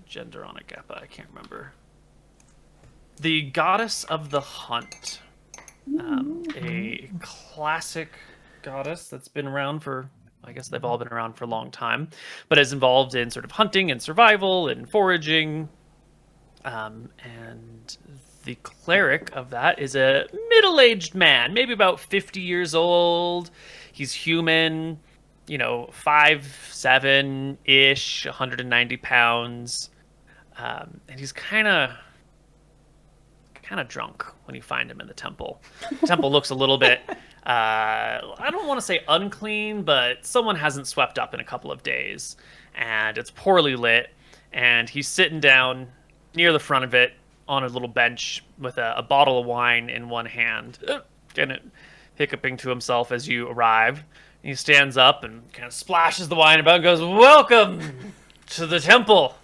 gender on Agepa? I can't remember. The goddess of the hunt. A classic goddess that's been around for, I guess they've all been around for a long time, but is involved in sort of hunting and survival and foraging. And the cleric of that is a middle-aged man, maybe about 50 years old. He's human, 5'7" ish, 190 pounds. And he's kind of drunk when you find him in the temple. The temple looks a little bit, I don't want to say unclean, but someone hasn't swept up in a couple of days. And it's poorly lit. And he's sitting down near the front of it on a little bench with a bottle of wine in one hand, kind of hiccuping to himself as you arrive. He stands up and kind of splashes the wine about and goes, "Welcome to the temple.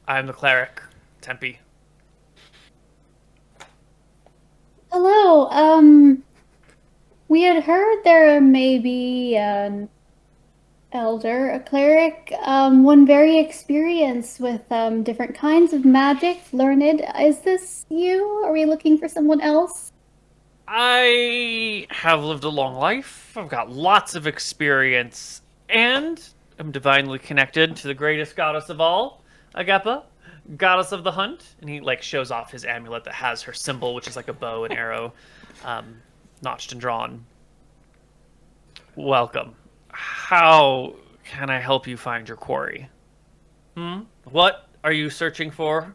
I'm the cleric, Tempe." Hello, we had heard there may be an elder, a cleric, one very experienced with different kinds of magic, learned. Is this you? Are we looking for someone else? I have lived a long life. I've got lots of experience, and I'm divinely connected to the greatest goddess of all, Agepa, goddess of the hunt. And he like shows off his amulet that has her symbol, which is like a bow and arrow, notched and drawn. Welcome. How can I help you find your quarry? What are you searching for?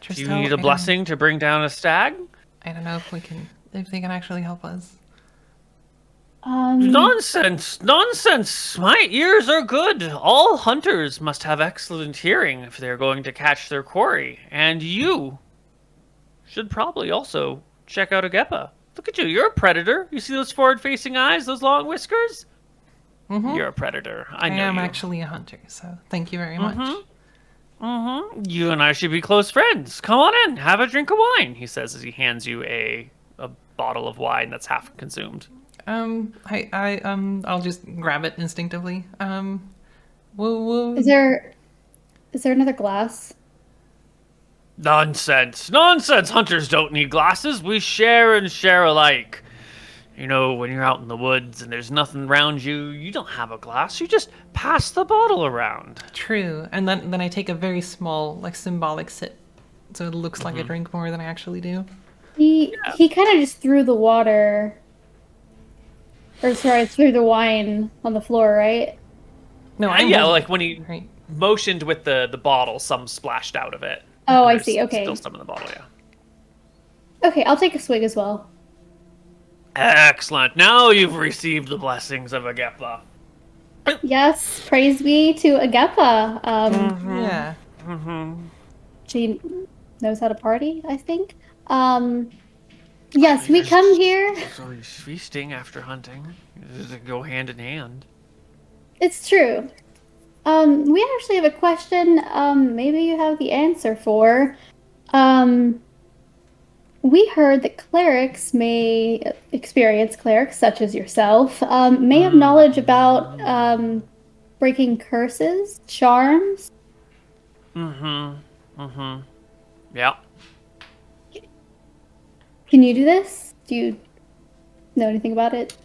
Do you need a blessing to bring down a stag? I don't know if they can actually help us. Nonsense! Nonsense! My ears are good. All hunters must have excellent hearing if they're going to catch their quarry. And you should probably also check out Agepa. Look at you. You're a predator. You see those forward-facing eyes, those long whiskers? Mm-hmm. You're a predator. I know am you. Actually a hunter, so thank you very much. You and I should be close friends. Come on in. Have a drink of wine, he says as he hands you a bottle of wine that's half consumed. I'll just grab it instinctively. Whoa. Is there another glass? Nonsense. Nonsense. Hunters don't need glasses. We share and share alike. You know, when you're out in the woods and there's nothing around you, you don't have a glass. You just pass the bottle around. True. And then I take a very small, like, symbolic sip. So it looks like I drink more than I actually do. He kind of just threw the water... Or sorry, threw the wine on the floor, right? No, like when he right. motioned with the bottle, some splashed out of it. Oh, I There's see. Okay. Still some in the bottle, yeah. Okay, I'll take a swig as well. Excellent. Now you've received the blessings of Agepa. Yes, praise be to Agepa. Yeah. She knows how to party, I think. Yes, we come here. So he's feasting after hunting. They go hand in hand. It's true. We actually have a question. Maybe you have the answer for. We heard that clerics such as yourself, may have knowledge about breaking curses, charms. Yeah. Can you do this? Do you know anything about it?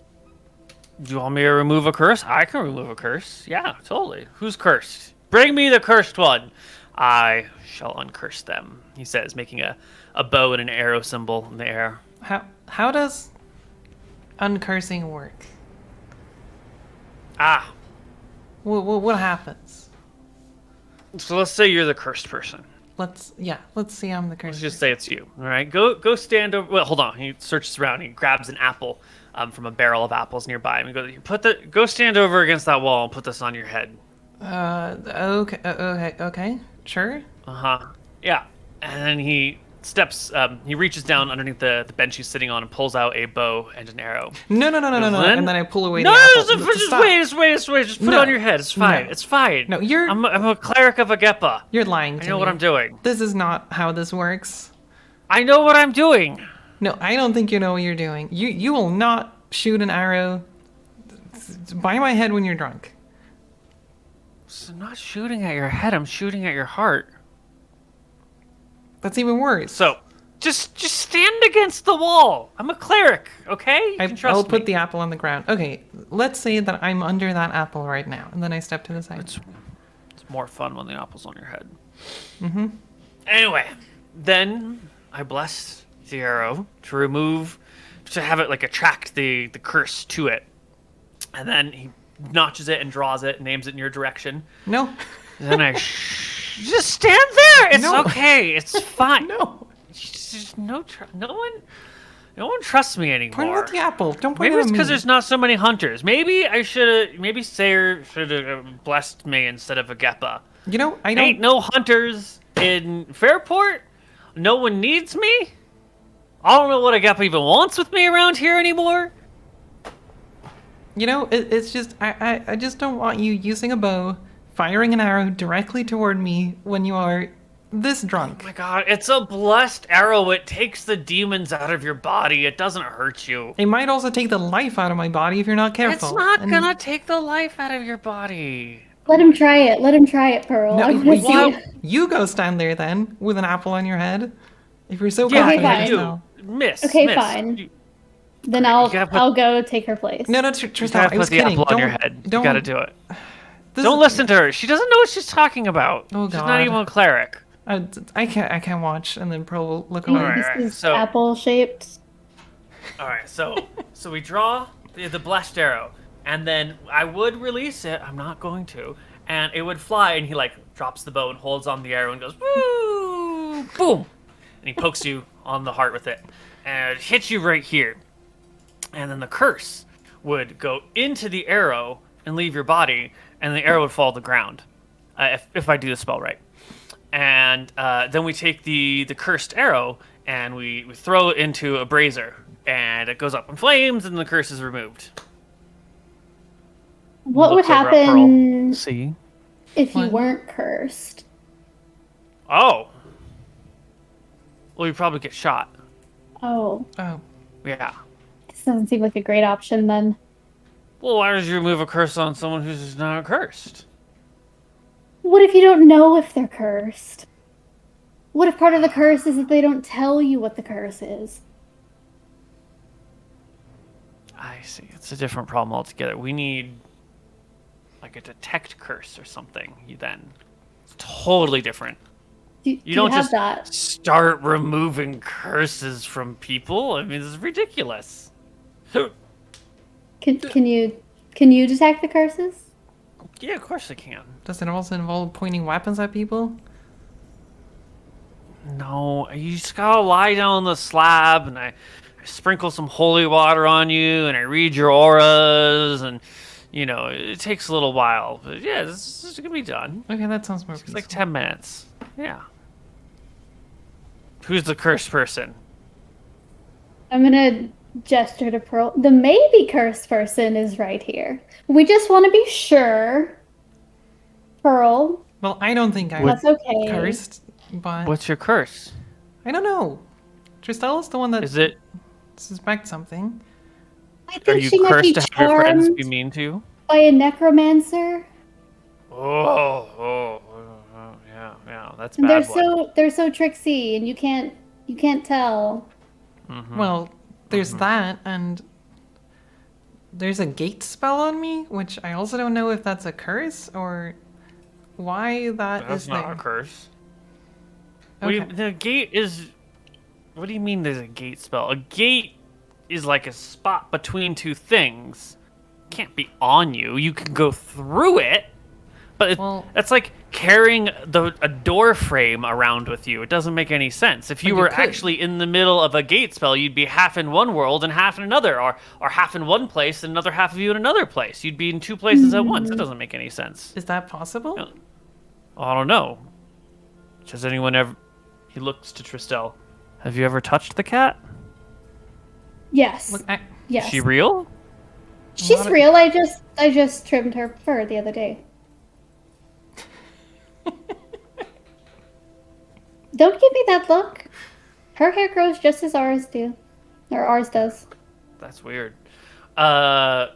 Do you want me to remove a curse? I can remove a curse. Yeah, totally. Who's cursed? Bring me the cursed one. I shall uncurse them, he says, making a bow and an arrow symbol in the air. How does uncursing work? What happens? So let's say you're the cursed person. Let's see I'm the cursed. Let's just say it's you. All right, go stand over. Well, hold on. He searches around. He grabs an apple from a barrel of apples nearby. And he goes, go stand over against that wall and put this on your head. Okay, sure. Yeah, and then he steps. He reaches down underneath the bench he's sitting on and pulls out a bow and an arrow. No. And then I pull away the apple. Just wait. Just put it on your head. It's fine. No. It's fine. No, I'm a cleric of Agepa. You're lying to me. I know what I'm doing. This is not how this works. I know what I'm doing. No, I don't think you know what you're doing. You will not shoot an arrow by my head when you're drunk. So I'm not shooting at your head. I'm shooting at your heart. That's even worse. So, just stand against the wall. I'm a cleric, okay? You can trust I'll me. put the apple on the ground. Okay, let's say that I'm under that apple right now, and then I step to the side. It's more fun when the apple's on your head. Anyway, then I bless the arrow to have it like attract the curse to it. And then he notches it and draws it and names it in your direction. No. And then I just stand there. It's okay. It's fine. No. No one trusts me anymore. Point at the apple. Don't point Maybe at it's me. because there's not so many hunters. Maybe Sayer should have blessed me instead of Agepa. You know, I Ain't no hunters in Fairport. No one needs me. I don't know what Agepa even wants with me around here anymore. You know, it's just I just don't want you using a bow, firing an arrow directly toward me when you are this drunk. Oh my god, it's a blessed arrow. It takes the demons out of your body. It doesn't hurt you. It might also take the life out of my body if you're not careful. It's not gonna take the life out of your body. Let him try it, Pearl. I wanna see. You go stand there then with an apple on your head. If you're so Yeah, confident. fine. you miss. Okay, miss. fine. Then You gotta put- I'll go take her place. No, You Tristan, gotta I was put the kidding. apple on your Don't- head. You don't- gotta do it. this Don't is- listen to her. She doesn't know what she's talking about. Oh, She's not God. even a cleric. I can't watch, and then Pearl will look Maybe away. Alright. this is so- apple shaped. All right, so we draw the blessed arrow, and then I would release it. I'm not going to, and it would fly, and he like drops the bow and holds on the arrow and goes woo, boom, and he pokes you on the heart with it, and it hits you right here, and then the curse would go into the arrow and leave your body, and the arrow would fall to the ground, if I do the spell right, and then we take the cursed arrow and we throw it into a brazier. And it goes up in flames, and the curse is removed. What would Looks over at happen Pearl. See? if you What? weren't cursed? Oh. Well, you probably get shot. Oh, Oh, Yeah. this doesn't seem like a great option then. Well, why did you remove a curse on someone who's just not cursed? What if you don't know if they're cursed? What if part of the curse is that they don't tell you what the curse is? I see. It's a different problem altogether. We need like a detect curse or something. It's totally different. Do You don't have just that? start removing curses from people. I mean, this is ridiculous. Can you detect the curses? Yeah, of course I can. does it also involve pointing weapons at people? No, you just gotta lie down on the slab, and I sprinkle some holy water on you, and I read your auras, and it takes a little while, but yeah, this is gonna be done. Okay, that sounds more It's peaceful. like 10 minutes. Yeah. Who's the cursed person? I'm gonna gesture to Pearl. The maybe cursed person is right here. We just want to be sure. Pearl, Well, I don't think I'm that's okay. cursed, but What's your curse? I don't know. Tristel is the one that Is it? suspects something. I Are think you she might be cursed to have your friends charmed be mean to you? by a necromancer. Oh, yeah. That's And bad. they're so tricksy, and you can't tell. Well, there's that, and there's a gate spell on me, which I also don't know if that's a curse or why that That's is not there. a curse. Okay. The gate is. What do you mean there's a gate spell? A gate is like a spot between two things. Can't be on you. You can go through it, but Well- that's like carrying a door frame around with you. It doesn't make any sense. If you you were could. actually in the middle of a gate spell, you'd be half in one world and half in another, or half in one place and another half of you in another place. You'd be in two places at once. It doesn't make any sense. Is that possible? No. I don't know. Has anyone ever... He looks to Tristel. Have you ever touched the cat? Yes. Look, Yes. Is she real? She's Not a- real. I just trimmed her fur the other day. Don't give me that look. Her hair grows just as ours do. Or ours does. That's weird. Well,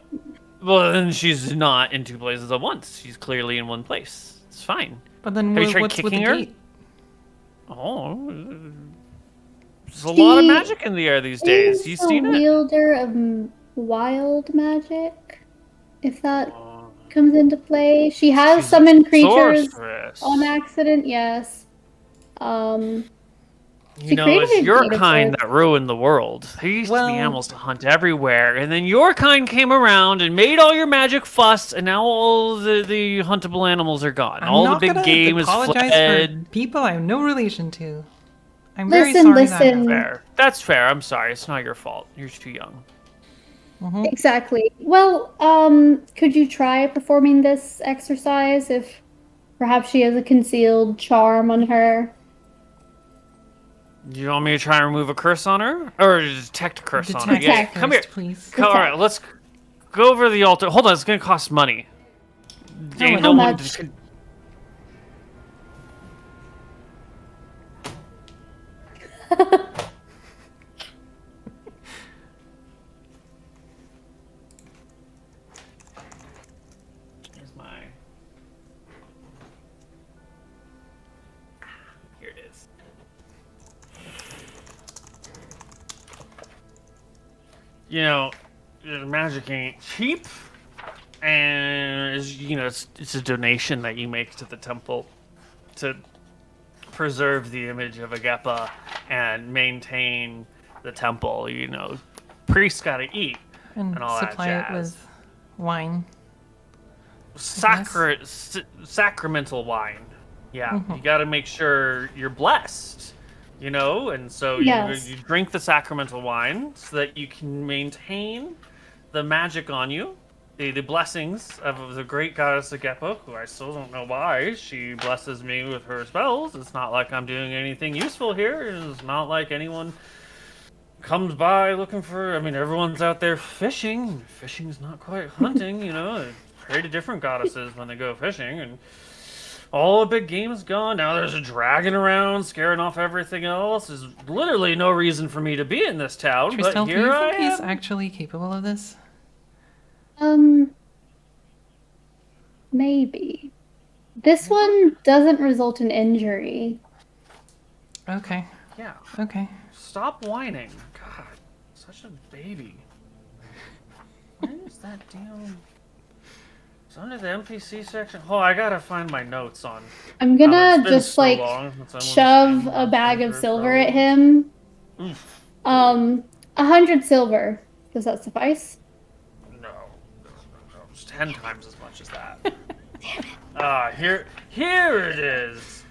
then she's not in two places at once. She's clearly in one place. It's fine. but then Have you tried what's with the kicking her? gate? Oh, there's a lot of She magic in the air these days. Is You a seen it? wielder of wild magic, if that comes into play. She has She's a summoned creatures sorceress. on accident, yes. You know, created it's a your gate of kind sorts. that ruined the world. There used to Well- be animals to hunt everywhere, and then your kind came around and made all your magic fuss, and now all the huntable animals are gone. I'm all the not big gonna game is apologize fled. for people I have no relation to. I'm very Listen, sorry listen. Fair. That's fair. I'm sorry. It's not your fault. You're too young. Exactly. Well, could you try performing this exercise if perhaps she has a concealed charm on her? Do you want me to try and remove a curse on her? Or detect a curse on her? Detect Yeah, Detect come here. first, please. All right, let's go over the altar. Hold on, it's going to cost money. Dang, much? no How one- much? Here's my... Here it is. magic ain't cheap, and it's a donation that you make to the temple to preserve the image of Agepa and maintain the temple. Priests gotta eat And and all that supply it jazz. with wine. Sacramental wine. Yeah, you gotta make sure you're blessed. And so Yes. you drink the sacramental wine so that you can maintain the magic on you, the blessings of the great goddess Agepa, who I still don't know why she blesses me with her spells. It's not like I'm doing anything useful here. It's not like anyone comes by looking for. I mean, everyone's out there fishing. Fishing's not quite hunting, They pray to different goddesses when they go fishing, and all the big game is gone. Now there's a dragon around, scaring off everything else. There's literally no reason for me to be in this town, Tristel, but do here you I think he's am. actually capable of this? Maybe. This one doesn't result in injury. Okay. Yeah, Okay. stop whining. God, such a baby. Where is that damn... It's under the NPC section. Oh, I gotta find my notes on. I'm It's gonna been just so like long since I was shove in a bag of Monster silver Pro. at him. Oof. 100 silver. Does that suffice? No, it's 10 times as much as that. Here it is.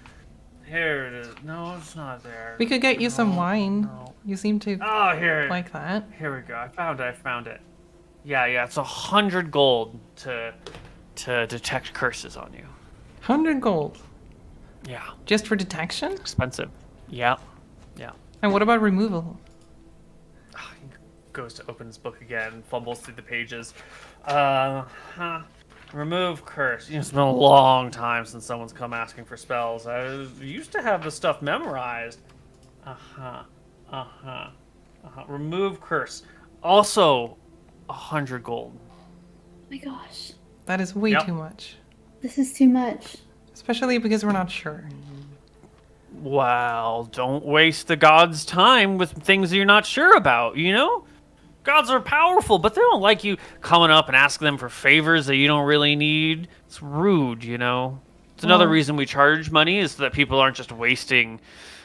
Here it is. No, it's not there. We could get you some wine. No. You seem to Oh, here. like that. Here we go. I found it. Yeah. It's 100 gold to detect curses on you. 100 gold. Yeah. Just for detection? Expensive. Yeah. And what about removal? He goes to open his book again, fumbles through the pages. Remove curse. It's been a long time since someone's come asking for spells. I used to have the stuff memorized. Remove curse. Also, 100 gold. Oh my gosh. That is way Yep. too much. This is too much. Especially because we're not sure. Well, don't waste the gods' time with things you're not sure about, Gods are powerful, but they don't like you coming up and asking them for favors that you don't really need. It's rude, It's another reason we charge money is so that people aren't just wasting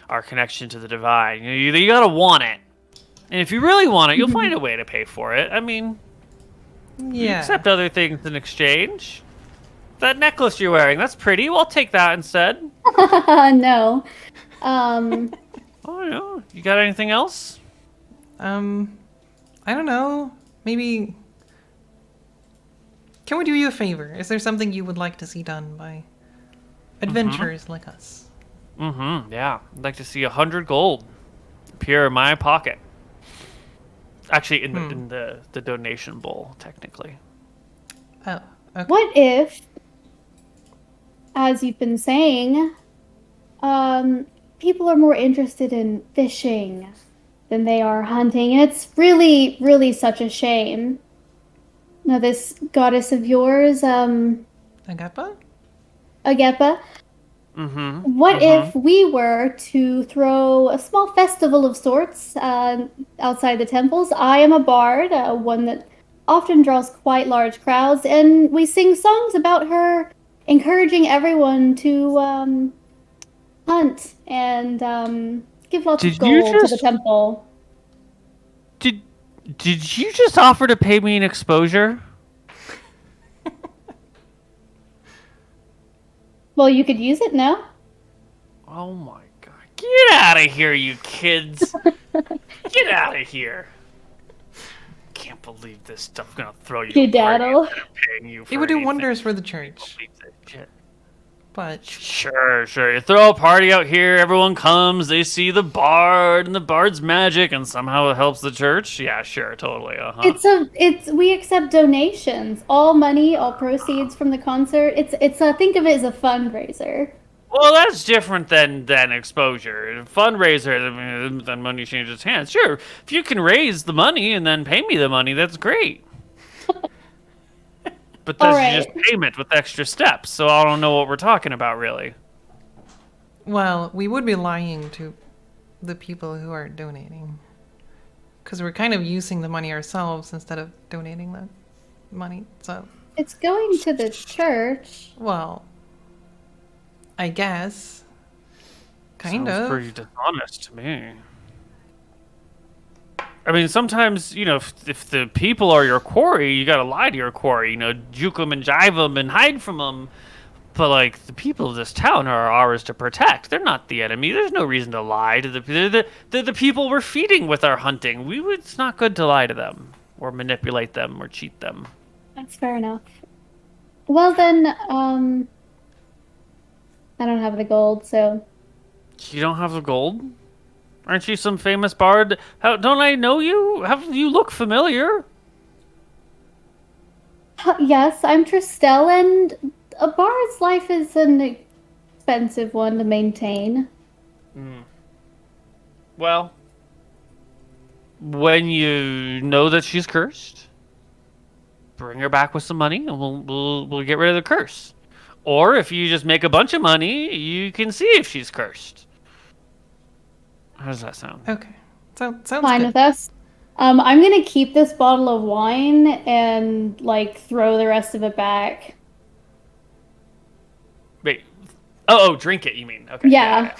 our connection to the divine. You gotta want it. And if you really want it, you'll find a way to pay for it. I mean, you Yeah. accept other things in exchange. That necklace you're wearing, that's pretty. Well, I'll take that instead. No. Oh, no. You got anything else? I don't know. Maybe. Can we do you a favor? Is there something you would like to see done by adventurers like us? Yeah. I'd like to see 100 gold appear in my pocket. Actually, in the donation bowl, technically. Oh, okay. What if, as you've been saying, people are more interested in fishing than they are hunting, and it's really, really such a shame. Now, this goddess of yours, Agepa? Agepa, what if we were to throw a small festival of sorts outside the temples? I am a bard, one that often draws quite large crowds, and we sing songs about her, encouraging everyone to hunt and give lots of Did you gold to the just- temple. Did you just offer to pay me an exposure? Well, you could use it now. Oh my god. Get out of here, you kids. Get out of here. Can't believe this stuff. I'm gonna throw you a party Daddle. instead of paying you for It would do anything. wonders for the church. Piece of shit. But Sure. You throw a party out here, everyone comes, they see the bard and the bard's magic, and somehow it helps the church. Yeah, sure, totally. We accept donations, all money, all proceeds from the concert. Think of it as a fundraiser. Well, that's different than exposure. Fundraiser, I mean, then money changes hands. Sure, if you can raise the money and then pay me the money, that's great. But that's Alright. just payment with extra steps, so I don't know what we're talking about, really. well, we would be lying to the people who are donating. because we're kind of using the money ourselves instead of donating that money. So, It's going to the church. well, I guess. Kind Sounds of. pretty dishonest to me. I mean, sometimes, if the people are your quarry, you gotta lie to your quarry, juke them and jive them and hide from them. But, like, the people of this town are ours to protect. They're not the enemy. There's no reason to lie to the people we're feeding with our hunting. It's not good to lie to them or manipulate them or cheat them. That's fair enough. Well then, I don't have the gold, so You don't have the gold? Aren't you some famous bard? Don't I know you? You look familiar. yes, I'm Tristel, and a bard's life is an expensive one to maintain. Well, when you know that she's cursed, bring her back with some money, and we'll get rid of the curse. Or if you just make a bunch of money, you can see if she's cursed. How does that sound? Okay. Sounds Fine good. with us. I'm gonna keep this bottle of wine and like throw the rest of it back. Wait. Oh, drink it. You mean? Okay. Yeah.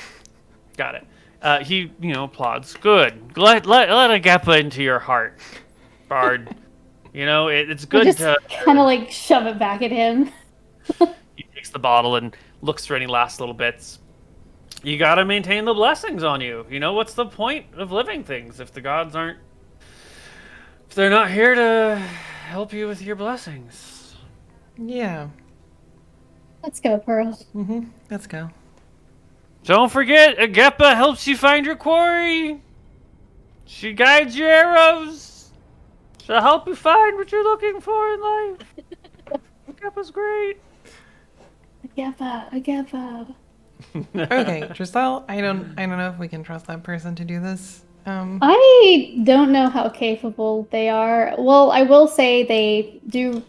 Got it. He, applauds. Good. Let a Gepa into your heart, Bard. It's I good just to. kind of like shove it back at him. He takes the bottle and looks for any last little bits. You gotta maintain the blessings on you. What's the point of living things if the gods aren't. If they're not here to help you with your blessings? Yeah. Let's go, Pearl. Let's go. Don't forget, Agepa helps you find your quarry. She guides your arrows. She'll help you find what you're looking for in life. Agepa's great. Ageva. Okay, Tristel, I don't know if we can trust that person to do this. I don't know how capable they are. Well, I will say they do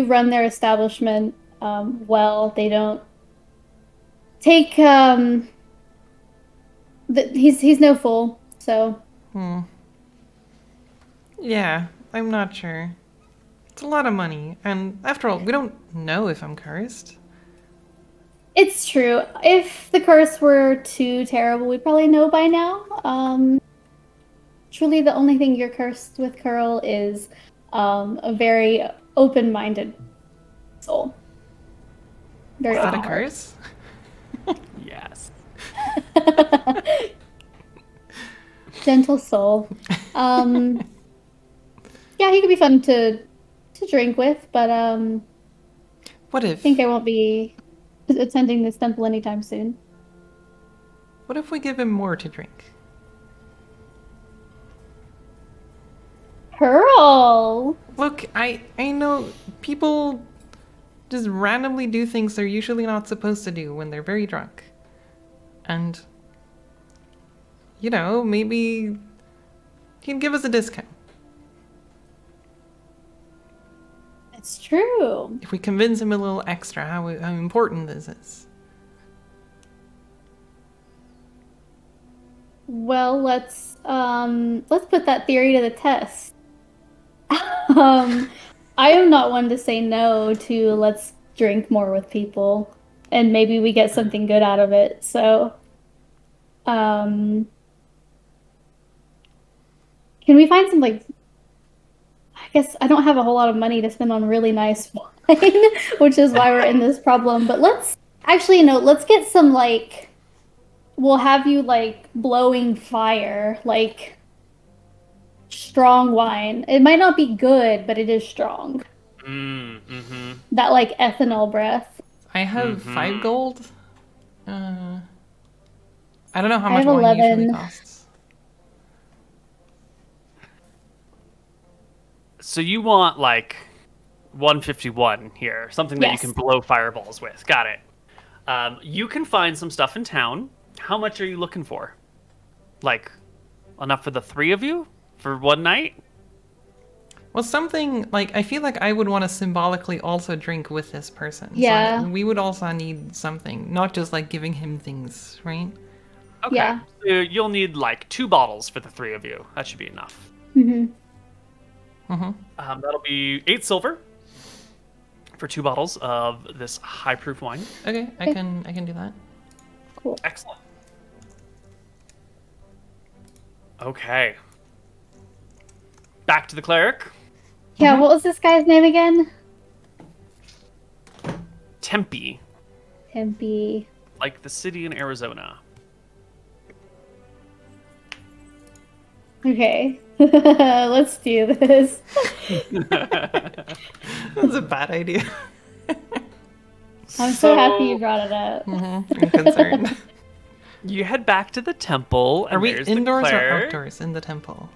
run their establishment well. They don't take he's no fool, so Yeah, I'm not sure. It's a lot of money, and after all, we don't know if I'm cursed. it's true. If the curse were too terrible, we'd probably know by now. Truly, the only thing you're cursed with, Curl, is a very open-minded soul. Very Is that a open heart. curse? Yes. Gentle soul. Yeah, he could be fun to drink with, but What I if? think I won't be attending this temple anytime soon. What if we give him more to drink? Pearl! Look, I know people just randomly do things they're usually not supposed to do when they're very drunk. And, maybe he'd give us a discount. It's true. If we convince him a little extra how important this is. Well, let's put that theory to the test. I am not one to say no to let's drink more with people, and maybe we get something good out of it. So, can we find some I guess I don't have a whole lot of money to spend on really nice wine, which is why we're in this problem. But let's get some we'll have you blowing fire, strong wine. It might not be good, but it is strong. That ethanol breath. I have 5 gold. I don't know how I much have wine usually 11. costs. So you want 151 here, something that you Yes. can blow fireballs with. Got it. You can find some stuff in town. How much are you looking for? Enough for the 3 of you for one night? Well, something I feel like I would want to symbolically also drink with this person. Yeah. So we would also need something, not just giving him things, right? Okay. Yeah. So you'll need like 2 bottles for the 3 of you. That should be enough. That'll be 8 silver for 2 bottles of this high proof wine. Okay, I can do that. Cool. Excellent. Okay. Back to the cleric. Yeah, what was this guy's name again? Tempe, Tempe. like the city in Arizona. Okay. Let's do this. That's a bad idea. I'm so happy you brought it up. I'm concerned. You head back to the temple. And Are we there's the indoors or cleric. outdoors in the temple?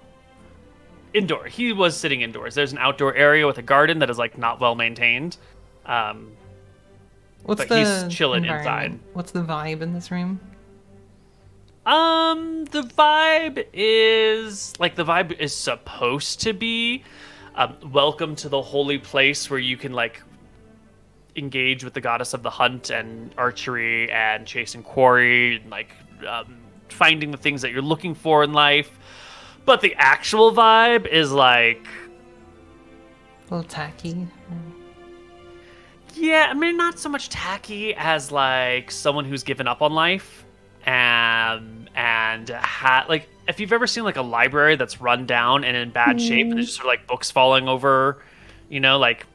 Indoor. He was sitting indoors. There's an outdoor area with a garden that is like not well maintained. What's But the he's chilling environment? inside. What's the vibe in this room? The vibe is supposed to be welcome to the holy place where you can like engage with the goddess of the hunt and archery and chasing quarry and like finding the things that you're looking for in life. But the actual vibe is like, A little tacky. yeah, I mean, not so much tacky as like someone who's given up on life. Like if you've ever seen like a library that's run down and in bad shape and there's just sort of like books falling over, you know, like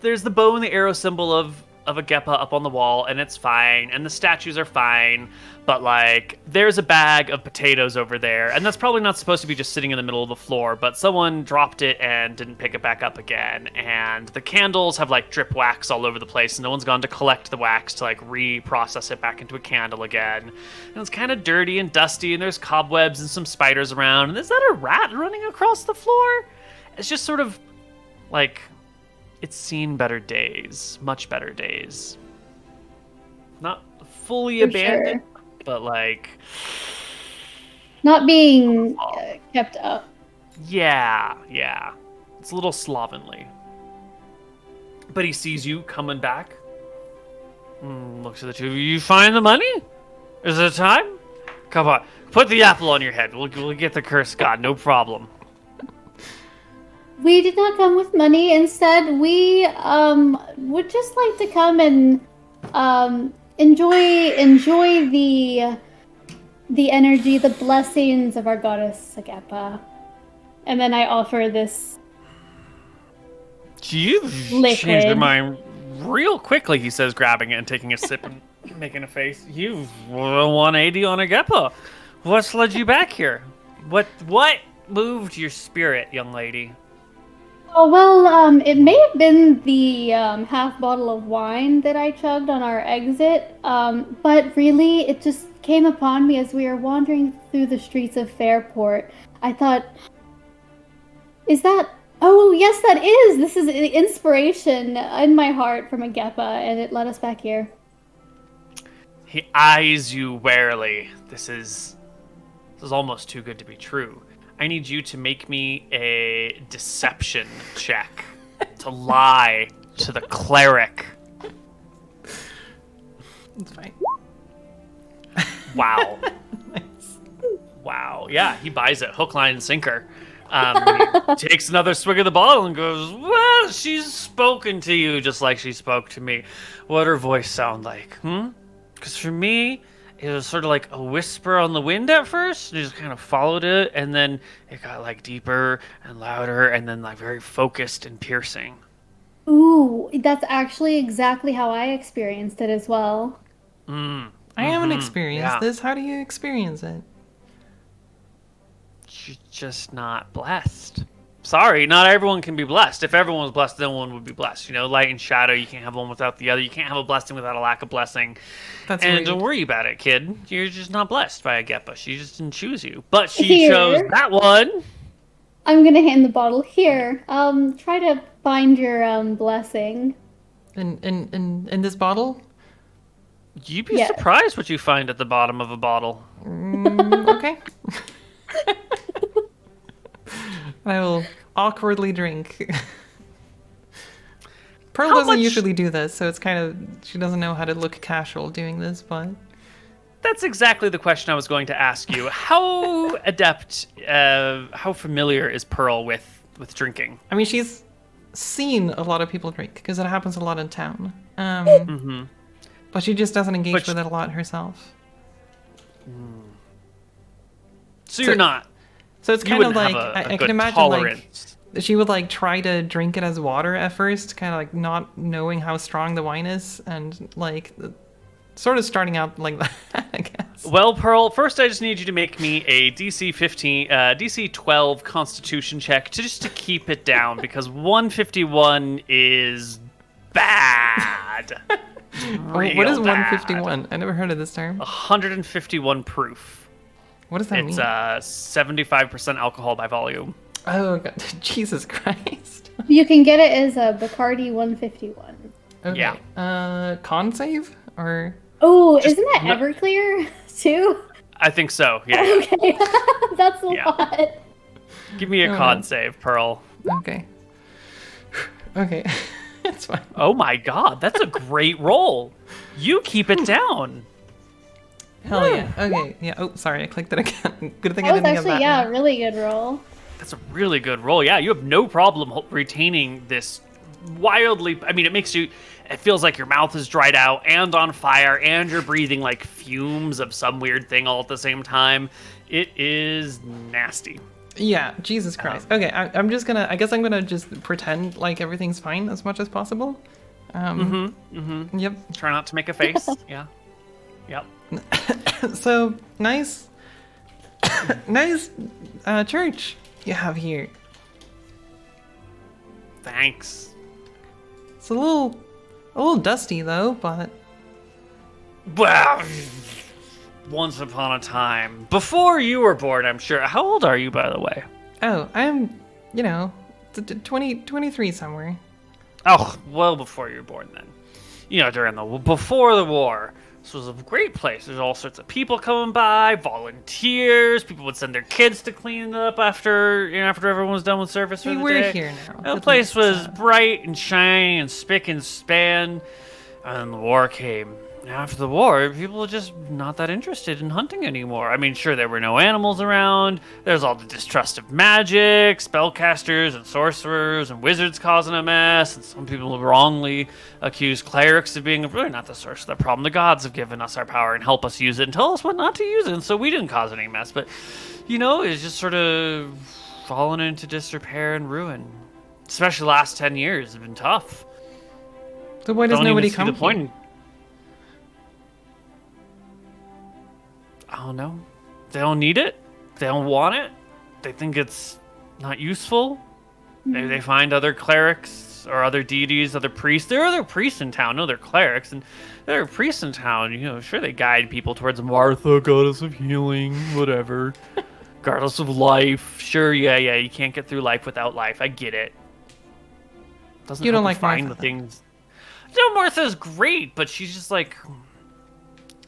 there's the bow and the arrow symbol of a Geppa up on the wall and it's fine and the statues are fine, but like there's a bag of potatoes over there and that's probably not supposed to be just sitting in the middle of the floor, but someone dropped it and didn't pick it back up again, and the candles have like drip wax all over the place and no one's gone to collect the wax to like reprocess it back into a candle again, and it's kind of dirty and dusty and there's cobwebs and some spiders around, and is that a rat running across the floor? It's just sort of like, it's seen better days, much better days. Not fully For abandoned, sure. but like, Not being kept up. yeah. It's a little slovenly. But he sees you coming back. Looks at the two of you. You find the money? Is it time? Come on. Put the apple on your head. We'll get the curse god. No problem. We did not come with money. Instead, we would just like to come and enjoy the energy, the blessings of our goddess Geppa. And then I offer this You've liquid. changed your mind real quickly, he says, grabbing it and taking a sip and making a face. You've 180 on a Geppa. What's led you back here? What moved your spirit, young lady? Oh, well, it may have been the half bottle of wine that I chugged on our exit, but really, it just came upon me as we were wandering through the streets of Fairport. I thought, is that... Oh, yes, that is! This is the inspiration in my heart from a Geppa, and it led us back here. He eyes you warily. This is almost too good to be true. I need you to make me a deception check to lie to the cleric. It's fine. Wow. Nice. Wow. Yeah, he buys it hook, line, and sinker. He takes another swig of the bottle and goes, well, she's spoken to you just like she spoke to me. What'd her voice sound like? Because for me, it was sort of like a whisper on the wind at first. And just kind of followed it, and then it got like deeper and louder, and then like very focused and piercing. Ooh, that's actually exactly how I experienced it as well. I haven't experienced yeah. this. How do you experience it? You're just not blessed. Sorry, not everyone can be blessed. If everyone was blessed, then one would be blessed. You know, light and shadow, you can't have one without the other. You can't have a blessing without a lack of blessing. That's And rude. don't worry about it, kid. You're just not blessed by a Geppa. She just didn't choose you. But she chose that one. I'm gonna hand the bottle here. Try to find your blessing. In this bottle? You'd be Yes. surprised what you find at the bottom of a bottle. Okay. I will awkwardly drink. Pearl How doesn't much- usually do this, so it's kind of... She doesn't know how to look casual doing this, but... That's exactly the question I was going to ask you. How adept, how familiar is Pearl with drinking? I mean, she's seen a lot of people drink because it happens a lot in town. But she just doesn't engage with it a lot herself. So you're not. So it's You kind of wouldn't like have a I good can imagine tolerance. like she would like try to drink it as water at first, kind of like not knowing how strong the wine is, and like sort of starting out like that, I guess. Well, Pearl, first I just need you to make me a DC 12 Constitution check just to keep it down, because 151 is bad. What is 151? I never heard of this term. 151 proof. What does that mean? It's 75% alcohol by volume. Oh, God. Jesus Christ. You can get it as a Bacardi 151. Okay. Yeah. Con save? Or... Oh, isn't that Everclear too? I think so, yeah. Okay, that's a Yeah. lot. Give me a con save, Pearl. Okay. Okay. It's fine. Oh my god, that's a great roll. You keep it down. Hell yeah. Okay. Yeah. Oh, sorry. I clicked it again. Good thing I That was didn't get actually, that yeah, one. a really good roll. That's a really good roll. Yeah, you have no problem retaining this wildly... I mean, it feels like your mouth is dried out and on fire, and you're breathing like fumes of some weird thing all at the same time. It is nasty. Yeah. Jesus Christ. Okay. I'm just gonna... I guess I'm gonna just pretend like everything's fine as much as possible. Yep. Try not to make a face. Yeah. Yep. So, nice... nice church you have here. Thanks. It's a little dusty though, but Well, once upon a time, before you were born, I'm sure. How old are you, by the way? oh, I'm 23 somewhere. Oh, well before you were born then. During before the war. This was a great place. There's all sorts of people coming by, volunteers. People would send their kids to clean it up after everyone was done with service for the day. We're here now. The place was bright and shiny and spick and span. And then the war came. After the war, people were just not that interested in hunting anymore. I mean, sure, there were no animals around. There's all the distrust of magic, spellcasters and sorcerers and wizards causing a mess. And some people wrongly accuse clerics of being really not the source of the problem. The gods have given us our power and help us use it and tell us what not to use it. And so we didn't cause any mess. But, it's just sort of fallen into disrepair and ruin. Especially the last 10 years have been tough. So why does Don't nobody even see come the point here? in- I don't know. They don't need it. They don't want it. They think it's not useful. Maybe they find other clerics or other deities, other priests. There are other priests in town. No, they're clerics, and there are priests in town. Sure, they guide people towards Martha, goddess of healing, whatever. Goddess of life. Sure, yeah. You can't get through life without life. I get it. Doesn't You don't help like find Martha, the things. No, Martha's great, but she's just like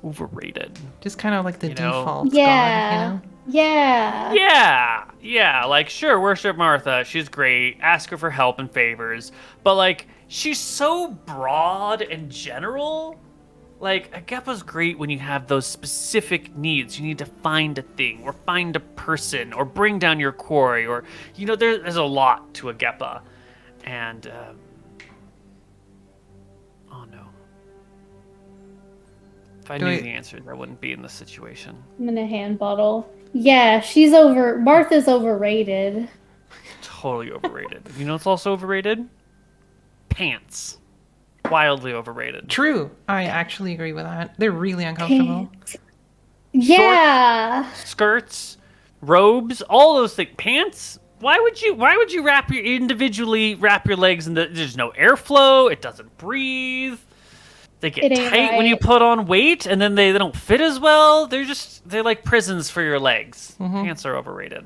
overrated. Just kind of like the default Yeah. god, Yeah. Yeah, like, sure, worship Martha. She's great. Ask her for help and favors. But, like, she's so broad and general. Like, Agepa's great when you have those specific needs. You need to find a thing, or find a person, or bring down your quarry, or, there's a lot to Agepa. And, oh no. If I knew the answers, I wouldn't be in this situation. I'm in a hand bottle. Yeah, Martha's overrated. Totally overrated. It's also overrated? Pants. Wildly overrated. True. I actually agree with that. They're really uncomfortable. Yeah. Skirts, robes, all those things. Pants? Why would you individually wrap your legs in there's no airflow, it doesn't breathe. They get It ain't tight when you right. put on weight, and then they don't fit as well. They're like prisons for your legs. Pants are overrated.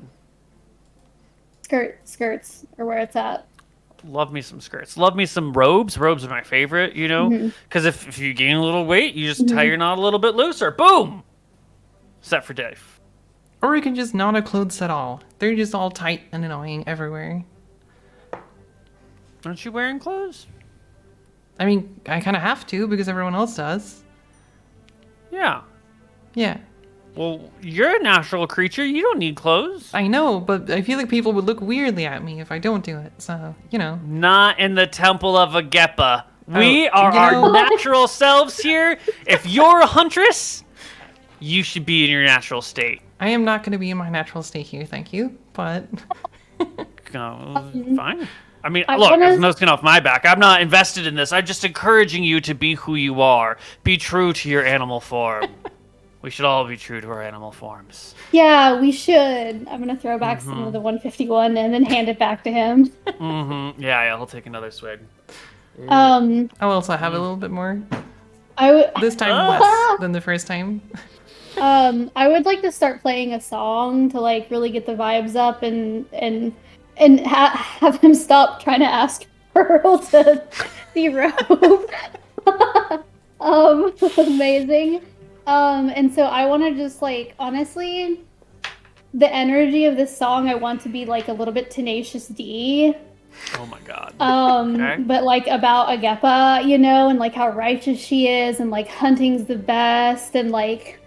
Skirts are where it's at. Love me some skirts. Love me some robes. Robes are my favorite, because if you gain a little weight, you just tie your knot a little bit looser. Boom! Set for Dave. Or you can just not have clothes at all. They're just all tight and annoying everywhere. Aren't you wearing clothes? I mean, I kind of have to because everyone else does. Yeah. Yeah. Well, you're a natural creature. You don't need clothes. I know, but I feel like people would look weirdly at me if I don't do it. So, Not in the Temple of Agepa. We Oh, are you our know- natural selves here. If you're a huntress, you should be in your natural state. I am not going to be in my natural state here, thank you. But Fine. I mean, I look, wanna- there's no skin off my back. I'm not invested in this. I'm just encouraging you to be who you are. Be true to your animal form. We should all be true to our animal forms. Yeah, we should. I'm gonna throw back some of the 151 and then hand it back to him. Yeah, I'll take another swig. I'll also have a little bit more. This time less than the first time. I would like to start playing a song to like really get the vibes up and have him stop trying to ask Pearl to derobe. Amazing. And so I want to just like, honestly, the energy of this song, I want to be like a little bit Tenacious D. Oh my god. Okay. But like about Agepa, and like how righteous she is and like hunting's the best and like,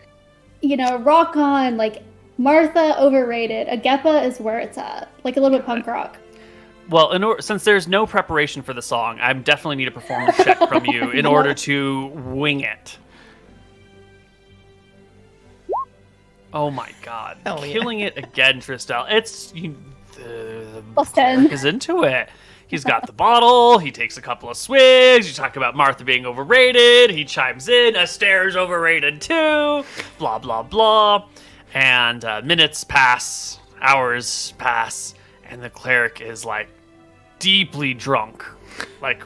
rock on, like Martha overrated. Agepa is where it's at. Like a little bit punk rock. Well, since there's no preparation for the song, I definitely need a performance check from you in order to wing it. Oh my god. Hell yeah. Killing it again, Tristel. It's... the Plus cleric 10. is into it. He's got the bottle. He takes a couple of swigs. You talk about Martha being overrated. He chimes in. Astare's overrated too. Blah, blah, blah. And minutes pass. Hours pass. And the cleric is like deeply drunk. Like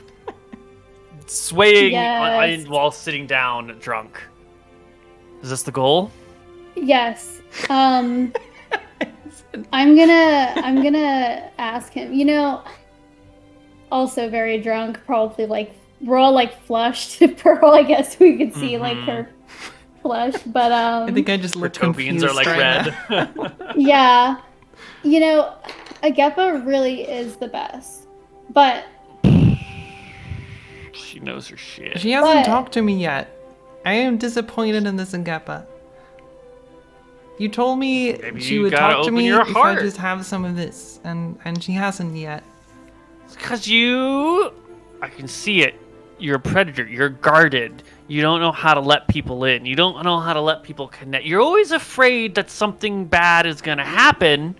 swaying Yes. while sitting down drunk. Is this the goal? Yes. I'm gonna ask him. Also very drunk, probably like we're all like flushed. Pearl, I guess we could see like her flush, but I think I just Her look toe beans are confused like right red. now. yeah, Agepa really is the best, but She knows her shit. She hasn't But- talked to me yet. I am disappointed in this Agepa. You told me Maybe she you would gotta talk to open me your if I heart. just have some of this, and she hasn't yet. Because I can see it. You're a predator. You're guarded. You don't know how to let people in. You don't know how to let people connect. You're always afraid that something bad is going to happen,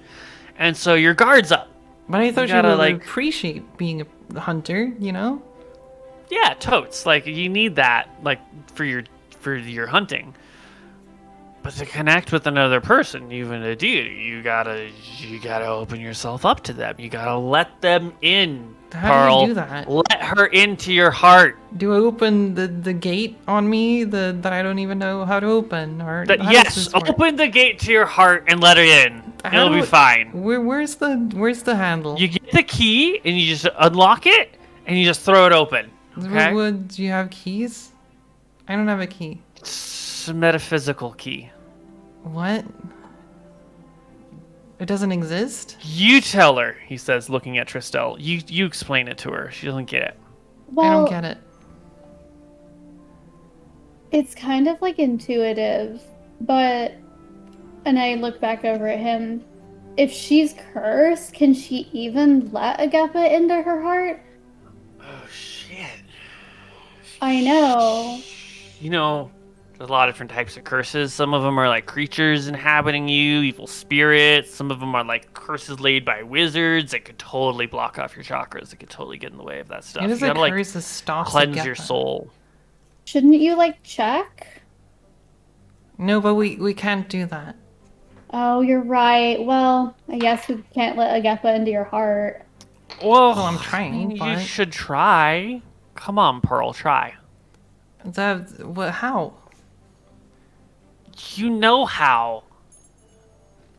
and so your guard's up. But I thought You she gotta, would like- appreciate being a hunter, Yeah, totes. Like, you need that, like, for your hunting. But to connect with another person, even a deity, you gotta open yourself up to them. You gotta let them in. How Pearl. do you do that? Let her into your heart. Do I open the gate on me that I don't even know how to open? Or how does Yes, this work? open the gate to your heart and let her in. How It'll do be I- fine. Where's the handle? You get the key and you just unlock it and you just throw it open. Okay? Do you have keys? I don't have a key. It's a metaphysical key. What? It doesn't exist? You tell her, he says, looking at Tristel. You explain it to her. She doesn't get it. I don't get it. It's kind of like intuitive, but, and I look back over at him, if she's cursed, can she even let Agepa into her heart? Oh, shit. I know. There's a lot of different types of curses. Some of them are like creatures inhabiting you, evil spirits. Some of them are like curses laid by wizards that could totally block off your chakras. That could totally get in the way of that stuff. It is You a gotta like curse that stops cleanse Agepa. your soul. Shouldn't you like check? No, but we can't do that. Oh, you're right. Well, I guess we can't let Agepa into your heart. Well, I'm trying, you but- should try. Come on, Pearl, try. How? You know how.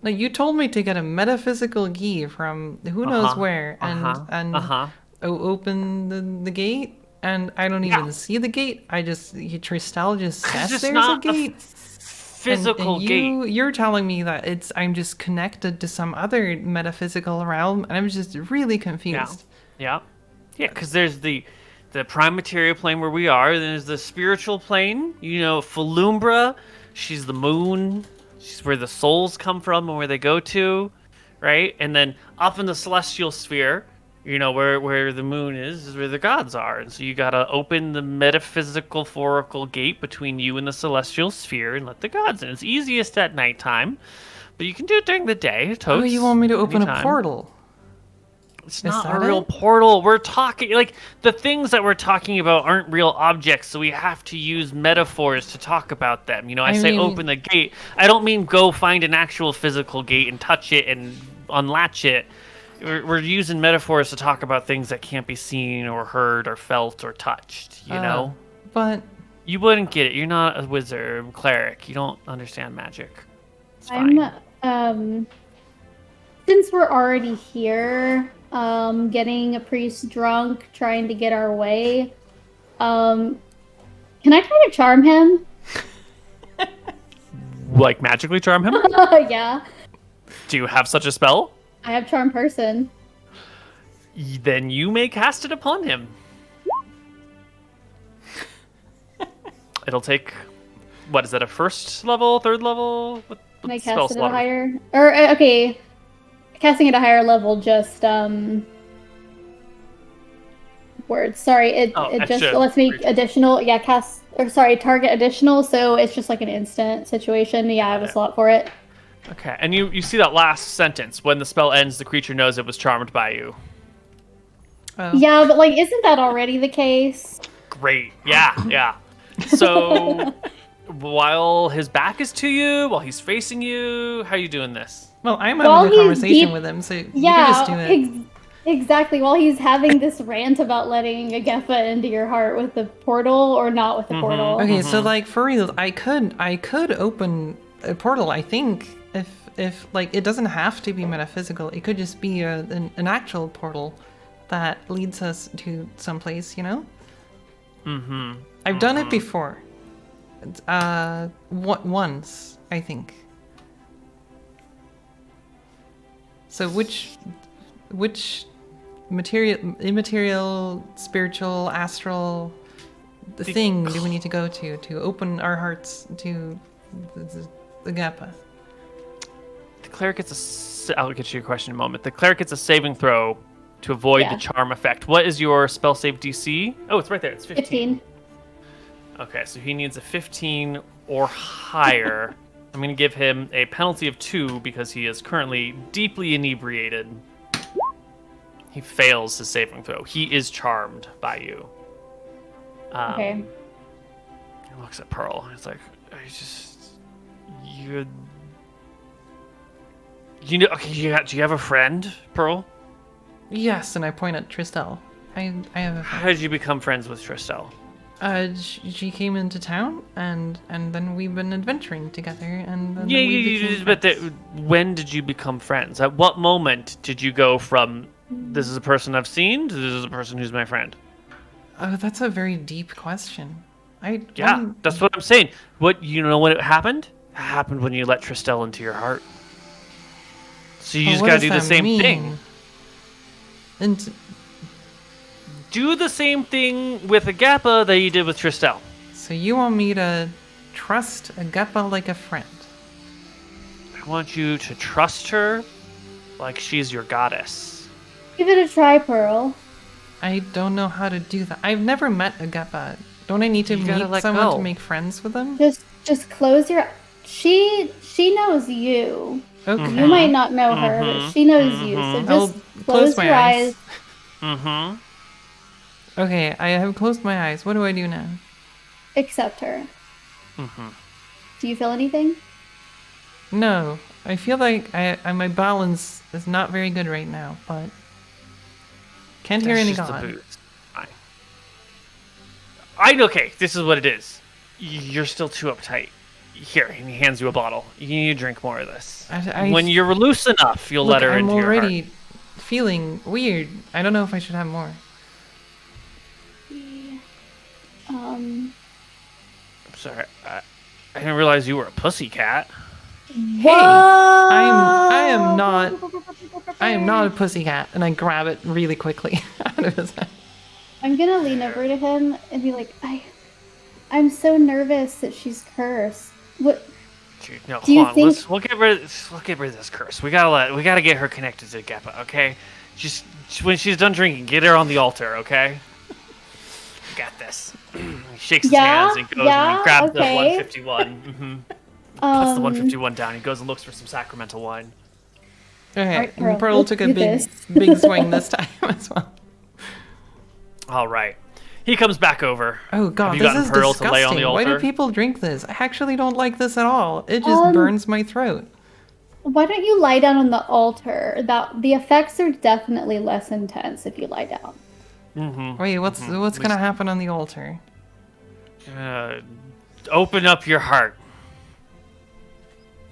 Like, you told me to get a metaphysical key from who knows where and open the gate, and I don't even see the gate. Tristel just says it's there's not a gate. Physical and gate. You're telling me that I'm just connected to some other metaphysical realm, and I'm just really confused. Yeah, because there's the prime material plane where we are, and there's the spiritual plane. Falumbra, she's the moon. She's where the souls come from and where they go to, right? And then up in the celestial sphere, where the moon is where the gods are. And so you gotta open the metaphysical foracle gate between you and the celestial sphere and let the gods in. It's easiest at nighttime, but you can do it during the day. Oh, you want me to open anytime. a portal? It's not a real portal. We're talking, the things that we're talking about aren't real objects, so we have to use metaphors to talk about them. I say open the gate. I don't mean go find an actual physical gate and touch it and unlatch it. We're using metaphors to talk about things that can't be seen or heard or felt or touched, you know? But... You wouldn't get it. You're not a wizard or cleric. You don't understand magic. It's fine. Since we're already here... getting a priest drunk, trying to get our way. Can I try to charm him? Like magically charm him? Yeah. Do you have such a spell? I have charm person. Then you may cast it upon him. It'll take, what is that, a first level, third level? Can I cast it at a higher? Or, okay. Casting at a higher level, just words. Sorry, it just lets me additional. Yeah, target additional. So it's just like an instant situation. Yeah, I have a slot for it. Okay, and you see that last sentence: when the spell ends, the creature knows it was charmed by you. Oh. Yeah, but isn't that already the case? Great. Yeah. So while his back is to you, while he's facing you, how are you doing this? Well, I'm having a conversation with him, so you can just do it. Exactly. While he's having this rant about letting a Gefa into your heart with the portal or not with the portal. Okay, so for real, I could open a portal. I think if it doesn't have to be metaphysical. It could just be an actual portal that leads us to someplace. I've done it before. Once, I think. So which immaterial, spiritual, astral thing do we need to go to open our hearts to the Gappa? The cleric gets I'll get you a question in a moment. The cleric gets a saving throw to avoid the charm effect. What is your spell save DC? Oh, it's right there. It's 15. Okay, so he needs a 15 or higher. I'm going to give him a penalty of 2 because he is currently deeply inebriated. He fails his saving throw. He is charmed by you. Okay. He looks at Pearl. It's like, do you have a friend, Pearl? Yes, and I point at Tristel. I have a friend. How did you become friends with Tristel? She came into town, and then we've been adventuring together, and then when did you become friends? At what moment did you go from this is a person I've seen to this is a person who's my friend? Oh, that's a very deep question. That's what I'm saying. What when it happened? It happened when you let Tristel into your heart. So you just gotta do the same thing. And do the same thing with Agappa that you did with Tristel. So you want me to trust Agappa like a friend? I want you to trust her like she's your goddess. Give it a try, Pearl. I don't know how to do that. I've never met Agappa. Don't I need to meet someone to make friends with them? Just close your... She knows you. Okay. You might not know her, but she knows you. So just close your eyes. Okay, I have closed my eyes. What do I do now? Accept her. Do you feel anything? No. I feel like my balance is not very good right now, but... Can't hear any god. Okay, this is what it is. You're still too uptight. Here, and he hands you a bottle. You need to drink more of this. When you're loose enough, you'll let her into your heart. I'm already feeling weird. I don't know if I should have more. I'm sorry. I didn't realize you were a pussycat. Hey, I am not a pussycat, and I grab it really quickly out of his hand. I'm gonna lean over to him and be like, I'm so nervous that she's cursed. What? No, Do you hold on. think- We'll get rid of this curse. We gotta get her connected to Geppa, okay? Just when she's done drinking, get her on the altar, okay? Got this. He shakes his hands and goes and he grabs the 151. Puts the 151 down. He goes and looks for some sacramental wine. Okay, Alright, Pearl, Pearl let's took a do big, this. big swing this time as well. All right. He comes back over. Oh god, Have you this gotten is Pearl to lay on disgusting. the Why do altar? people drink this? I actually don't like this at all. It just burns my throat. Why don't you lie down on the altar? The effects are definitely less intense if you lie down. Wait, what's gonna happen on the altar? Open up your heart.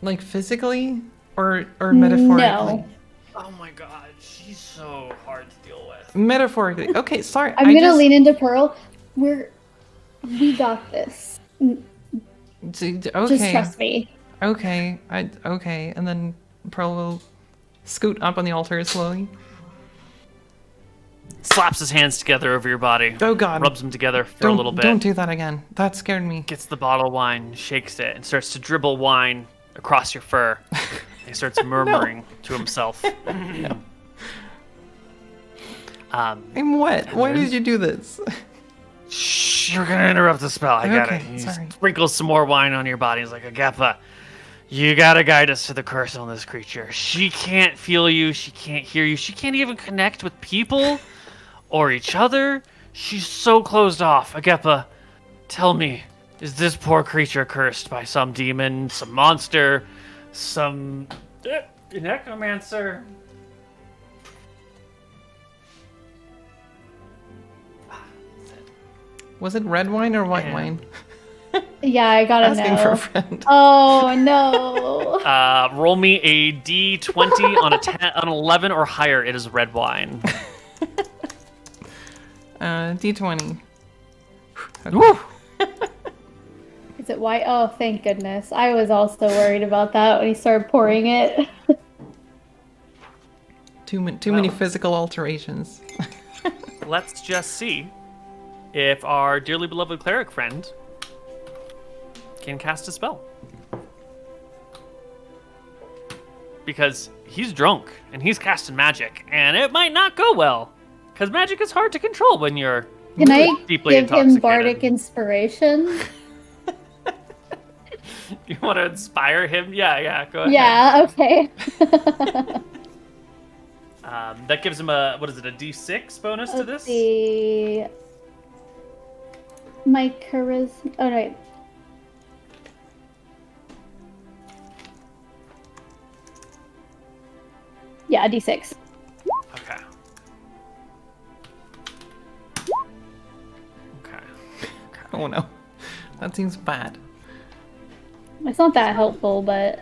Like physically or metaphorically? No. Oh my god, she's so hard to deal with. Metaphorically. Okay, sorry. I'm gonna lean into Pearl. We got this. Okay. Just trust me. Okay. Okay. And then Pearl will scoot up on the altar slowly. Slaps his hands together over your body. Oh god. Rubs them together for a little bit. Don't do that again. That scared me. Gets the bottle of wine, shakes it, and starts to dribble wine across your fur. He starts murmuring to himself. I'm wet. Why did you do this? Shh, you're gonna interrupt the spell. I got it. Okay, He sorry. sprinkles some more wine on your body. He's like, Agappa, you gotta guide us to the curse on this creature. She can't feel you. She can't hear you. She can't even connect with people or each other. She's so closed off. Agappa, tell me, is this poor creature cursed by some demon, some monster, some necromancer? Was it red wine or white Yeah. wine? Yeah, I gotta Asking know. for a friend. Oh no. Roll me a d20 on a 10, on 11 or higher. It is red wine. D20. Woo! Is it white? Oh, thank goodness. I was also worried about that when he started pouring it. Too many physical alterations. Let's just see if our dearly beloved cleric friend can cast a spell. Because he's drunk and he's casting magic, and it might not go well. Because magic is hard to control when you're Can I deeply give him intoxicated. bardic inspiration? You want to inspire him? Yeah, go ahead. Yeah, okay. That gives him a, what is it, a d6 bonus to Let's this? see. My charisma. Oh, no, wait. Yeah, a d6. Okay. Okay. Oh no. That seems bad. It's not that helpful, but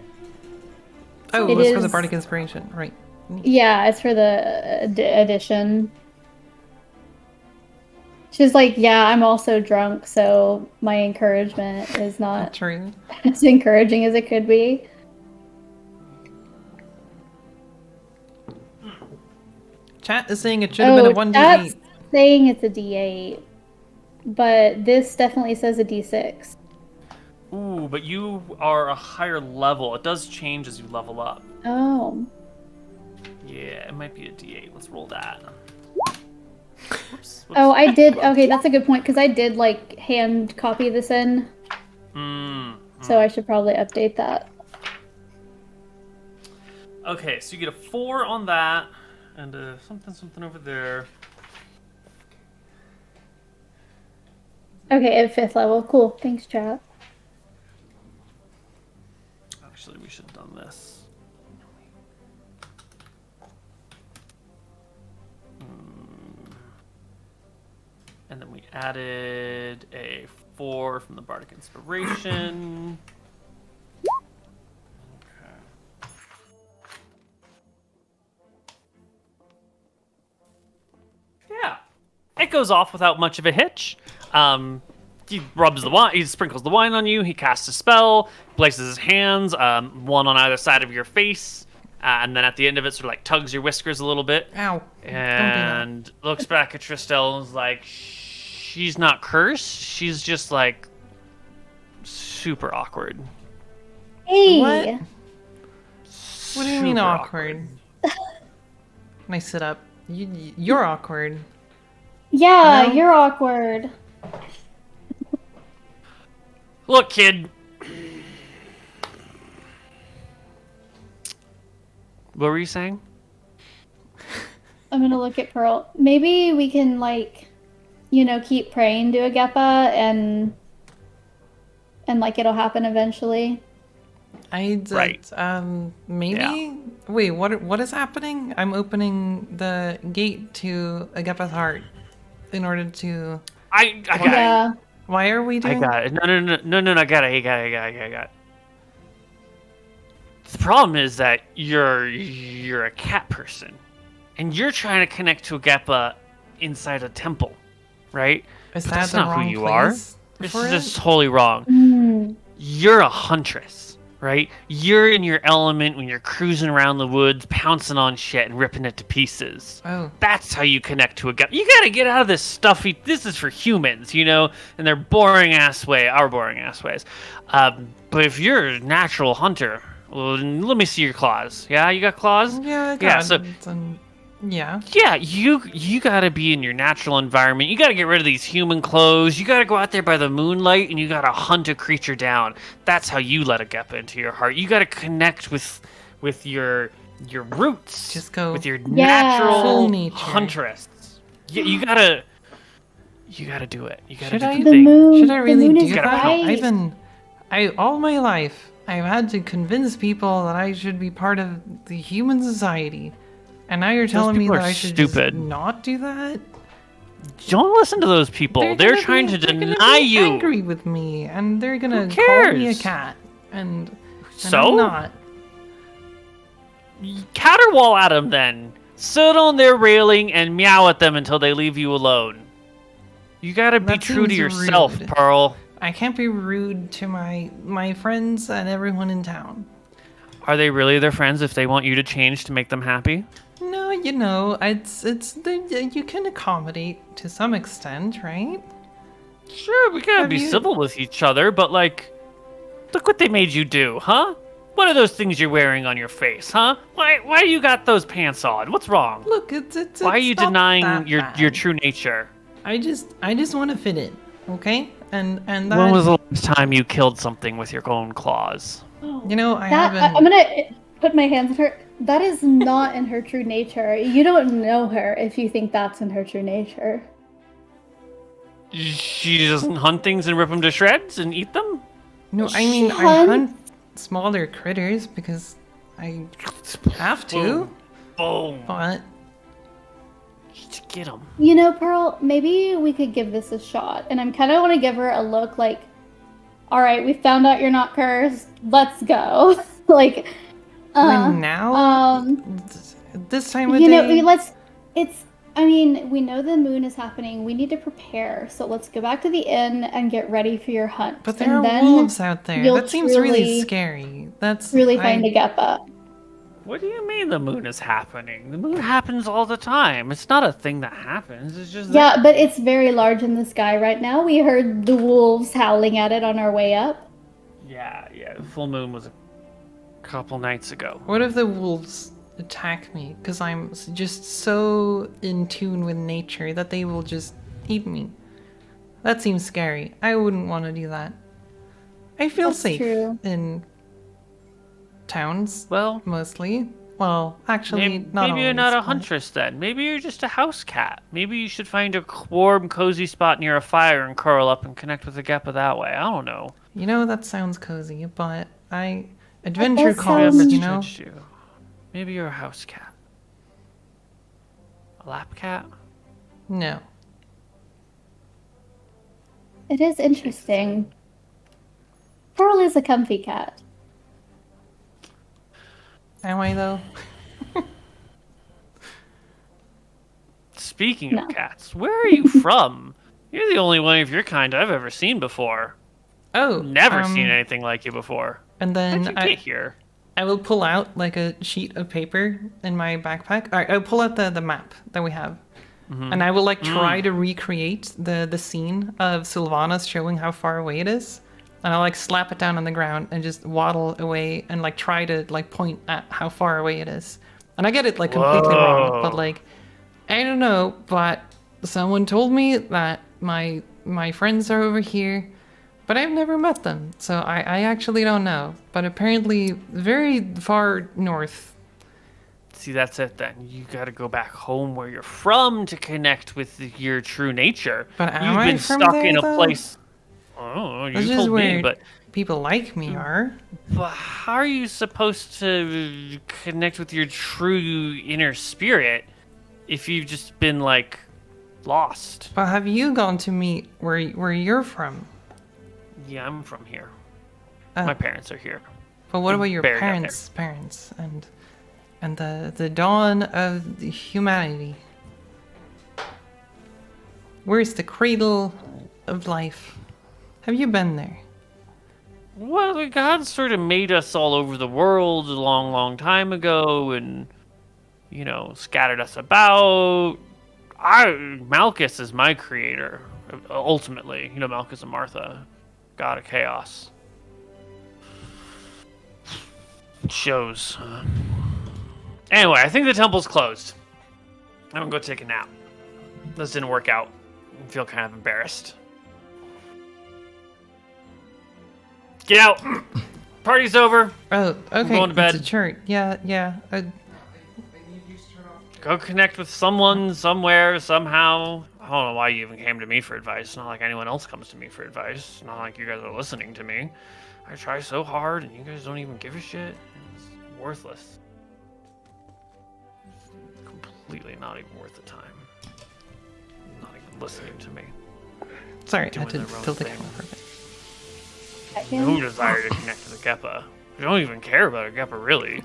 Oh, It it was for the is- bardic inspiration, right? yeah, it's for the addition. She's like, yeah, I'm also drunk, so my encouragement is not True. as encouraging as it could be. Chat is saying it should have been a 1d8. That's saying it's a d8, but this definitely says a d6. Ooh, but you are a higher level. It does change as you level up. Oh. Yeah, it might be a d8. Let's roll that. Whoops. Oh, I did. Okay, that's a good point, because I did, like, hand copy this in, so I should probably update that. Okay, so you get a 4 on that, and something over there. Okay, at 5th level. Cool. Thanks, chat. Actually, we should have done this. And then we added a 4 from the Bardic Inspiration. Okay. Yeah. It goes off without much of a hitch. He rubs the wine, he sprinkles the wine on you, he casts a spell, places his hands, one on either side of your face, and then at the end of it sort of like tugs your whiskers a little bit. Ow. And looks back at Tristel and is like, she's not cursed, she's just like super awkward. Hey. What? What do you mean Super awkward? When I sit up, you're awkward. Yeah, No? you're awkward. Look, kid. What were you saying? I'm gonna look at Pearl. Maybe we can, like, keep praying to Agepa and like it'll happen eventually. Right. Maybe. Yeah. Wait, what is happening? I'm opening the gate to Agepa's heart in order to. I got it. Yeah. Why are we I doing? got it. No, I got it. I got it. The problem is that you're a cat person, and you're trying to connect to Agepa inside a temple, right? Is But that that's the not wrong who you are. place This for is it? just totally wrong. Mm. You're a huntress, right? You're in your element when you're cruising around the woods, pouncing on shit and ripping it to pieces. Oh, That's how you connect to a Agepa. You gotta get out of this stuffy. This is for humans, and their boring ass way, our boring ass ways. But if you're a natural hunter, well, let me see your claws. Yeah, you got claws. yeah, I Yeah, got so- it. Yeah. Yeah, you gotta be in your natural environment. You gotta get rid of these human clothes. You gotta go out there by the moonlight and you gotta hunt a creature down. That's how you let a Agepa into your heart. You gotta connect with your roots. Just go with your Yeah. natural full nature. huntress. You gotta do it. You gotta Should do I- the The thing. moon. Should I really the moon do is that? bright. All my life, I've had to convince people that I should be part of the human society, and now you're telling me people that are I should stupid. just not do that. Don't listen to those people. They're gonna trying be- to they're gonna deny be you. Angry with me, and they're gonna Who call me a cares? cat, and So? I'm not. Counterwall at them then. Sit on their railing and meow at them until they leave you alone. You gotta be That true to seems yourself, rude. Pearl. I can't be rude to my friends and everyone in town. Are they really their friends if they want you to change to make them happy? No, you can accommodate to some extent, right? Sure, we gotta Have be you- civil with each other, but look what they made you do, huh? What are those things you're wearing on your face, huh? Why you got those pants on? What's wrong? Look, it's Why are you not denying that your bad. true nature? I just want to fit in, okay? And that When was the last time you killed something with your own claws? I That haven't. I'm gonna put my hands on her. That is not in her true nature. You don't know her if you think that's in her true nature. She doesn't hunt things and rip them to shreds and eat them? No, I mean I Hun- hunt smaller critters because I have to. Boom. Boom. But Just get them. Pearl, maybe we could give this a shot. And I'm kind of want to give her a look like, all right, we found out you're not cursed. Let's go. like, when now, this time of day, we know the moon is happening. We need to prepare. So let's go back to the inn and get ready for your hunt. but there and are then wolves out there. you'll That seems really truly- scary. That's really find Agepa. What do you mean the moon is happening? The moon happens all the time. It's not a thing that happens. It's just Yeah, but it's very large in the sky right now. We heard the wolves howling at it on our way up. Yeah. The full moon was a couple nights ago. What if the wolves attack me? Because I'm just so in tune with nature that they will just eat me. That seems scary. I wouldn't want to do that. I feel That's safe true. in towns, Well, mostly. Well, actually, maybe, not maybe you're always, not a but- huntress then. Maybe you're just a house cat. Maybe you should find a warm, cozy spot near a fire and curl up and connect with the Agepa that way. I don't know. That sounds cozy, but adventure does calls, sound- Misjudged you. Maybe you're a house cat. A lap cat? No. It is interesting. Pearl is a comfy cat. Am I though? Speaking No. of cats, where are you from? You're the only one of your kind I've ever seen before. Oh, Never seen anything like you before. And How'd you then get here? I will pull out like a sheet of paper in my backpack. All right, I'll pull out the map that we have. And I will try to recreate the scene of Sylvanas showing how far away it is. and I'll like slap it down on the ground and just waddle away and like try to like point at how far away it is. And I get it like completely wrong, but like I don't know, but someone told me that my friends are over here, but I've never met them, so I actually don't know. But apparently very far north. See, that's it then. You gotta go back home where you're from to connect with your true nature. But am You've I been from stuck there, in a though? place. Oh, you This is told where me, but people like me are. how are you supposed to connect with your true inner spirit if you've just been like lost? But have you gone to meet where you're from? Yeah, I'm from here. Oh. My parents are here. But what about your buried out parents and the dawn of humanity? Where's the cradle of life? Have you been there? Well, God sort of made us all over the world a long, long time ago, and scattered us about. Malchus is my creator, ultimately. Malchus and Martha, god of chaos. It shows. Anyway, I think the temple's closed. I'm gonna go take a nap. This didn't work out. I feel kind of embarrassed. Get out! Party's over. Oh, okay. going to bed. It's a church. Yeah. Go connect with someone, somewhere, somehow. I don't know why you even came to me for advice. Not like anyone else comes to me for advice. Not like you guys are listening to me. I try so hard and you guys don't even give a shit. It's worthless. It's completely not even worth the time. Not even listening to me. Sorry, I Doing had to their own tilt the thing. camera for a bit. No desire to connect with a Geppa. We don't even care about a Geppa, really.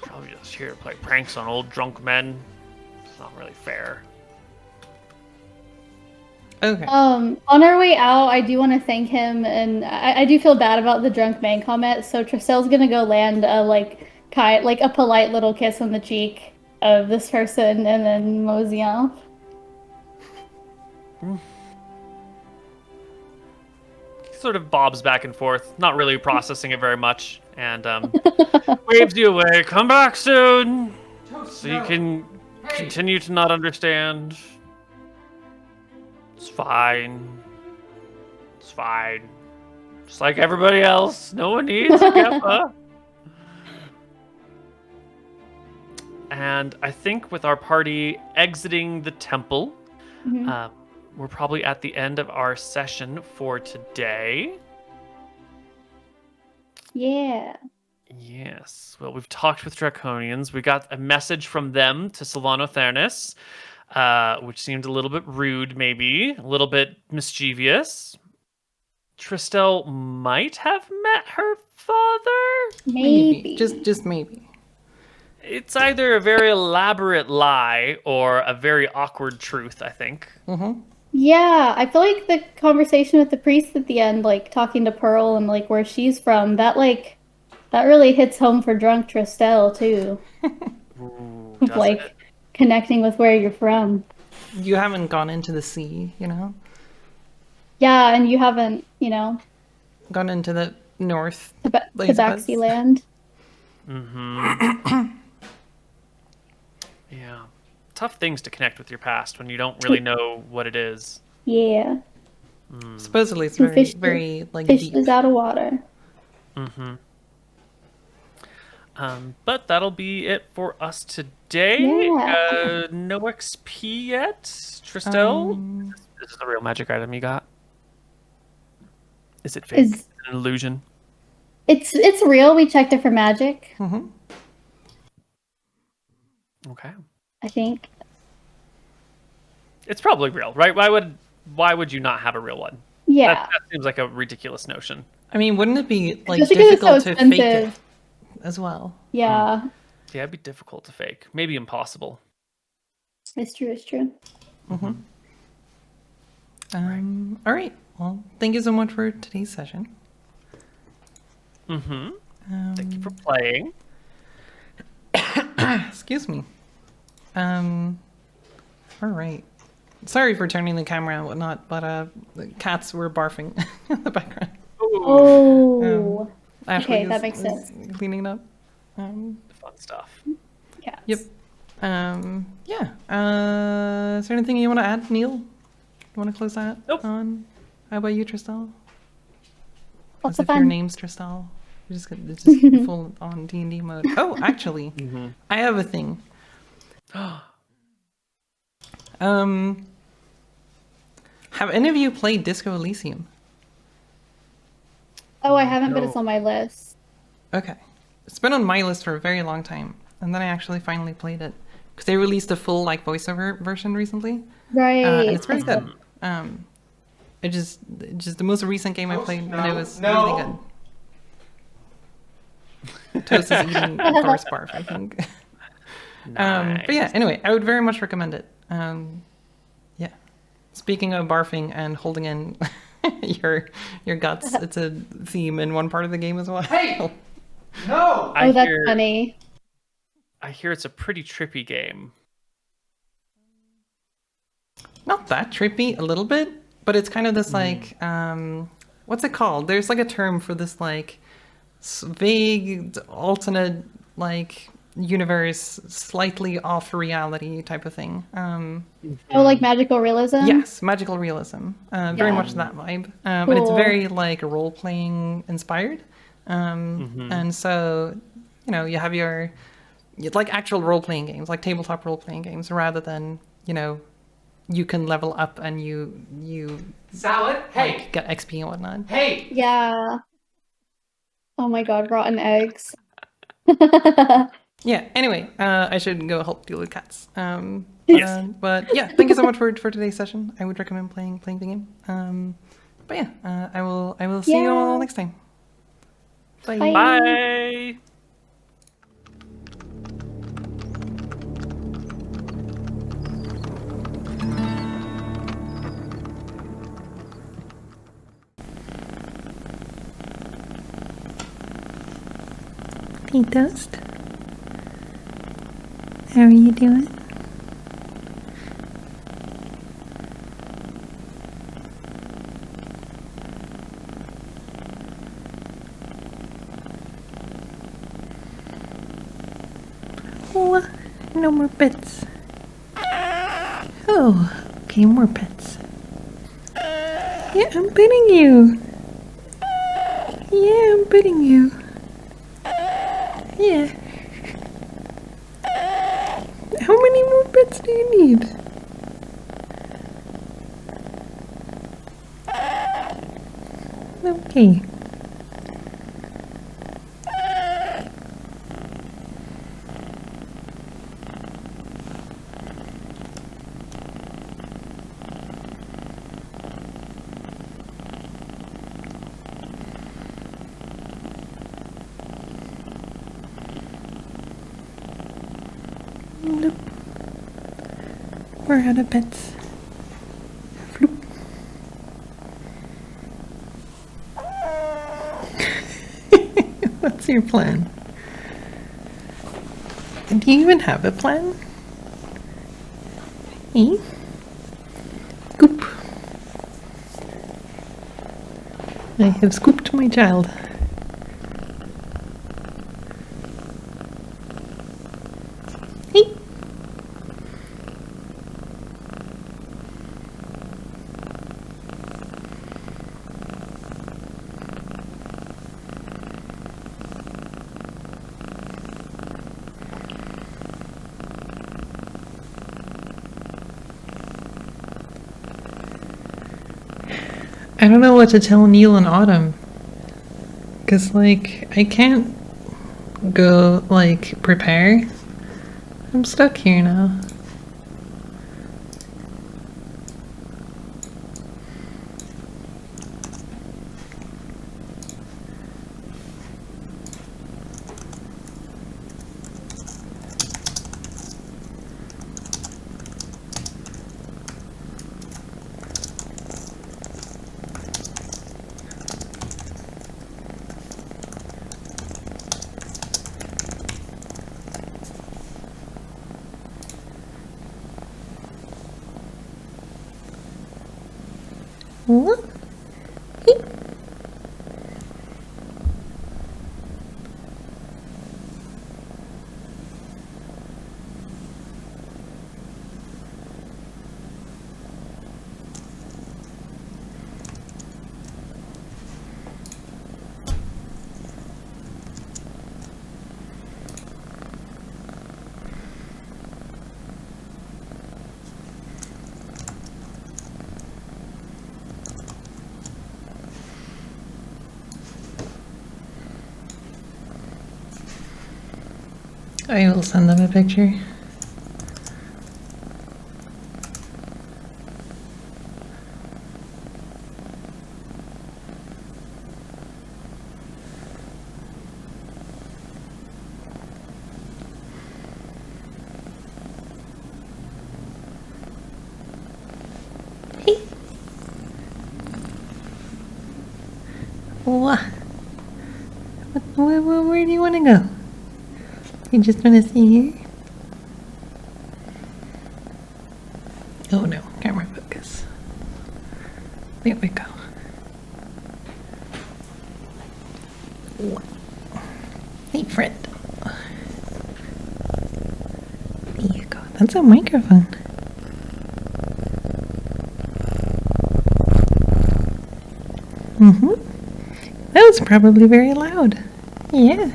Probably just here to play pranks on old drunk men. It's not really fair. Okay. On our way out, I do want to thank him, and I do feel bad about the drunk man comment. So Tristell's gonna go land a a polite little kiss on the cheek of this person, and then mosey off. Sort of bobs back and forth, not really processing it very much, and waves you away. Come back soon, so you can continue to not understand. It's fine. It's fine. Just like everybody else. No one needs a Geppa. And I think with our party exiting the temple, we're probably at the end of our session for today. Yeah. Yes. Well, we've talked with Draconians. We got a message from them to Silvano Thernis, which seemed a little bit rude, maybe. A little bit mischievous. Tristel might have met her father? Maybe. Just maybe. It's either a very elaborate lie or a very awkward truth, I think. Mm-hmm. Yeah, I feel like the conversation with the priest at the end, like talking to Pearl and like where she's from, that really hits home for drunk Tristel too. Ooh, Of like connecting with where you're from. You haven't gone into the sea, Yeah, and you haven't, Gone into the north. Tabaxi land. Mm-hmm. Yeah. Tough things to connect with your past when you don't really know what it is. Yeah. Supposedly it's Two very, fish- very like Fish deep. is out of water. Mm-hmm. But that'll be it for us today. Yeah. No XP yet, Tristel. This is the real magic item you got. Is it fake? Is it an illusion? It's real. We checked it for magic. Mm-hmm. Okay. I think. It's probably real, right? Why would you not have a real one? Yeah. That seems like a ridiculous notion. I mean, wouldn't it be like Especially 'cause it's so difficult to fake it expensive. as well? Yeah. Yeah, it'd be difficult to fake. Maybe impossible. It's true. It's true. Mm-hmm. All right. Well, thank you so much for today's session. Mm-hmm. Thank you for playing. Excuse me. All right. Sorry for turning the camera and whatnot, but the cats were barfing in the background. Oh, Oh. Ashley Okay, that is, makes is sense. cleaning it up. Fun stuff. Cats. Yep. Yeah. Is there anything you want to add, Neil? You want to close that Nope. on? How about you, Tristal? Lots As of if your fun. name's Tristal. It's just full on D&D mode. Oh, actually, I have a thing. Have any of you played Disco Elysium? Oh, I haven't, but No. it's on my list. Okay. It's been on my list for a very long time, and then I actually finally played it because they released a full like voiceover version recently, Right. and it's very good. It just the most recent game I played, and it was really good. Toast is eating Thor's barf, I think. But yeah, anyway, I would very much recommend it. Yeah. Speaking of barfing and holding in your guts, it's a theme in one part of the game as well. Hey! No! Oh, that's funny. I hear it's a pretty trippy game. Not that trippy, a little bit, but it's kind of this like what's it called? There's like a term for this like vague alternate like universe, slightly off reality type of thing. Oh, like magical realism? Yes, magical realism. Very much that vibe. And it's Cool. very like role playing inspired. And so, you know, you have your like actual role playing games, like tabletop role playing games, rather than, you know, you can level up and you Salad? Hey! like, get XP and whatnot. Hey! Yeah. Oh my god, rotten eggs. Yeah, anyway, I should go help deal with cats. Yes. But yeah, thank you so much for today's session. I would recommend playing the game. But yeah, I will see you all next time. Bye. Bye. Bye. Hey Toast, how are you doing? Oh, no more pets. Oh, okay, more pets. Yeah, I'm petting you. Yeah, I'm petting you. Yeah. How many more pets do you need? Okay. Nope. We're out of pets. Floop. What's your plan? Do you even have a plan? Eh? Scoop. I have scooped my child. Hey. I don't know what to tell Neil and Autumn. Cause like, I can't go like prepare. I'm stuck here now. What? I will send them a picture. Hey. Where do you want to go? You just want to see here? Oh no, camera focus. There we go. Hey, friend. There you go. That's a microphone. That was probably very loud. Yeah.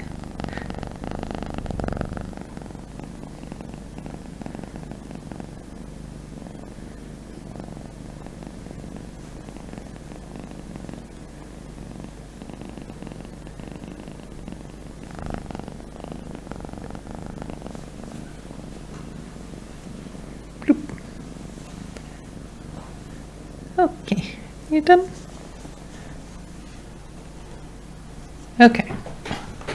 Bloop. Okay, you done? Okay.